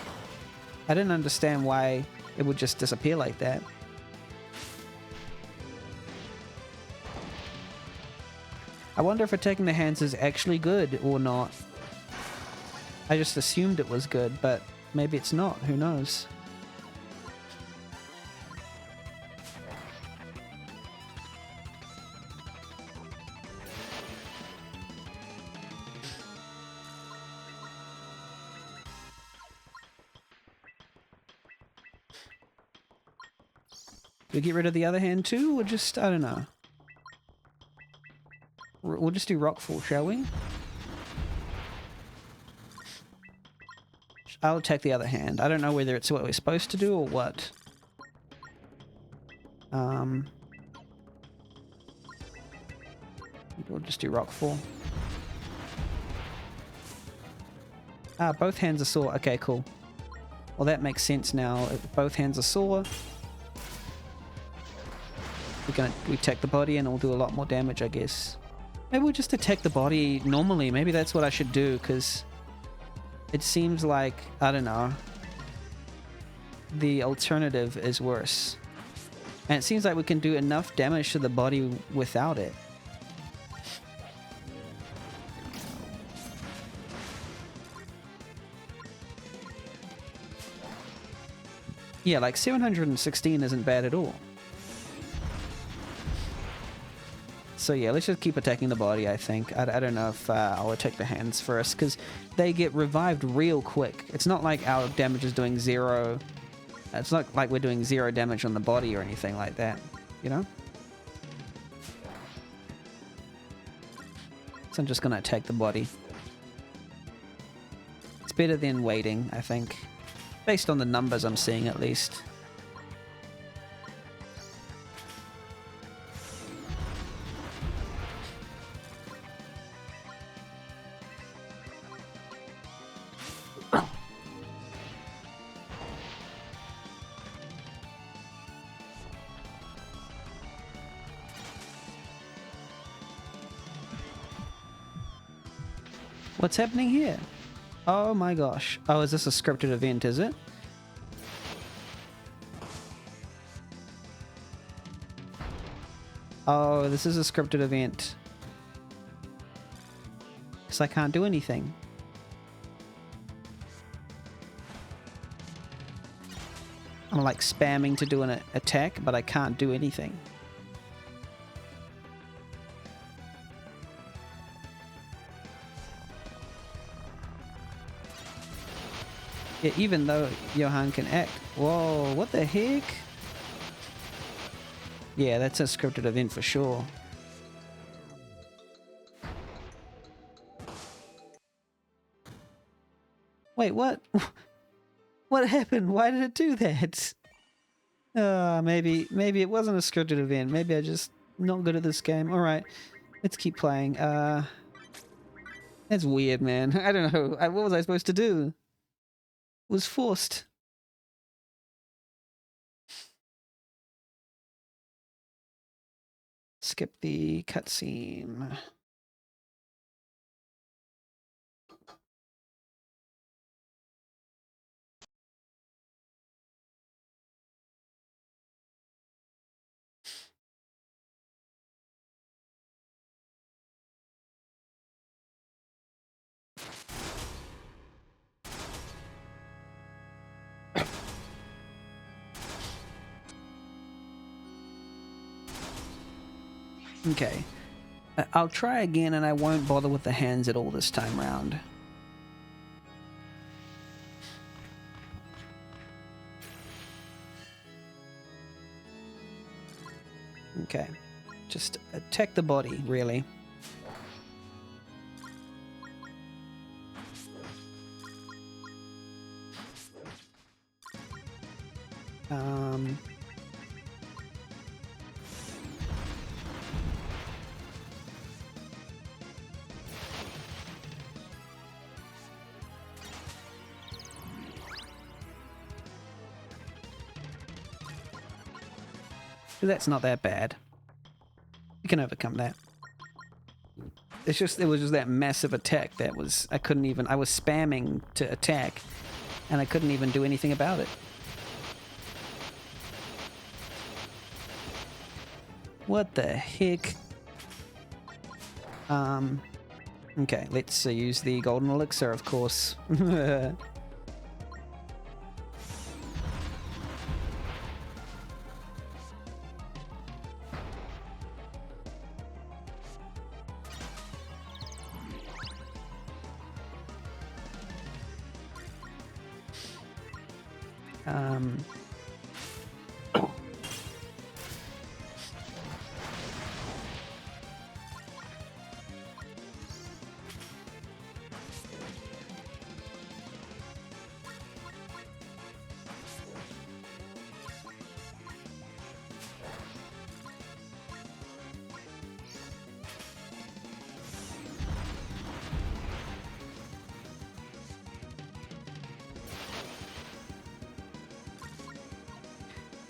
I didn't understand why it would just disappear like that. I wonder if attacking the hands is actually good or not. I just assumed it was good, but maybe it's not. Who knows? Do we get rid of the other hand too, or just, I don't know. We'll just do Rockfall, shall we? I'll attack the other hand. I don't know whether it's what we're supposed to do or what. We'll just do Rockfall. Ah, both hands are sore. Okay, cool. Well, that makes sense now. If both hands are sore, we attack the body and it'll do a lot more damage, I guess. Maybe we'll just attack the body normally. Maybe that's what I should do, because it seems like, I don't know, the alternative is worse. And it seems like we can do enough damage to the body without it. Yeah, like 716 isn't bad at all. So yeah, let's just keep attacking the body, I think. I don't know if I'll attack the hands first, because they get revived real quick. It's not like our damage is doing 0. It's not like we're doing 0 damage on the body or anything like that, you know? So I'm just going to attack the body. It's better than waiting, I think. Based on the numbers I'm seeing, at least. What's happening here? Oh my gosh. Oh, is this a scripted event, is it? Oh, this is a scripted event. Because I can't do anything. I'm like spamming to do an attack, but I can't do anything. Yeah, even though Johan can act. Whoa, what the heck? Yeah, that's a scripted event for sure. Wait, what? What happened? Why did it do that? Maybe it wasn't a scripted event. Maybe I just not good at this game. Alright, let's keep playing. That's weird, man. I don't know. What was I supposed to do? Was forced. Skip the cutscene. Okay. I'll try again and I won't bother with the hands at all this time round. Okay. Just attack the body, really. That's not that bad. You can overcome that. It was just that massive attack that was, I was spamming to attack and I couldn't even do anything about it. What the heck? Okay, let's use the golden elixir, of course.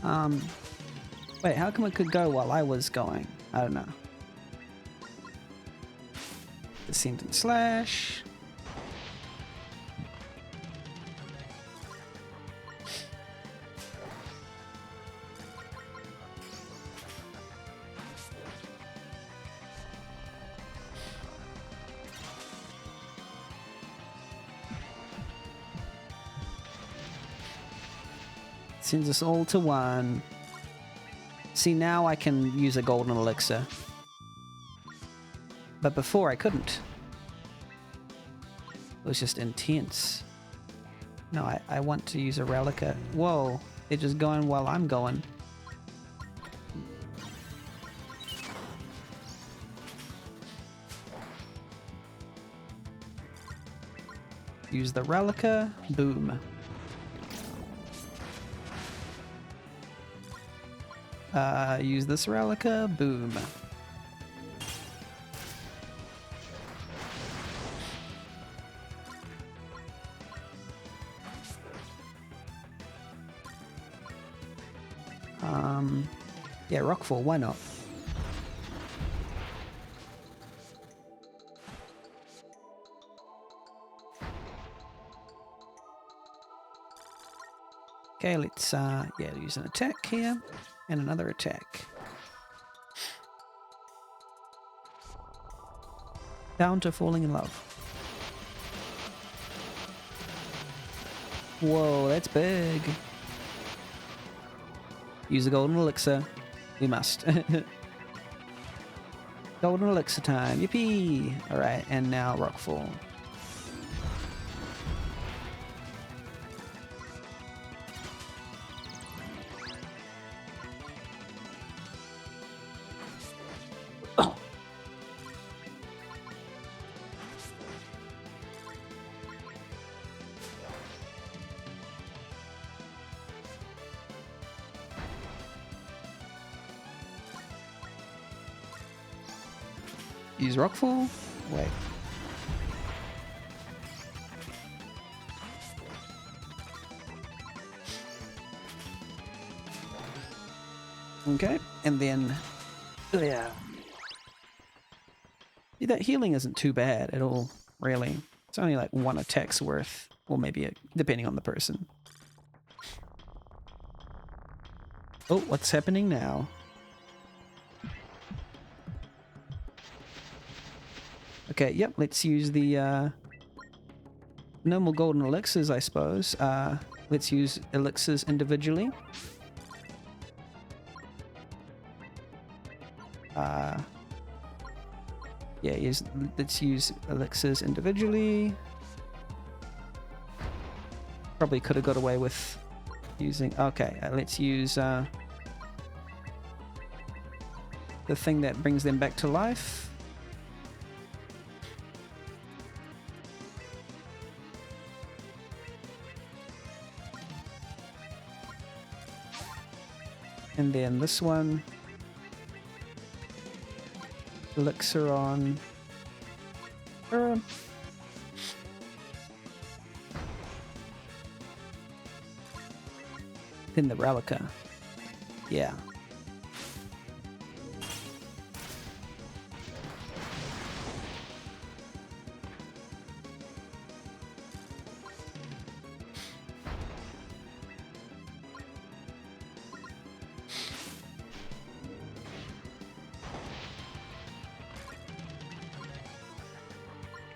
Um, wait, how come it could go while I was going? I don't know. Descendant slash. Sends us all to one. See, now I can use a golden elixir. But before I couldn't. It was just intense. No, I want to use a relica. Whoa, they're just going while I'm going. Use the relica. Boom. Use this relica. Boom. Yeah, Rockfall, why not? Okay, let's use an attack here and another attack. Down to falling in love. Whoa, that's big. Use the golden elixir. We must. Golden elixir time. Yippee! Alright, and now Rockfall. Use Rockfall? Wait. Okay, and then... Yeah. That healing isn't too bad at all, really. It's only like one attack's worth, or maybe depending on the person. Oh, what's happening now? Okay, yep, let's use the, no more golden elixirs, I suppose. Let's use elixirs individually. Let's use elixirs individually. Probably could have got away with using... Okay, let's use the thing that brings them back to life. And then this one, elixir on her. Then the relica. Yeah.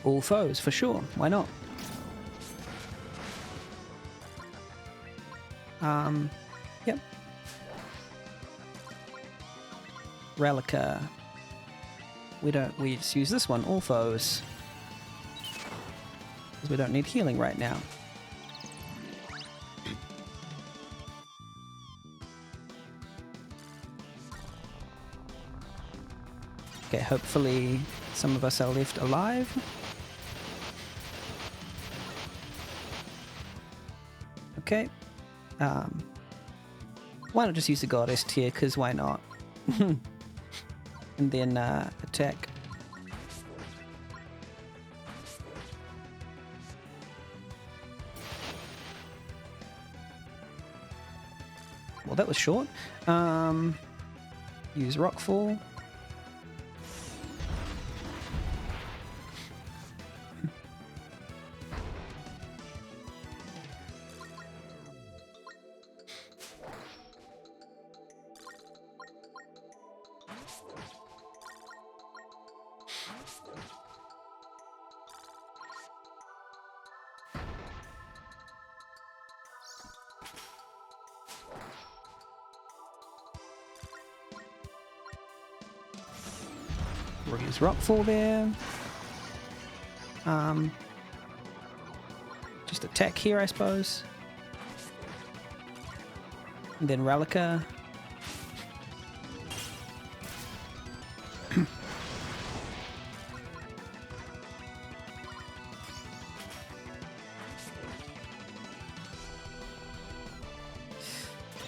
All foes, for sure. Why not? Yep. Relica. We just use this one, all foes. Because we don't need healing right now. Okay, hopefully some of us are left alive. Okay. Why not just use the goddess tier, because why not? And then attack. Well, that was short. Use Rockfall. We'll use Rockfall there. Just attack here, I suppose. And then Relica.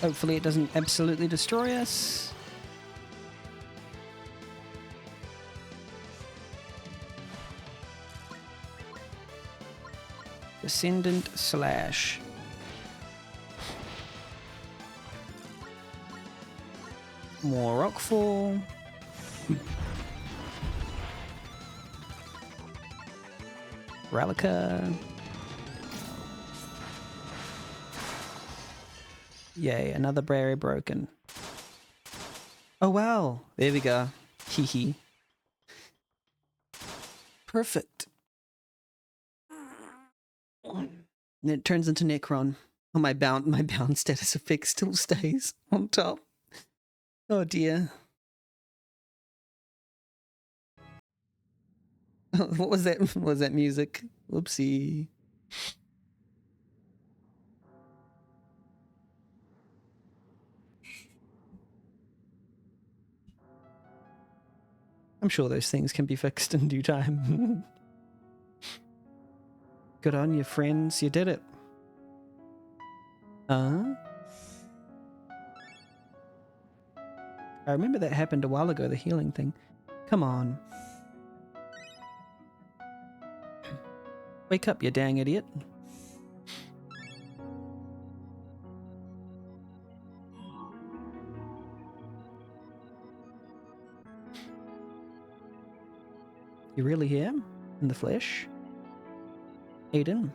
Hopefully it doesn't absolutely destroy us. Descendant Slash. More Rockfall. Relica. Yay, another berry broken. Oh wow, there we go. Hee hee. Perfect. And it turns into Necron. Oh, my bound status effect still stays on top. Oh dear. What was that? What was that music? Whoopsie. I'm sure those things can be fixed in due time. Good on you, friends. You did it. I remember that happened a while ago, the healing thing. Come on. Wake up, you dang idiot. You really here? In the flesh? Aiden?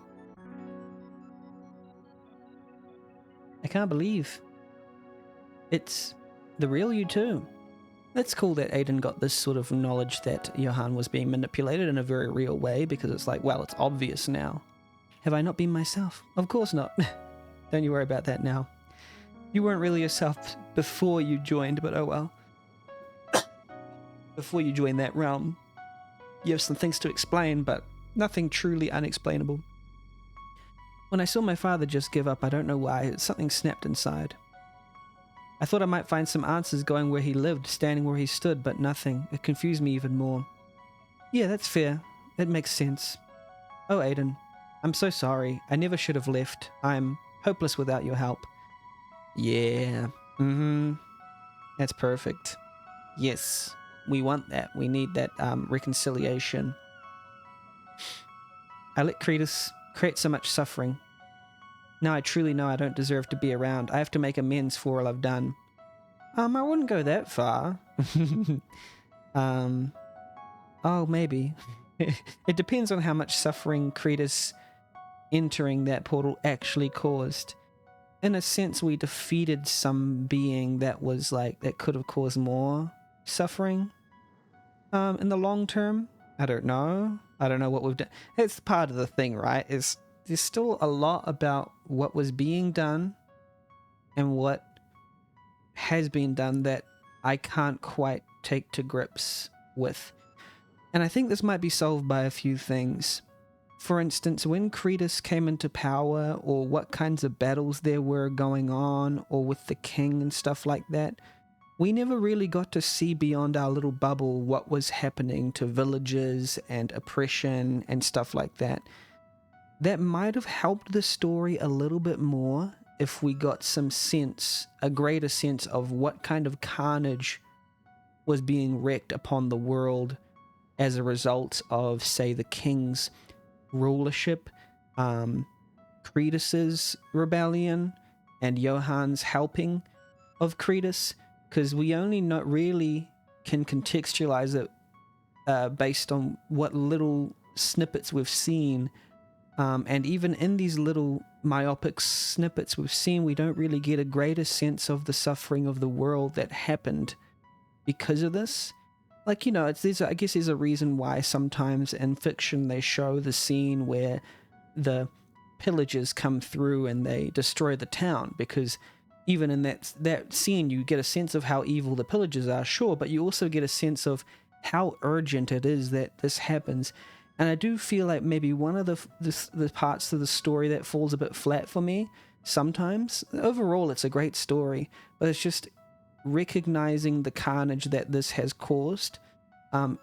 I can't believe it's the real you too. That's cool that Aiden got this sort of knowledge that Johan was being manipulated in a very real way, because it's like, well, it's obvious now. Have I not been myself? Of course not. Don't you worry about that now. You weren't really yourself before you joined, but oh well. Before you joined that realm, you have some things to explain, but nothing truly unexplainable. When I saw my father just give up, I don't know why, something snapped inside. I thought I might find some answers going where he lived, standing where he stood, but nothing. It confused me even more. Yeah, that's fair. It makes sense. Oh, Aiden, I'm so sorry. I never should have left. I'm hopeless without your help. Yeah. That's perfect. Yes, we want that. We need that reconciliation. I let Cretus create so much suffering. Now I truly know I don't deserve to be around. I have to make amends for all I've done. I wouldn't go that far. Oh, maybe. It depends on how much suffering Cretus entering that portal actually caused. In a sense, we defeated some being that was like, that could have caused more suffering. In the long term, I don't know. I don't know what we've done. It's part of the thing, right? There's still a lot about what was being done and what has been done that I can't quite take to grips with. And I think this might be solved by a few things. For instance, when Cretus came into power, or what kinds of battles there were going on, or with the king and stuff like that, we never really got to see beyond our little bubble what was happening to villages and oppression and stuff like that. That might have helped the story a little bit more if we got some sense, a greater sense of what kind of carnage was being wreaked upon the world as a result of, say, the king's rulership, Cretus's rebellion, and Johann's helping of Cretus, because we only not really can contextualize it based on what little snippets we've seen. And even in these little myopic snippets we've seen, we don't really get a greater sense of the suffering of the world that happened because of this. Like, you know, I guess there's a reason why sometimes in fiction they show the scene where the pillagers come through and they destroy the town, because even in that scene you get a sense of how evil the pillagers are, sure, but you also get a sense of how urgent it is that this happens. And I do feel like maybe one of the parts of the story that falls a bit flat for me sometimes. Overall, it's a great story, but it's just recognizing the carnage that this has caused.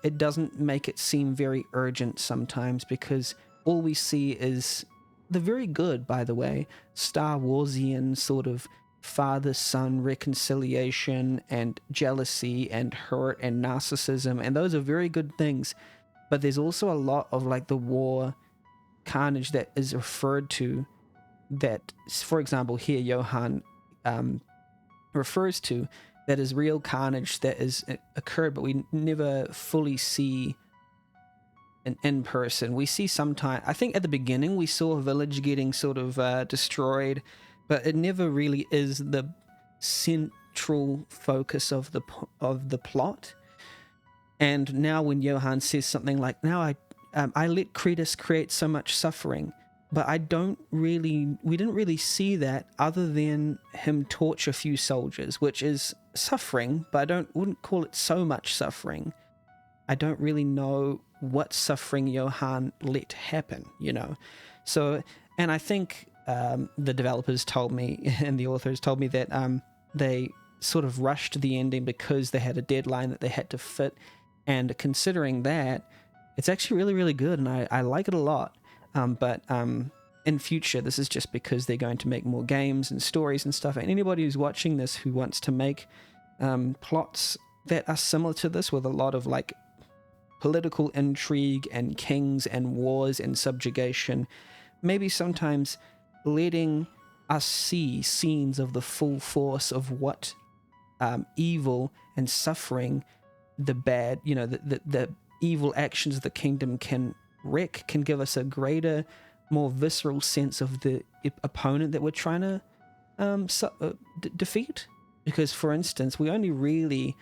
It doesn't make it seem very urgent sometimes, because all we see is the very good, by the way, Star Warsian sort of father-son reconciliation and jealousy and hurt and narcissism, and those are very good things. But there's also a lot of like the war carnage that is referred to that, for example, here Johann refers to, that is real carnage that is occurred, but we never fully see in person. We see sometime, I think at the beginning we saw a village getting sort of destroyed, but it never really is the central focus of the plot. And now when Johann says something like, now I let Cretus create so much suffering, but we didn't really see that other than him torch a few soldiers, which is suffering, but wouldn't call it so much suffering. I don't really know what suffering Johann let happen, you know. So, and I think the developers told me and the authors told me that they sort of rushed the ending because they had a deadline that they had to fit. And considering that, it's actually really, really good, and I like it a lot. But in future, this is just because they're going to make more games and stories and stuff. And anybody who's watching this who wants to make plots that are similar to this, with a lot of like political intrigue and kings and wars and subjugation, maybe sometimes letting us see scenes of the full force of what evil and suffering, the bad, you know, the evil actions of the kingdom can wreak, can give us a greater, more visceral sense of the opponent that we're trying to defeat. Because, for instance, we only really,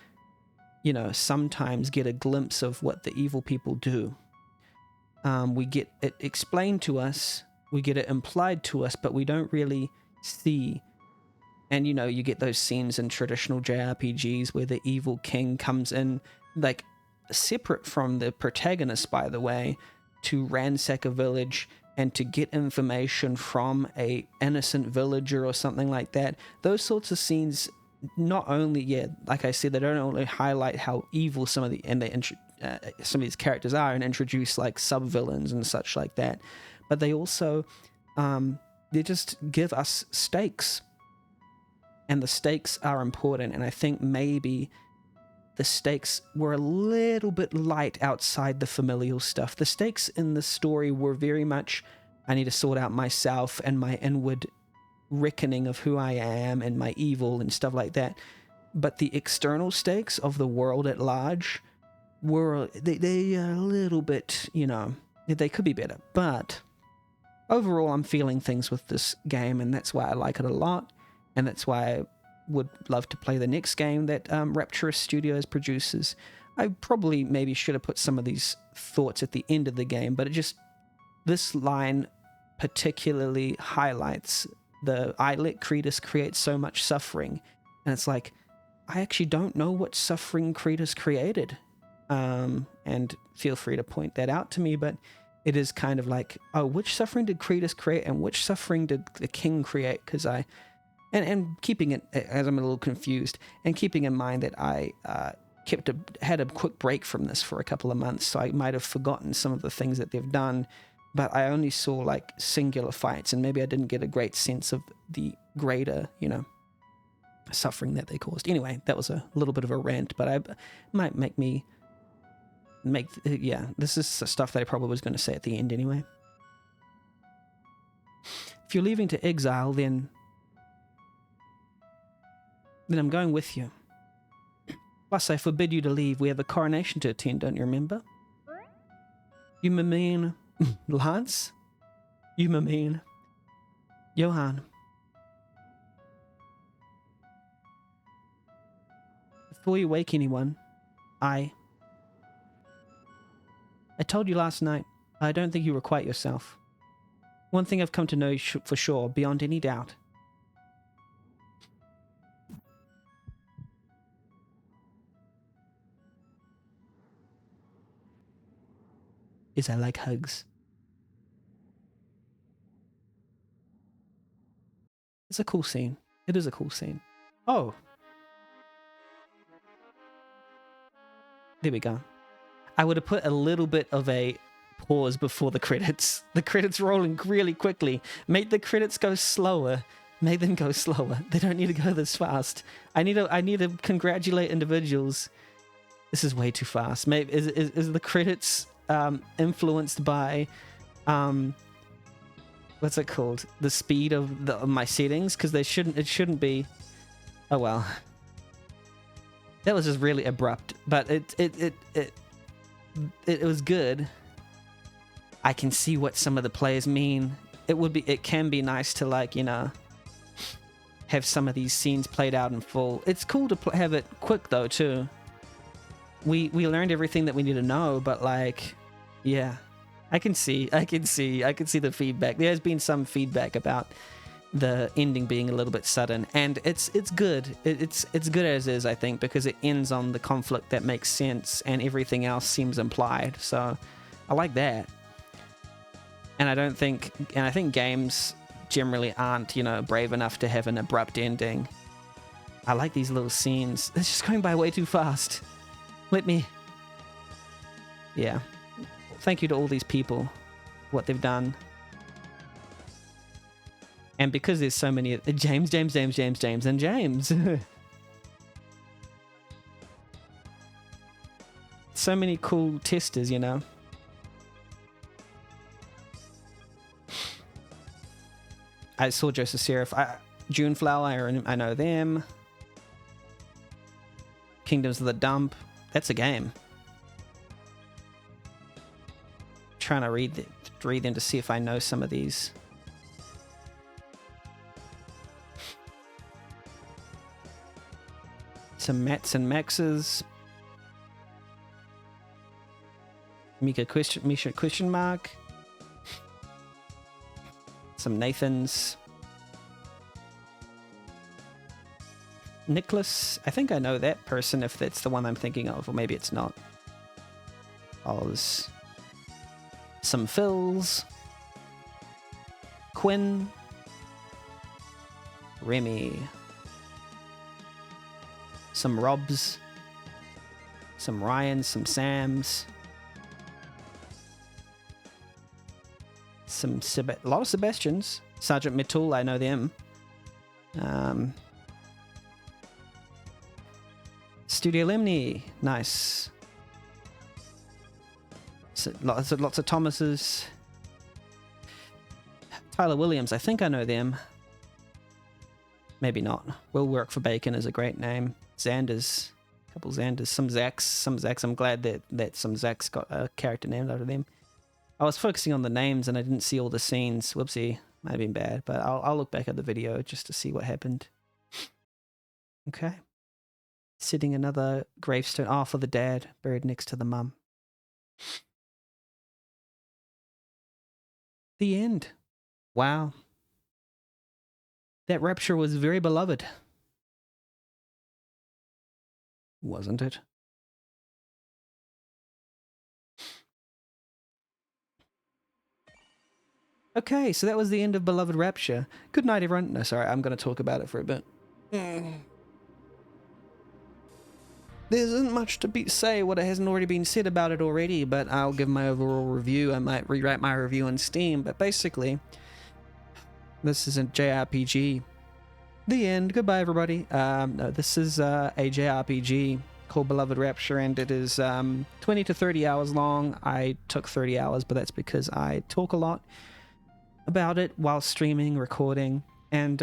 you know, sometimes get a glimpse of what the evil people do. We get it explained to us, we get it implied to us, but we don't really see. And, you know, you get those scenes in traditional jRPGs where the evil king comes in, like, separate from the protagonist, by the way, to ransack a village and to get information from a innocent villager or something like that. Those sorts of scenes, not only, like I said, they don't only highlight how evil some of these characters are and introduce, like, sub-villains and such like that, but they also, they just give us stakes. And the stakes are important, and I think maybe the stakes were a little bit light outside the familial stuff. The stakes in the story were very much, I need to sort out myself and my inward reckoning of who I am and my evil and stuff like that. But the external stakes of the world at large were, they are a little bit, you know, they could be better. But overall, I'm feeling things with this game, and that's why I like it a lot. And that's why I would love to play the next game that Rapture Studios produces. I probably maybe should have put some of these thoughts at the end of the game, but this line particularly highlights I let Cretus create so much suffering. And it's like, I actually don't know what suffering Cretus created. And feel free to point that out to me, but it is kind of like, oh, which suffering did Cretus create and which suffering did the king create? Because And keeping it, as I'm a little confused, and keeping in mind that I had a quick break from this for a couple of months, so I might have forgotten some of the things that they've done, but I only saw like singular fights, and maybe I didn't get a great sense of the greater, you know, suffering that they caused. Anyway, that was a little bit of a rant, but I might this is stuff that I probably was going to say at the end anyway. If you're leaving to exile, then Then I'm going with you. Plus, I forbid you to leave. We have a coronation to attend, don't you remember? You mean Lance? You mean Johann? Before you wake anyone, I told you last night, I don't think you were quite yourself. One thing I've come to know for sure, beyond any doubt. Is I like hugs. It's a cool scene. It is a cool scene. Oh. There we go. I would have put a little bit of a pause before the credits. The credits rolling really quickly. Make the credits go slower. Make them go slower. They don't need to go this fast. I need to congratulate individuals. This is way too fast. Maybe is the credits influenced by what's it called? The speed of my settings? Because it shouldn't be. Oh well. That was just really abrupt, but it was good. I can see what some of the players mean. It can be nice to, like, you know, have some of these scenes played out in full. It's cool to have it quick though too. We learned everything that we need to know, but like, yeah, I can see the feedback. There has been some feedback about the ending being a little bit sudden, and it's good. It's good as is, I think, because it ends on the conflict that makes sense, and everything else seems implied. So I like that. And I think games generally aren't, you know, brave enough to have an abrupt ending. I like these little scenes. It's just going by way too fast. Yeah. Thank you to all these people, what they've done. And because there's so many, James, and James. So many cool testers, you know. I saw Joseph Seraph. Juneflower, I know them. Kingdoms of the Dump. That's a game. Trying to read them to see if I know some of these. Some Mats and Maxes. Misha question mark. Some Nathans. Nicholas. I think I know that person, if that's the one I'm thinking of, or maybe it's not. Oz. Some Phils. Quinn. Remy. Some Robs. Some Ryans. Some Sams. A lot of Sebastians. Sergeant Mittul, I know them. Studio Lemny, nice. So lots of Thomases. Tyler Williams, I think I know them. Maybe not. Will Work for Bacon is a great name. Xanders, a couple Xanders, some Zacks. I'm glad that some Zacks got a character named after them. I was focusing on the names and I didn't see all the scenes. Whoopsie, might have been bad, but I'll look back at the video just to see what happened. Okay. Sitting another gravestone. For the dad, buried next to the mum. The end. Wow. That Rapture was very beloved. Wasn't it? Okay, so that was the end of Beloved Rapture. Good night, everyone. No, sorry, I'm going to talk about it for a bit. There isn't much to say what hasn't already been said about it already, but I'll give my overall review. I might rewrite my review on Steam, but basically, this is a jRPG. The end. Goodbye, everybody. No, this is a jRPG called Beloved Rapture, and it is 20 to 30 hours long. I took 30 hours, but that's because I talk a lot about it while streaming, recording, and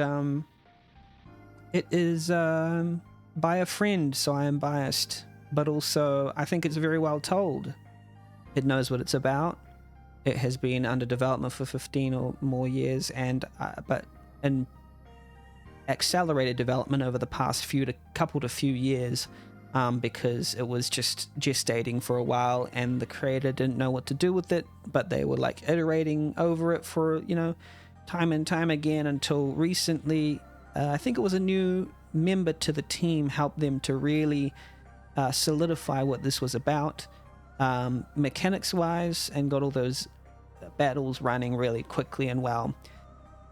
It is by a friend, so I am biased, but also I think it's very well told. It knows what it's about. It has been under development for 15 or more years, and but in accelerated development over the past few years, because it was just gestating for a while, and the creator didn't know what to do with it, but they were like iterating over it for, time and time again until recently. I think it was a new member to the team helped them to really solidify what this was about, mechanics wise, and got all those battles running really quickly and well.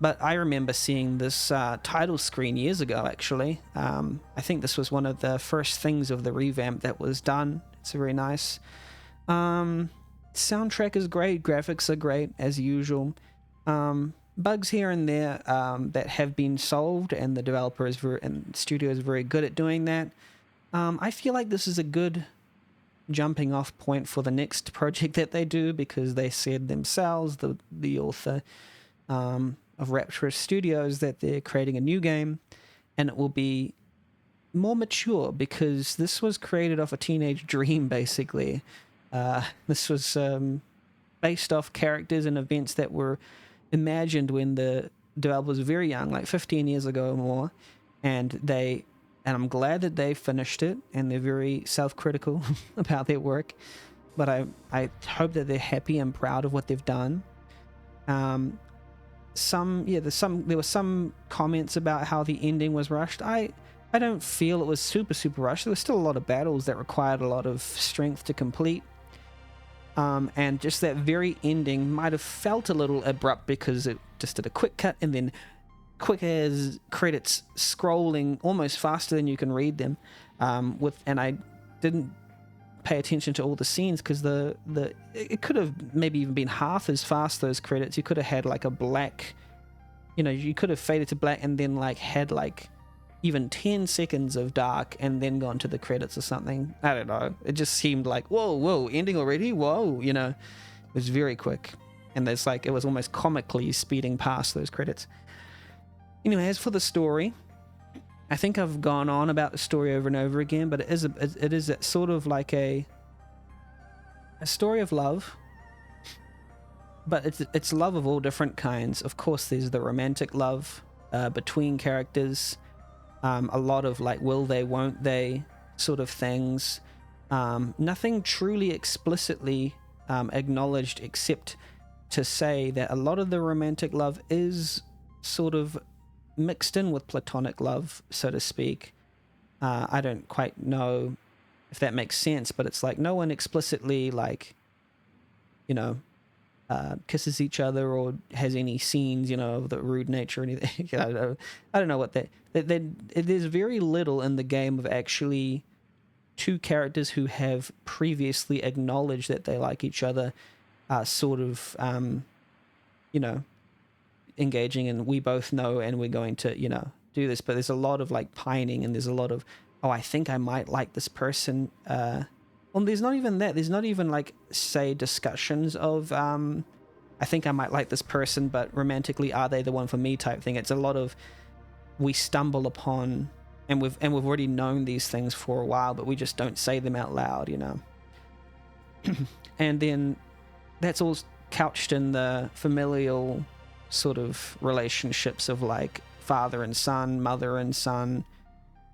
But I remember seeing this title screen years ago, actually. I think this was one of the first things of the revamp that was done. It's very nice. Soundtrack is great. Graphics are great, as usual. Bugs here and there that have been solved, and the developer and studio is very good at doing that. I feel like this is a good jumping off point for the next project that they do, because they said themselves, the author of Rapture Studios, that they're creating a new game, and it will be more mature, because this was created off a teenage dream, basically. This was based off characters and events that were imagined when the developer was very young, like 15 years ago or more, and I'm glad that they finished it, and they're very self-critical about their work, but I hope that they're happy and proud of what they've done. There were some comments about how the ending was rushed. I don't feel it was super rushed. There was still a lot of battles that required a lot of strength to complete. And just that very ending might have felt a little abrupt, because it just did a quick cut and then quick as credits scrolling almost faster than you can read them. And I didn't pay attention to all the scenes, because it could have maybe even been half as fast, those credits. You could have had like a black, you could have faded to black and then like had like even 10 seconds of dark and then gone to the credits or something. I don't know. It just seemed like, whoa, ending already? Whoa, it was very quick. And there's like, it was almost comically speeding past those credits. Anyway, as for the story, I think I've gone on about the story over and over again, but it is sort of like a story of love, but it's love of all different kinds. Of course, there's the romantic love between characters, a lot of like will they, won't they sort of things. Nothing truly explicitly acknowledged, except to say that a lot of the romantic love is sort of mixed in with platonic love, so to speak. I don't quite know if that makes sense, but it's like no one explicitly like, kisses each other or has any scenes, of the rude nature or anything. I don't know what there's very little in the game of actually two characters who have previously acknowledged that they like each other, sort of, engaging and we both know and we're going to, do this. But there's a lot of like pining, and there's a lot of, I think I might like this person. Well, there's not even that. There's not even like, say, discussions of, I think I might like this person, but romantically, are they the one for me type thing. It's a lot of, we stumble upon, and we've already known these things for a while, but we just don't say them out loud, And then that's all couched in the familial sort of relationships of like father and son, mother and son.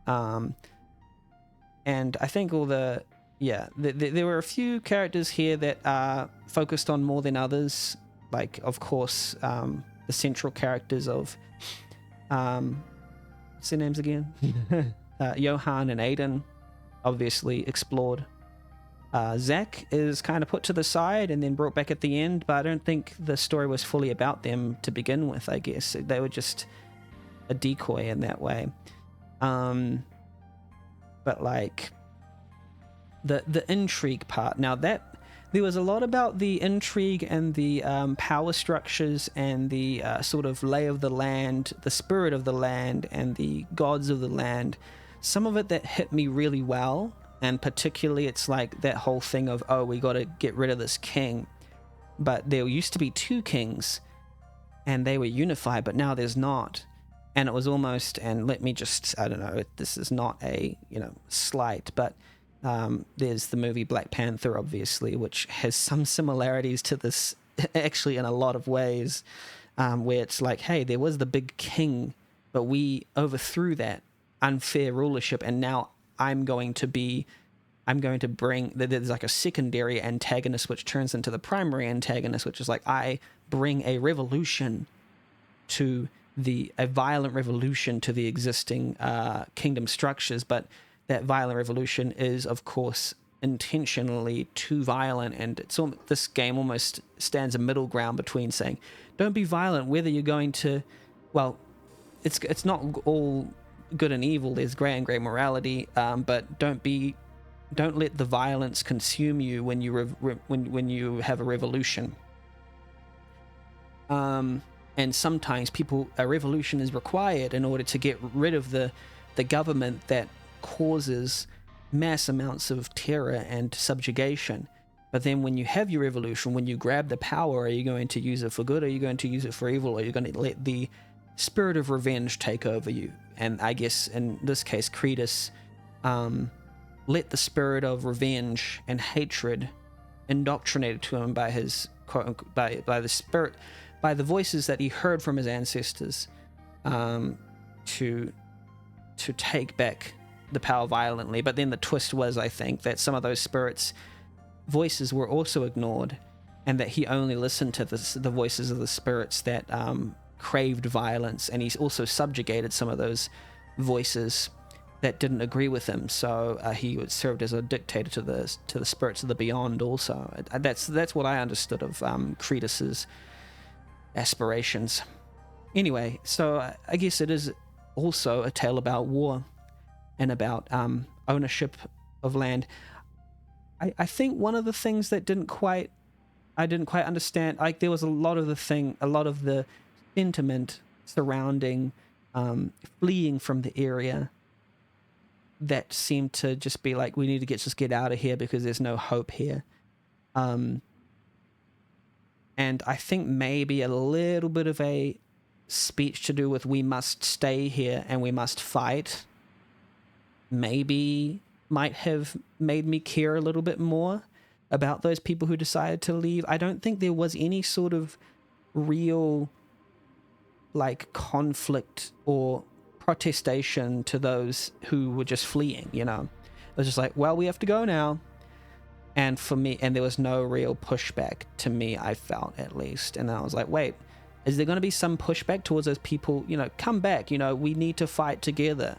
And I think there were a few characters here that are focused on more than others. Like, of course, the central characters of, what's their names again? Johan and Aiden, obviously explored. Zach is kind of put to the side and then brought back at the end, but I don't think the story was fully about them to begin with, I guess. They were just a decoy in that way. But like the intrigue part, now that there was a lot about the intrigue and the power structures and the sort of lay of the land, the spirit of the land and the gods of the land. Some of it that hit me really well, and particularly it's like that whole thing of, we got to get rid of this king, but there used to be two kings and they were unified, but now there's not. And it was almost, and let me just, I don't know, this is not a, slight, but there's the movie Black Panther, obviously, which has some similarities to this, actually, in a lot of ways, where it's like, hey, there was the big king, but we overthrew that unfair rulership, and now I'm going to bring, there's like a secondary antagonist which turns into the primary antagonist, which is like, I bring a revolution to a violent revolution to the existing kingdom structures, but that violent revolution is, of course, intentionally too violent, and this game almost stands a middle ground between saying, don't be violent, whether you're going to, well, it's not all good and evil, there's gray and gray morality, but don't let the violence consume you when when you have a revolution. And sometimes a revolution is required in order to get rid of the government that causes mass amounts of terror and subjugation. But then when you have your revolution, when you grab the power, are you going to use it for good, or are you going to use it for evil, or are you going to let the spirit of revenge take over you? And I guess in this case, Kratos let the spirit of revenge and hatred indoctrinated to him by his by the spirit, by the voices that he heard from his ancestors, to take back the power violently. But then the twist was, I think, that some of those spirits' voices were also ignored, and that he only listened to the voices of the spirits that craved violence, and he also subjugated some of those voices that didn't agree with him. So he served as a dictator to the spirits of the beyond. Also, that's what I understood of Kratos's aspirations. Anyway, so I guess it is also a tale about war and about ownership of land. I think one of the things that I didn't quite understand, like there was a lot of the sentiment surrounding fleeing from the area that seemed to just be like, we need to just get out of here because there's no hope here. And I think maybe a little bit of a speech to do with we must stay here and we must fight maybe might have made me care a little bit more about those people who decided to leave. I don't think there was any sort of real like conflict or protestation to those who were just fleeing, It was just like, well, we have to go now. And for me, and there was no real pushback to me, I felt, at least. And I was like, wait, is there going to be some pushback towards those people? Come back, we need to fight together.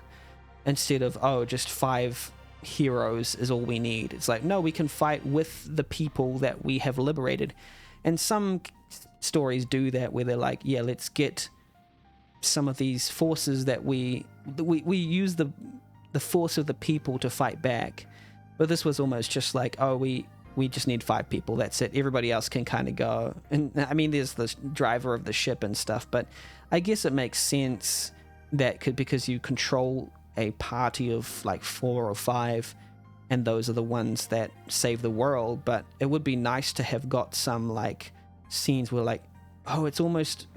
Instead of, just 5 heroes is all we need. It's like, no, we can fight with the people that we have liberated. And some stories do that, where they're like, yeah, let's get some of these forces that we use the force of the people to fight back. But this was almost just like, we just need 5 people, that's it, everybody else can kind of go. And I mean, there's the driver of the ship and stuff, but I guess it makes sense that because you control a party of like 4 or 5, and those are the ones that save the world. But it would be nice to have got some like scenes where like, it's almost,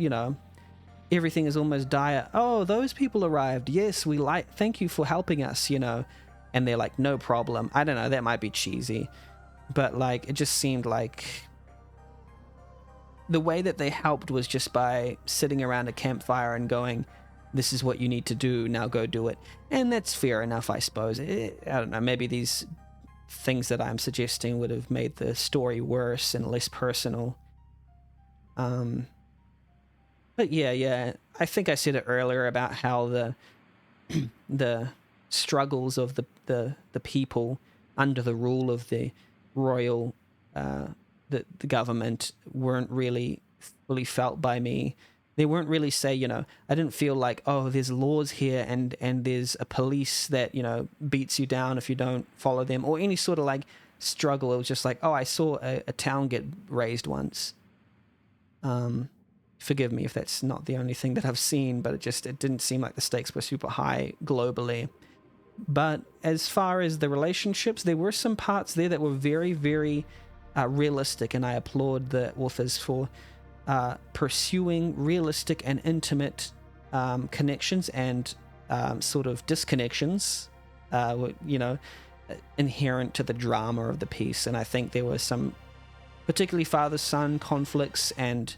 everything is almost dire. Oh, those people arrived. Yes, thank you for helping us, And they're like, no problem. I don't know, that might be cheesy. But like, it just seemed like the way that they helped was just by sitting around a campfire and going, this is what you need to do, now go do it. And that's fair enough, I suppose. I don't know, maybe these things that I'm suggesting would have made the story worse and less personal. But yeah, I think I said it earlier about how the struggles of the people under the rule of the royal the government weren't really fully felt by me. They weren't really say, I didn't feel like, there's laws here and there's a police that, beats you down if you don't follow them, or any sort of like struggle. It was just like, I saw a town get razed once. Forgive me if that's not the only thing that I've seen, but it didn't seem like the stakes were super high globally. But as far as the relationships, there were some parts there that were very, very realistic, and I applaud the authors for pursuing realistic and intimate connections and sort of disconnections, inherent to the drama of the piece. And I think there were some particularly father-son conflicts, and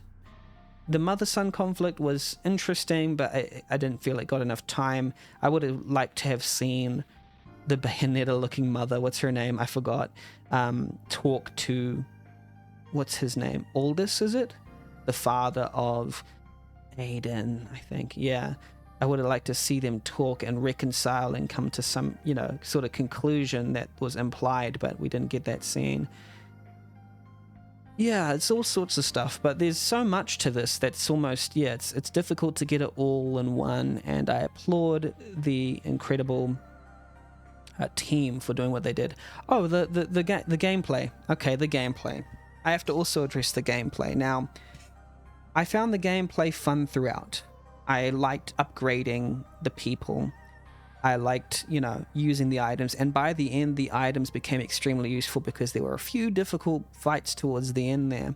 the mother-son conflict was interesting, but I didn't feel it got enough time. I would have liked to have seen the Bayonetta-looking mother, what's her name? I forgot. Talk to, what's his name? Aldous, is it? The father of Aiden, I think. Yeah. I would have liked to see them talk and reconcile and come to some, sort of conclusion that was implied, but we didn't get that scene. Yeah, it's all sorts of stuff, but there's so much to this that's almost, it's difficult to get it all in one, and I applaud the incredible team for doing what they did. Oh, the gameplay. Okay, the gameplay. I have to also address the gameplay. Now, I found the gameplay fun throughout. I liked upgrading the people. I liked, using the items, and by the end, the items became extremely useful because there were a few difficult fights towards the end there.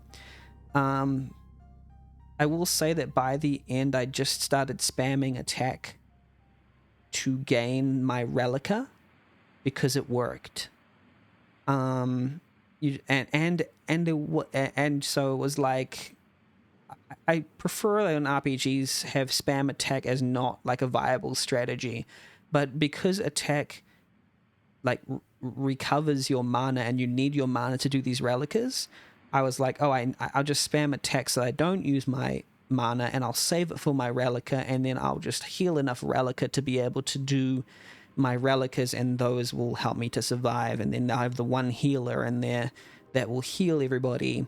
I will say that by the end, I just started spamming attack to gain my relica because it worked. And so it was like, I prefer when RPGs have spam attack as not like a viable strategy. But because attack recovers your mana and you need your mana to do these relicas, I was like, I'll just spam attack so I don't use my mana, and I'll save it for my relica, and then I'll just heal enough relica to be able to do my relicas, and those will help me to survive. And then I have the one healer in there that will heal everybody.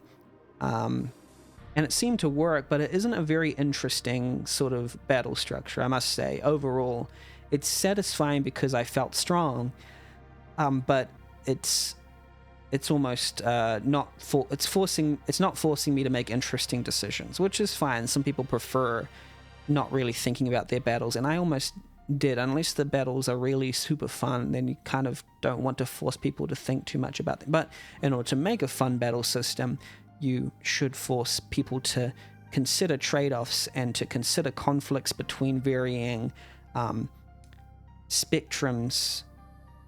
And it seemed to work, but it isn't a very interesting sort of battle structure, I must say. Overall, it's satisfying because I felt strong, but it's almost it's not forcing me to make interesting decisions, which is fine. Some people prefer not really thinking about their battles, and I almost did. Unless the battles are really super fun, then you kind of don't want to force people to think too much about them. But in order to make a fun battle system, you should force people to consider trade-offs and to consider conflicts between varying spectrums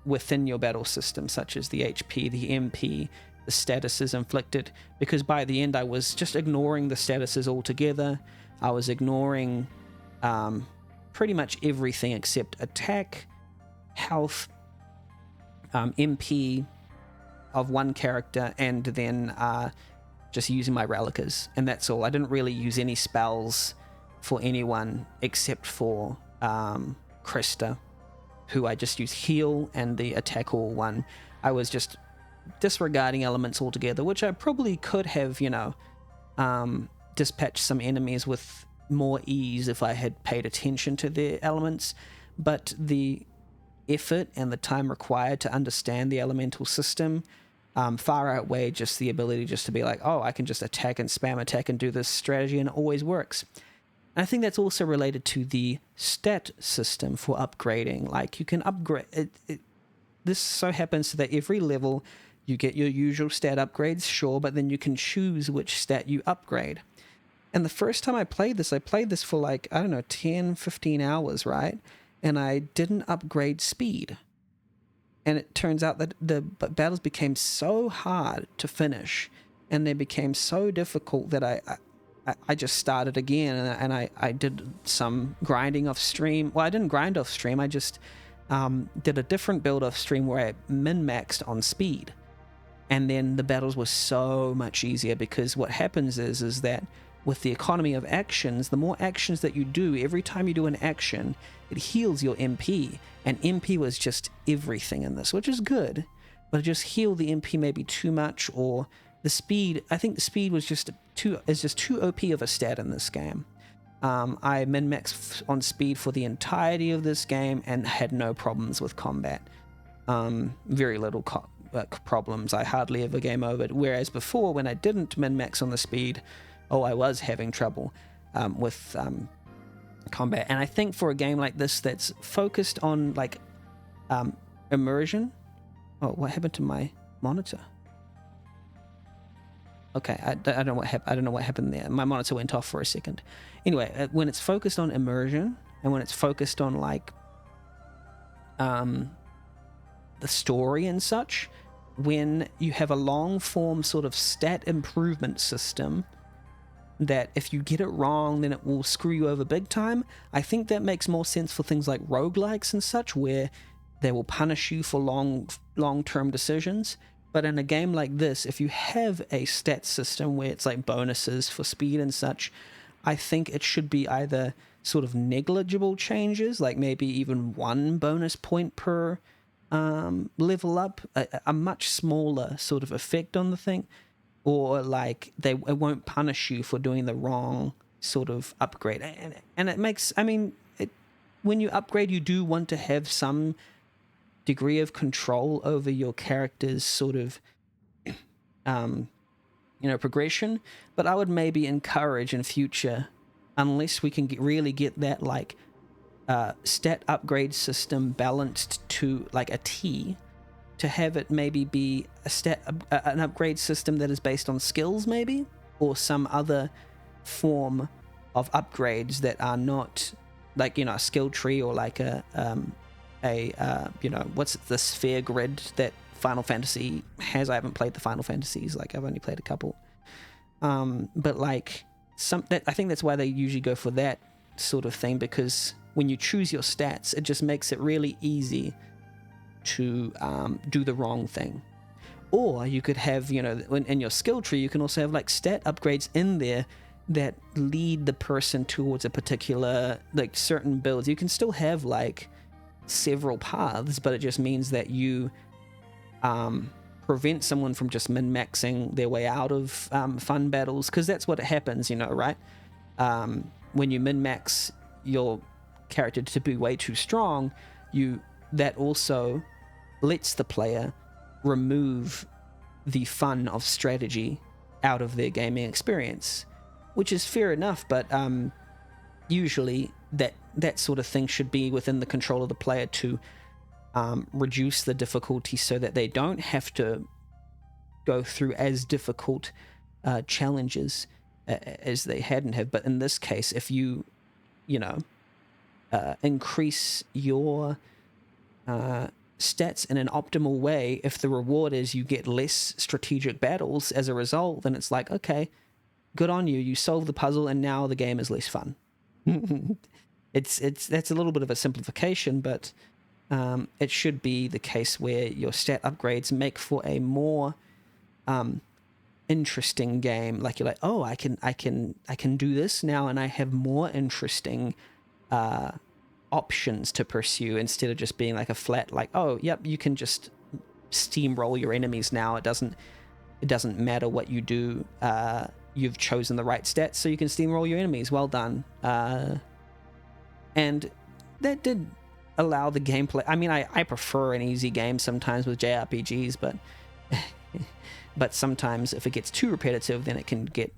within your battle system, such as the HP, the MP, the statuses inflicted, because by the end I was just ignoring the statuses altogether. I was ignoring pretty much everything except attack, health, MP of one character, and then just using my relicas, and that's all. I didn't really use any spells for anyone except for Krista, who I just used heal and the attack all one. I was just disregarding elements altogether, which I probably could have, dispatched some enemies with more ease if I had paid attention to their elements, but the effort and the time required to understand the elemental system far outweigh just the ability just to be like, I can just attack and spam attack and do this strategy and it always works. And I think that's also related to the stat system for upgrading. Like, you can upgrade this so happens that every level you get your usual stat upgrades, sure, but then you can choose which stat you upgrade. And the first time I played this for 10, 15 hours, right? And I didn't upgrade speed. And it turns out that the battles became so hard to finish, and they became so difficult that I just started again, and I did some grinding off stream. Well, I didn't grind off stream. I just did a different build off stream where I min-maxed on speed. And then the battles were so much easier, because what happens is that with the economy of actions, the more actions that you do, every time you do an action, it heals your MP. And MP was just everything in this, which is good, but it just healed the MP maybe too much, or the speed. I think the speed was just too OP of a stat in this game. I min-maxed on speed for the entirety of this game and had no problems with combat. Very little problems. I hardly ever game over. Whereas before, when I didn't min-max on the speed, I was having trouble with combat. And I think for a game like this that's focused on immersion. Oh, what happened to my monitor? Okay, I don't know I don't know what happened there. My monitor went off for a second. Anyway, when it's focused on immersion and when it's focused on like the story and such, when you have a long form sort of stat improvement system that if you get it wrong then it will screw you over big time, I think that makes more sense for things like roguelikes and such, where they will punish you for long-term decisions. But in a game like this, if you have a stat system where it's like bonuses for speed and such, I think it should be either sort of negligible changes, like maybe even 1 bonus point per level up, a much smaller sort of effect on the thing, or like it won't punish you for doing the wrong sort of upgrade. And it makes, I mean, when you upgrade, you do want to have some degree of control over your character's sort of progression, but I would maybe encourage in future, unless we can really get that like stat upgrade system balanced to like a T, to have it maybe be an upgrade system that is based on skills maybe, or some other form of upgrades that are not like, a skill tree, or like what's the sphere grid that Final Fantasy has. I haven't played the Final Fantasies, like I've only played a couple. But like I think that's why they usually go for that sort of thing, because when you choose your stats, it just makes it really easy to do the wrong thing. Or you could have, in your skill tree, you can also have like stat upgrades in there that lead the person towards a particular, like, certain builds. You can still have like several paths, but it just means that you prevent someone from just min-maxing their way out of fun battles, because that's what happens, right? When you min-max your character to be way too strong, that also lets the player remove the fun of strategy out of their gaming experience, which is fair enough, but usually that sort of thing should be within the control of the player to reduce the difficulty so that they don't have to go through as difficult challenges as they hadn't have. But in this case, if you increase your stats in an optimal way, if the reward is you get less strategic battles as a result, then it's like, okay, good on you, you solved the puzzle and now the game is less fun. That's a little bit of a simplification, but it should be the case where your stat upgrades make for a more interesting game. Like, you're like, oh, I can do this now, and I have more interesting options to pursue, instead of just being like a flat, like, oh, yep, you can just steamroll your enemies now. It doesn't matter what you do. You've chosen the right stats, so you can steamroll your enemies. Well done. And that did allow the gameplay. I mean, I prefer an easy game sometimes with jRPGs, but sometimes if it gets too repetitive, then it can get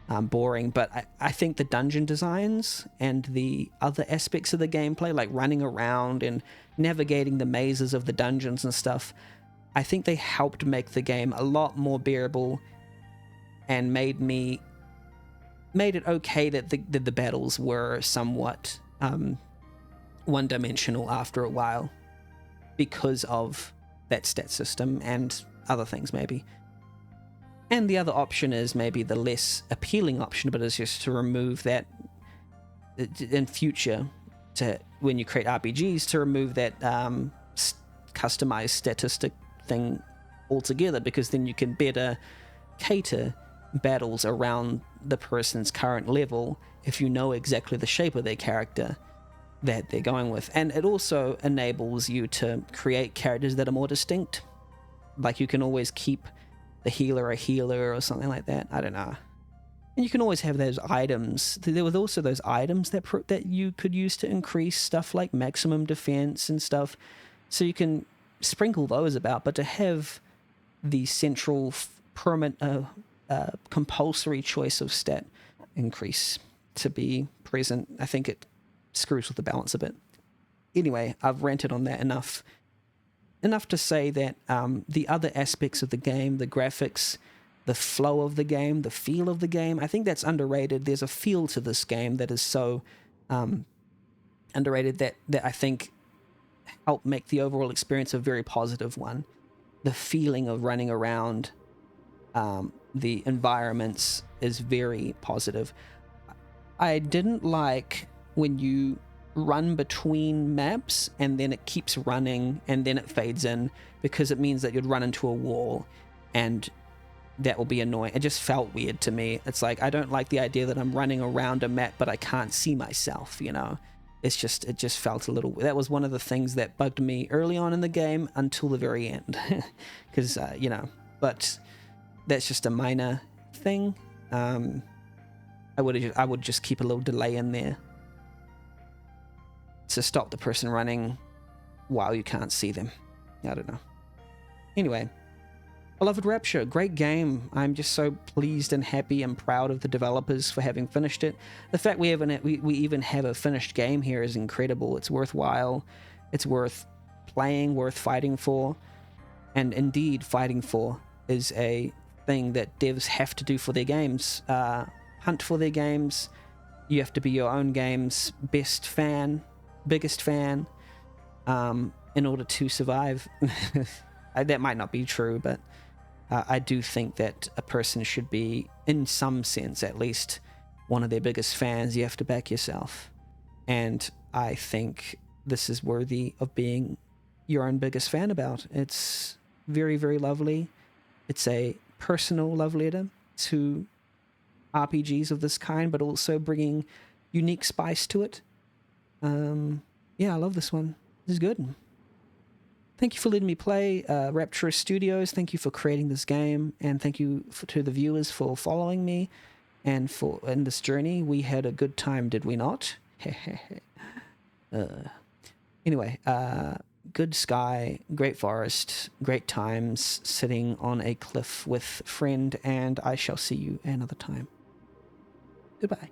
boring. But I think the dungeon designs and the other aspects of the gameplay, like running around and navigating the mazes of the dungeons and stuff, I think they helped make the game a lot more bearable, and made it okay that the battles were somewhat one-dimensional after a while, because of that stat system and other things maybe. And the other option is maybe the less appealing option, but it's just to remove that in future, to when you create RPGs, to remove that customized statistic thing altogether, because then you can better cater battles around the person's current level if you know exactly the shape of their character that they're going with. And it also enables you to create characters that are more distinct. Like, you can always keep the healer a healer or something like that. I don't know. And you can always have those items. There was also those items that you could use to increase stuff like maximum defense and stuff. So you can sprinkle those about, but to have the central permanent compulsory choice of stat increase to be present, I think it screws with the balance a bit. Anyway, I've ranted on that enough. Enough to say that the other aspects of the game, the graphics, the flow of the game, the feel of the game. I think that's underrated. There's a feel to this game that is so underrated that I think helped make the overall experience a very positive one. The feeling of running around the environments is very positive. I didn't like when you run between maps and then it keeps running and then it fades in, because it means that you'd run into a wall and that will be annoying. It just felt weird to me. It's like, I don't like the idea that I'm running around a map but I can't see myself, you know. It just felt a little... That was one of the things that bugged me early on in the game until the very end. Because, you know, but that's just a minor thing. I would just keep a little delay in there to stop the person running while you can't see them. I don't know. Anyway, beloved Rapture, great game. I'm just so pleased and happy and proud of the developers for having finished it. The fact we even have a finished game here is incredible. It's worthwhile. It's worth playing, worth fighting for. And indeed, fighting for is a thing that devs have to do for their games. Hunt for their games. You have to be your own game's best fan, biggest fan, in order to survive. That might not be true, but I do think that a person should be, in some sense at least, one of their biggest fans. You have to back yourself. And I think this is worthy of being your own biggest fan about. It's very, very lovely. It's a personal love letter to RPGs of this kind, but also bringing unique spice to it. Yeah, I love this one. This is good. Thank you for letting me play Rapture Studios. Thank you for creating this game, and thank you to the viewers for following me and for in this journey. We had a good time, did we not? Anyway, good sky, great forest, great times, sitting on a cliff with friend, and I shall see you another time. Goodbye.